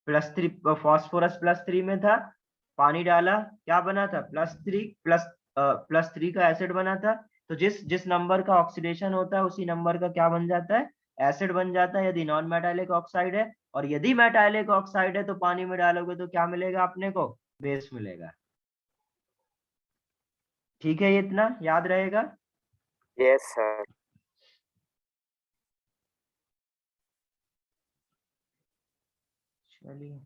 प्लस 3, फॉस्फोरस प्लस 3 में था, पानी डाला क्या बना था, प्लस 3 का एसिड बना था। तो जिस नंबर का ऑक्सीडेशन होता है उसी नंबर का क्या बन जाता है, एसिड बन जाता है, यदि नॉन मेटालिक ऑक्साइड है। और यदि मेटालिक ऑक्साइड है तो पानी में डालोगे तो क्या मिलेगा अपने को, बेस मिलेगा। ठीक है, ये इतना याद रहेगा। Yes sir. चलिए,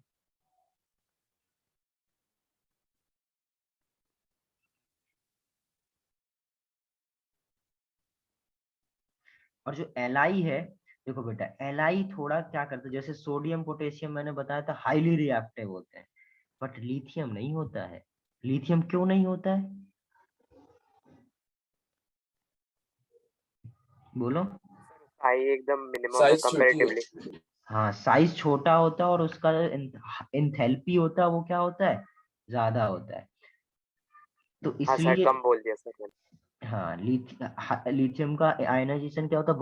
और जो Li है, देखो बेटा Li थोड़ा क्या करता है, जैसे सोडियम पोटेशियम मैंने बताया था हाईली रिएक्टिव होते हैं, बट लिथियम नहीं होता है। लिथियम क्यों नहीं होता है, बोलो। आई एकदम मिनिमम साइज छोटी कंपैरेटिवली। है। हाँ, साइज छोटा होता है और उसका एंथैल्पी होता है वो क्या होता है, ज्यादा होता है। तो हाँ सर, इसलिए कम बोल दिया सर मैंने। हाँ, लिथियम का आयनाइजेशन क्या होता है,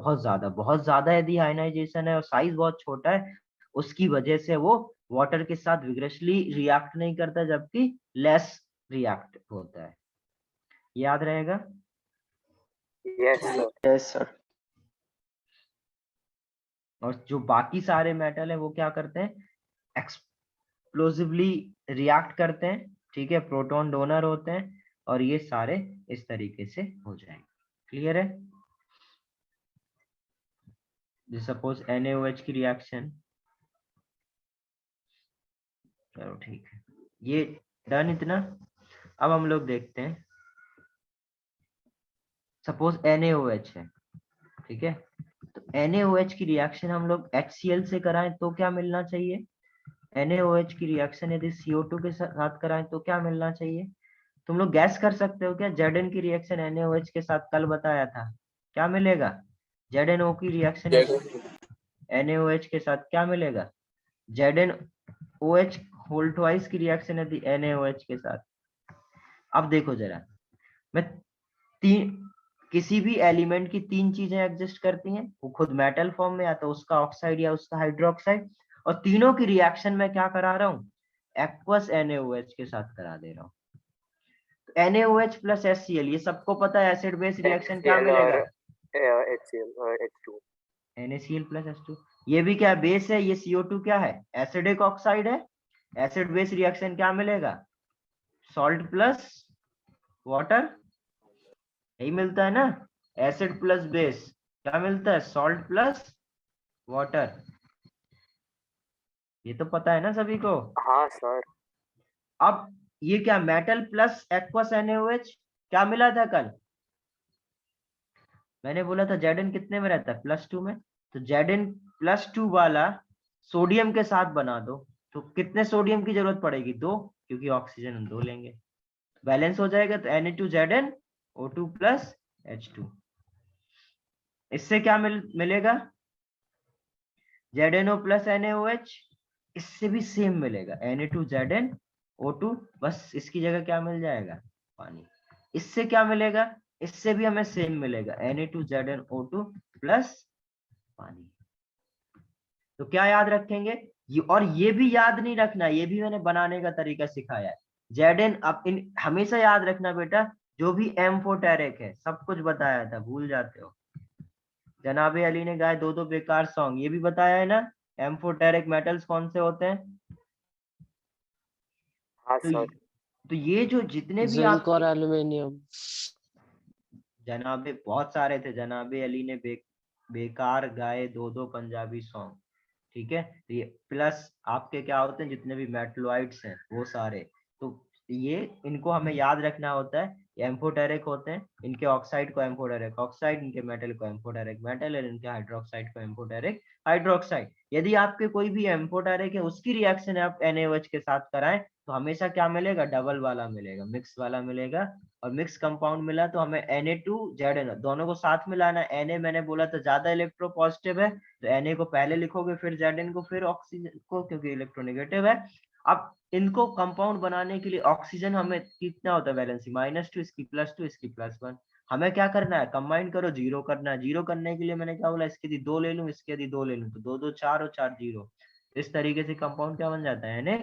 बहुत ज्यादा यदि आयनाइजेशन है और साइज बहुत छोटा है, उसकी वजह से वो वाटर के साथ विग्रेसली रिएक्ट नहीं करता, जबकि लेस रिएक्ट होता है। याद रहेगा। Yes sir. Yes, sir. और जो बाकी सारे मेटल है वो क्या करते हैं, एक्सप्लोसिवली रिएक्ट करते हैं, ठीक है, प्रोटॉन डोनर होते हैं, और ये सारे इस तरीके से हो जाएंगे। क्लियर है? सपोज NaOH की रिएक्शन चलो ठीक है, ये डन इतना। अब हम लोग देखते हैं, सपोज NaOH है, ठीक है, तो NaOH की रिएक्शन हम लोग HCl से कराएं तो क्या मिलना चाहिए? NaOH की रिएक्शन यदि CO2 के साथ कराएं तो क्या मिलना चाहिए? तुम लोग गैस कर सकते हो क्या? Zn की रिएक्शन NaOH के साथ कल बताया था, क्या मिलेगा? ZnO की रिएक्शन NaOH के साथ क्या मिलेगा? ZnOH होल ट्वाइस की रिएक्शन यदि NaOH के साथ। अब देखो जरा, मैं किसी भी एलिमेंट की तीन चीजें एग्जिस्ट करती हैं, वो खुद मेटल फॉर्म में या तो उसका ऑक्साइड या उसका हाइड्रोक्साइड, और तीनों की रिएक्शन में क्या करा रहा हूँ? एक्वस NaOH के साथ करा दे रहा हूँ। तो NaOH प्लस HCl, ये सबको पता है एसिड बेस रिएक्शन क्या मिलेगा? H2 NaCl प्लस H2, ये भी क्या बेस है, ये CO2 क्या है? एसिडिक ऑक्साइड है। एसिड बेस रिएक्शन क्या मिलेगा? सॉल्ट प्लस वाटर, यही मिलता है ना। एसिड प्लस बेस क्या मिलता है? Salt plus water. ये तो पता है ना सभी को। हाँ सर। अब ये क्या, मेटल प्लस एक्वस NaOH क्या मिला था कल? मैंने बोला था Zn कितने में रहता है? +2 में। तो Zn +2 वाला सोडियम के साथ बना दो, तो कितने सोडियम की जरूरत पड़ेगी? 2, क्योंकि ऑक्सीजन हम 2 लेंगे, बैलेंस हो जाएगा। तो Na2Zn O2 प्लस H2, इससे क्या मिलेगा? ZnO प्लस NaOH, इससे भी सेम मिलेगा Na2Zn O2, बस इसकी जगह क्या मिल जाएगा? पानी। इससे क्या मिलेगा? इससे भी हमें सेम मिलेगा Na2Zn O2 प्लस पानी। तो क्या याद रखेंगे? और ये भी याद नहीं रखना, ये भी मैंने बनाने का तरीका सिखाया है। Zn, अब हमेशा याद रखना बेटा, जो भी एम्फोटेरिक है, सब कुछ बताया था, भूल जाते हो। जनाबे अली ने गाए 2 बेकार सॉन्ग, ये भी बताया है ना, एम्फोटेरिक मेटल्स कौन से होते हैं। हाँ सर। तो ये जो जितने भी जिंक आप और एल्यूमिनियम, जनाबे बहुत सारे थे, जनाबे अली ने बेकार गाए 2 पंजाबी सॉन्ग, ठीक है। तो ये प्लस आपके क्या होते हैं, जितने भी मेटलॉइड्स हैं वो सारे, तो ये इनको हमें याद रखना होता है। ये एम्फोटेरिक होते हैं, इनके ऑक्साइड को एम्फोटेरिक ऑक्साइड, इनके मेटल को एम्फोटेरिक मेटल, और इनके हाइड्रोक्साइड को एम्फोटेरिक हाइड्रोक्साइड। यदि आपके कोई भी एम्फोटेरिक है, उसकी रिएक्शन आप NaOH के साथ कराएं तो हमेशा क्या मिलेगा? डबल वाला मिलेगा, मिक्स वाला मिलेगा। और मिक्स कंपाउंड मिला तो हमें Na2Zn, दोनों को साथ मिलाना है। Na मैंने बोला था ज्यादा इलेक्ट्रोपॉजिटिव है, तो Na को पहले लिखोगे, फिर Zn को, फिर ऑक्सीजन को, क्योंकि इलेक्ट्रोनेगेटिव है। अब इनको कंपाउंड बनाने के लिए ऑक्सीजन हमें कितना होता है वैलेंसी? -2, इसकी +2, इसकी +1। हमें क्या करना है? कंबाइन करो, 0 करना है। 0 करने के लिए मैंने क्या बोला? इसके यदि 2 ले लूं, इसके यदि 2 ले लूं, तो 2 2 4 और 4 0। इस तरीके से कंपाउंड क्या बन जाता है? Na।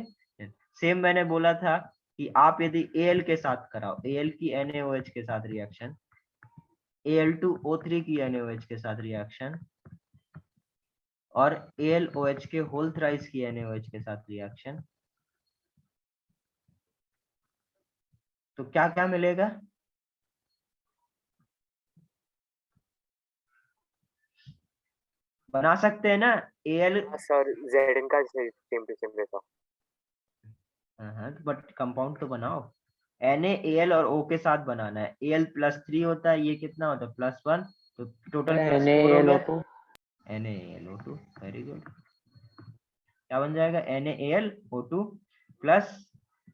सेम मैंने बोला था कि आप यदि Al के साथ कराओ, Al की NaOH के साथ रिएक्शन, Al2O3 की NaOH के साथ रिएक्शन, और AlOH के होल थ्राइस की NaOH के साथ रिएक्शन, तो क्या क्या मिलेगा? बना सकते हैं ना Al। हाँ सर, Zn का सेम टू सेम रहता। हाँ, बट कंपाउंड तो बनाओ। NaAl और O के साथ बनाना है। Al +3 होता है, ये कितना होता है? +1, तो टोटल +4 हो गया। NaAlO2, very good. क्या बन जाएगा? NaAlO2 प्लस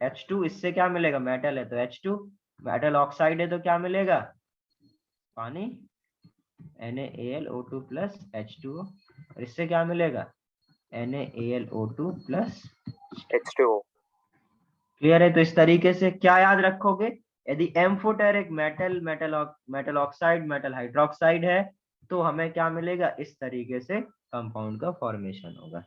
H2, इससे क्या मिलेगा? मेटल है तो H2, मेटल ऑक्साइड है तो क्या मिलेगा? पानी। NaAlO2 प्लस H2O, और इससे क्या मिलेगा? NaAlO2 plus H2O। क्लियर है? तो इस तरीके से क्या याद रखोगे? यदि amphoteric metal oxide, metal hydroxide है, तो हमें क्या मिलेगा? इस तरीके से कंपाउंड का फॉर्मेशन होगा।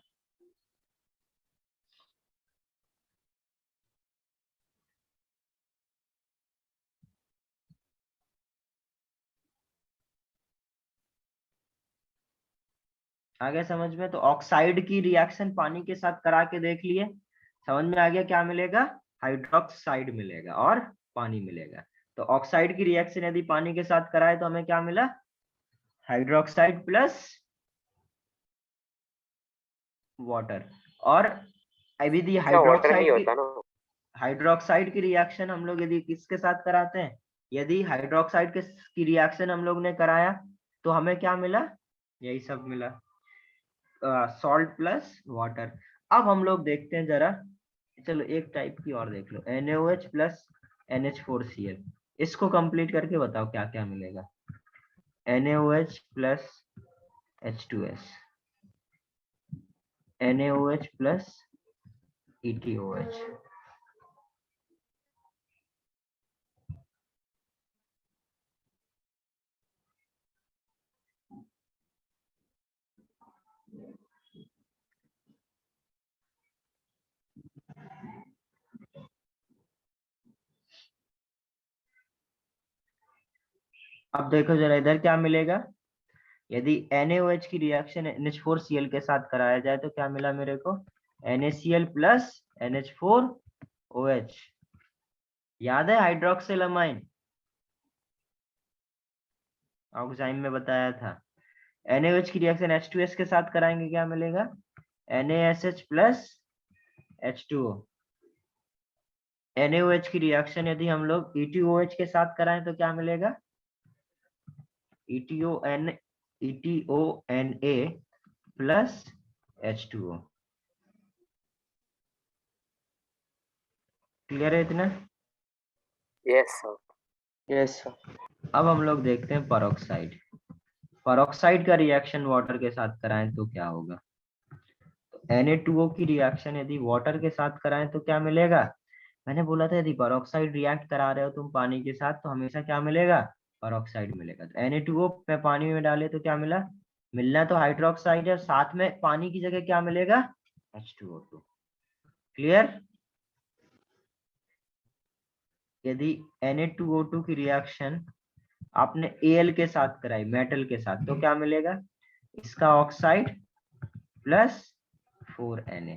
आगे समझ में? तो ऑक्साइड की रिएक्शन पानी के साथ करा के देख लिए, समझ में आ गया क्या मिलेगा? हाइड्रोक्साइड मिलेगा और पानी मिलेगा। तो ऑक्साइड की रिएक्शन यदि पानी के साथ कराए तो हमें क्या मिला? Hydroxide plus water. और अभी दी अच्छा वाटर नहीं हाइड्रोक्साइड की होता ना। हाइड्रोक्साइड की रिएक्शन हम लोग यदि किसके साथ कराते हैं, यदि हाइड्रोक्साइड की रिएक्शन हम लोग ने कराया तो हमें क्या मिला, यही सब मिला, सॉल्ट प्लस वाटर। अब हम लोग देखते हैं जरा, चलो एक टाइप की और देख लो, NaOH प्लस NH4Cl, इसको कंप्लीट करके बताओ क्या क्या मिलेगा। NaOH plus H2S, NaOH plus EtOH, अब देखो जरा इधर क्या मिलेगा, यदि NaOH की रिएक्शन NH4Cl के साथ कराया जाए तो क्या मिला मेरे को, NaCl प्लस NH4OH, याद है हाइड्रोक्सिल अमाइन ऑक्साइड में बताया था। NaOH की रिएक्शन H2S के साथ कराएंगे क्या मिलेगा, NaSH प्लस H2O। NaOH की रिएक्शन यदि हम लोग EtOH के साथ कराएं तो क्या मिलेगा, EtONA प्लस H2O। क्लियर है इतना? Yes sir. Yes, sir. अब हम लोग देखते हैं परऑक्साइड। परऑक्साइड का रिएक्शन वाटर के साथ कराएं तो क्या होगा, तो Na2O की रिएक्शन यदि वाटर के साथ कराएं तो क्या मिलेगा, मैंने बोला था यदि परऑक्साइड रिएक्ट करा रहे हो तुम पानी के साथ तो हमेशा क्या मिलेगा, परऑक्साइड मिलेगा। तो Na2O में पानी में डाले तो क्या मिला, मिलना तो हाइड्रोक्साइड है, साथ में पानी की जगह क्या मिलेगा, H2O2। क्लियर? यदि Na2O2 की रिएक्शन आपने Al के साथ कराई, मेटल के साथ, तो क्या मिलेगा, इसका ऑक्साइड प्लस 4Na।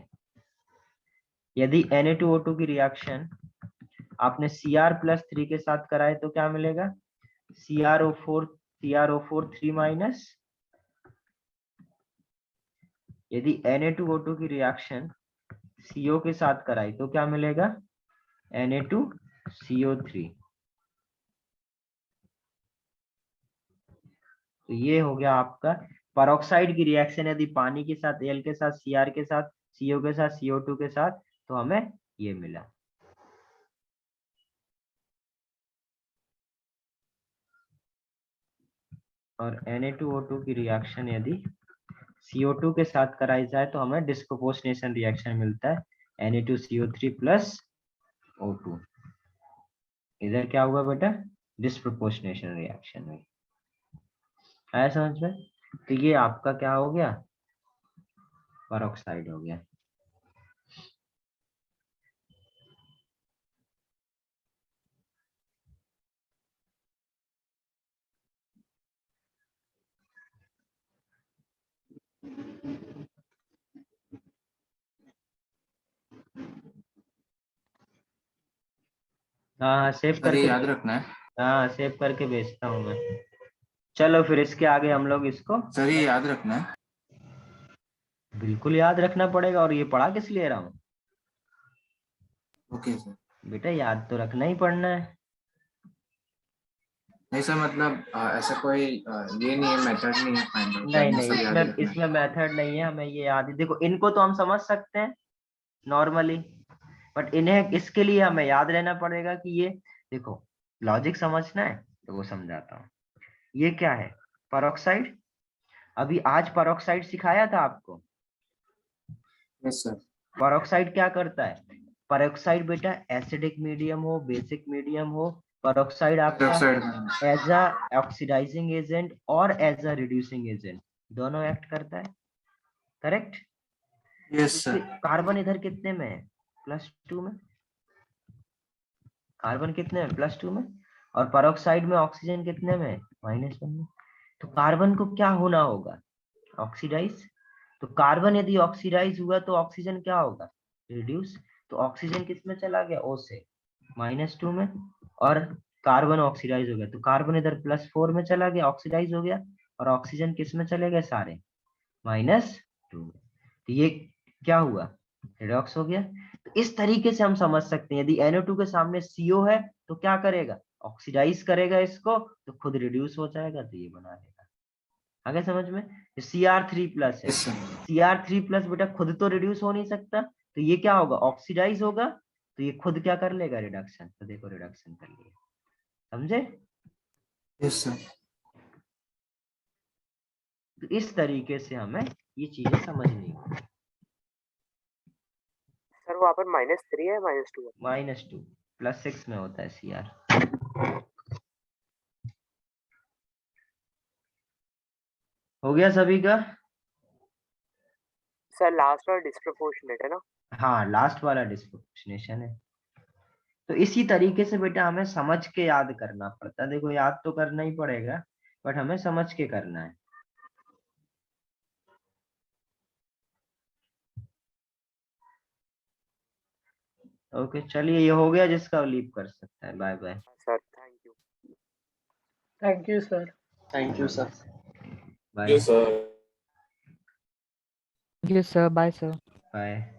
यदि Na2O2 की रिएक्शन आपने Cr+3 के साथ कराए तो क्या मिलेगा, CrO4 3 माइनस। यदि Na2O2 की रिएक्शन CO के साथ कराई तो क्या मिलेगा, Na2CO3। तो ये हो गया आपका परऑक्साइड की रिएक्शन, यदि पानी के साथ, Al के साथ, Cr के साथ, CO के साथ, CO2 के साथ, तो हमें ये मिला। और Na2O2 की रिएक्शन यदि CO2 के साथ कराई जाए तो हमें डिस्प्रोपोर्शनेशन रिएक्शन मिलता है, Na2CO3 प्लस O2। इधर क्या हुआ बेटा, डिस्प्रोपोर्शनेशन रिएक्शन में, आया समझ में? तो ये आपका क्या हो गया, परऑक्साइड हो गया। हाँ सेव सर करके, ये याद रखना है। हाँ सेव करके भेजता हूँ मैं। चलो फिर इसके आगे हम लोग इसको सर ये याद रखना है। बिल्कुल याद रखना पड़ेगा, और ये पढ़ा किस लिए रहा हूँ ओके सर। बेटा, याद तो रखना ही पड़ना है। नहीं सर मतलब ऐसा कोई ये नहीं है, मेथड नहीं है फाइंड आउट नहीं करने, नहीं, सब याद इसमें रखना है। इसमें मेथड नहीं है, हमें ये याद, देखो इनको तो हम समझ सकते हैं नॉर्मली, बट इन्हें, इसके लिए हमें याद रहना पड़ेगा कि ये देखो, लॉजिक समझना है तो वो समझाता हूँ। ये क्या है, परऑक्साइड, अभी आज परऑक्साइड सिखाया था आपको। Yes sir. परऑक्साइड क्या करता है, परऑक्साइड बेटा एसिडिक मीडियम हो, बेसिक मीडियम हो, परऑक्साइड आपका oxide as a oxidising agent और एज अ रिड्यूसिंग एजेंट दोनों एक्ट करता है, करेक्ट? Yes sir. कार्बन इधर कितने में है, +2 में, कार्बन कितने में, +2 में, और परऑक्साइड में ऑक्सीजन कितने में, -1 में। तो कार्बन को क्या होना होगा, ऑक्सीडाइज। तो कार्बन यदि ऑक्सीडाइज हुआ तो ऑक्सीजन क्या होगा, रिड्यूस। तो ऑक्सीजन किस में चला गया, O से, -2 में, और कार्बन ऑक्सीडाइज हो गया तो कार्बन इधर +4 में चला गया, ऑक्सीडाइज हो गया, और ऑक्सीजन किस में चले गए सारे, -2 में। तो ये क्या हुआ, रिडॉक्स हो गया। तो इस तरीके से हम समझ सकते हैं, यदि NO2 के सामने CO है तो क्या करेगा, ऑक्सीडाइज करेगा इसको, तो खुद रिड्यूस हो जाएगा, तो ये बना देगा। आगे समझ में, Cr3+ है, Yes, sir. Cr3+ बेटा खुद तो रिड्यूस हो नहीं सकता, तो ये क्या होगा, ऑक्सीडाइज होगा, तो ये खुद क्या कर लेगा, रिडक्शन। तो देखो रिडक्शन कर लिया, समझे। Yes, sir. तो इस तरीके से हमें ये चीजें समझनी है। सर वहाँ पर -3 है -2 है? -2 +6 में होता है Cr। हो गया सभी का। सर लास्ट वाला डिस्प्रोपोर्शनेट है ना? हाँ, लास्ट वाला डिस्प्रोपोर्शनेशन है। तो इसी तरीके से बेटा हमें समझ के याद करना पड़ता है। देखो याद तो करना ही पड़ेगा, बट हमें समझ के करना है। ओके चलिए, ये हो गया, जिसका लीव कर सकता है। Bye bye. Sir thank you. Thank you, sir. Thank you, sir. Bye Yes, sir. Yes, sir. Bye, sir. Bye.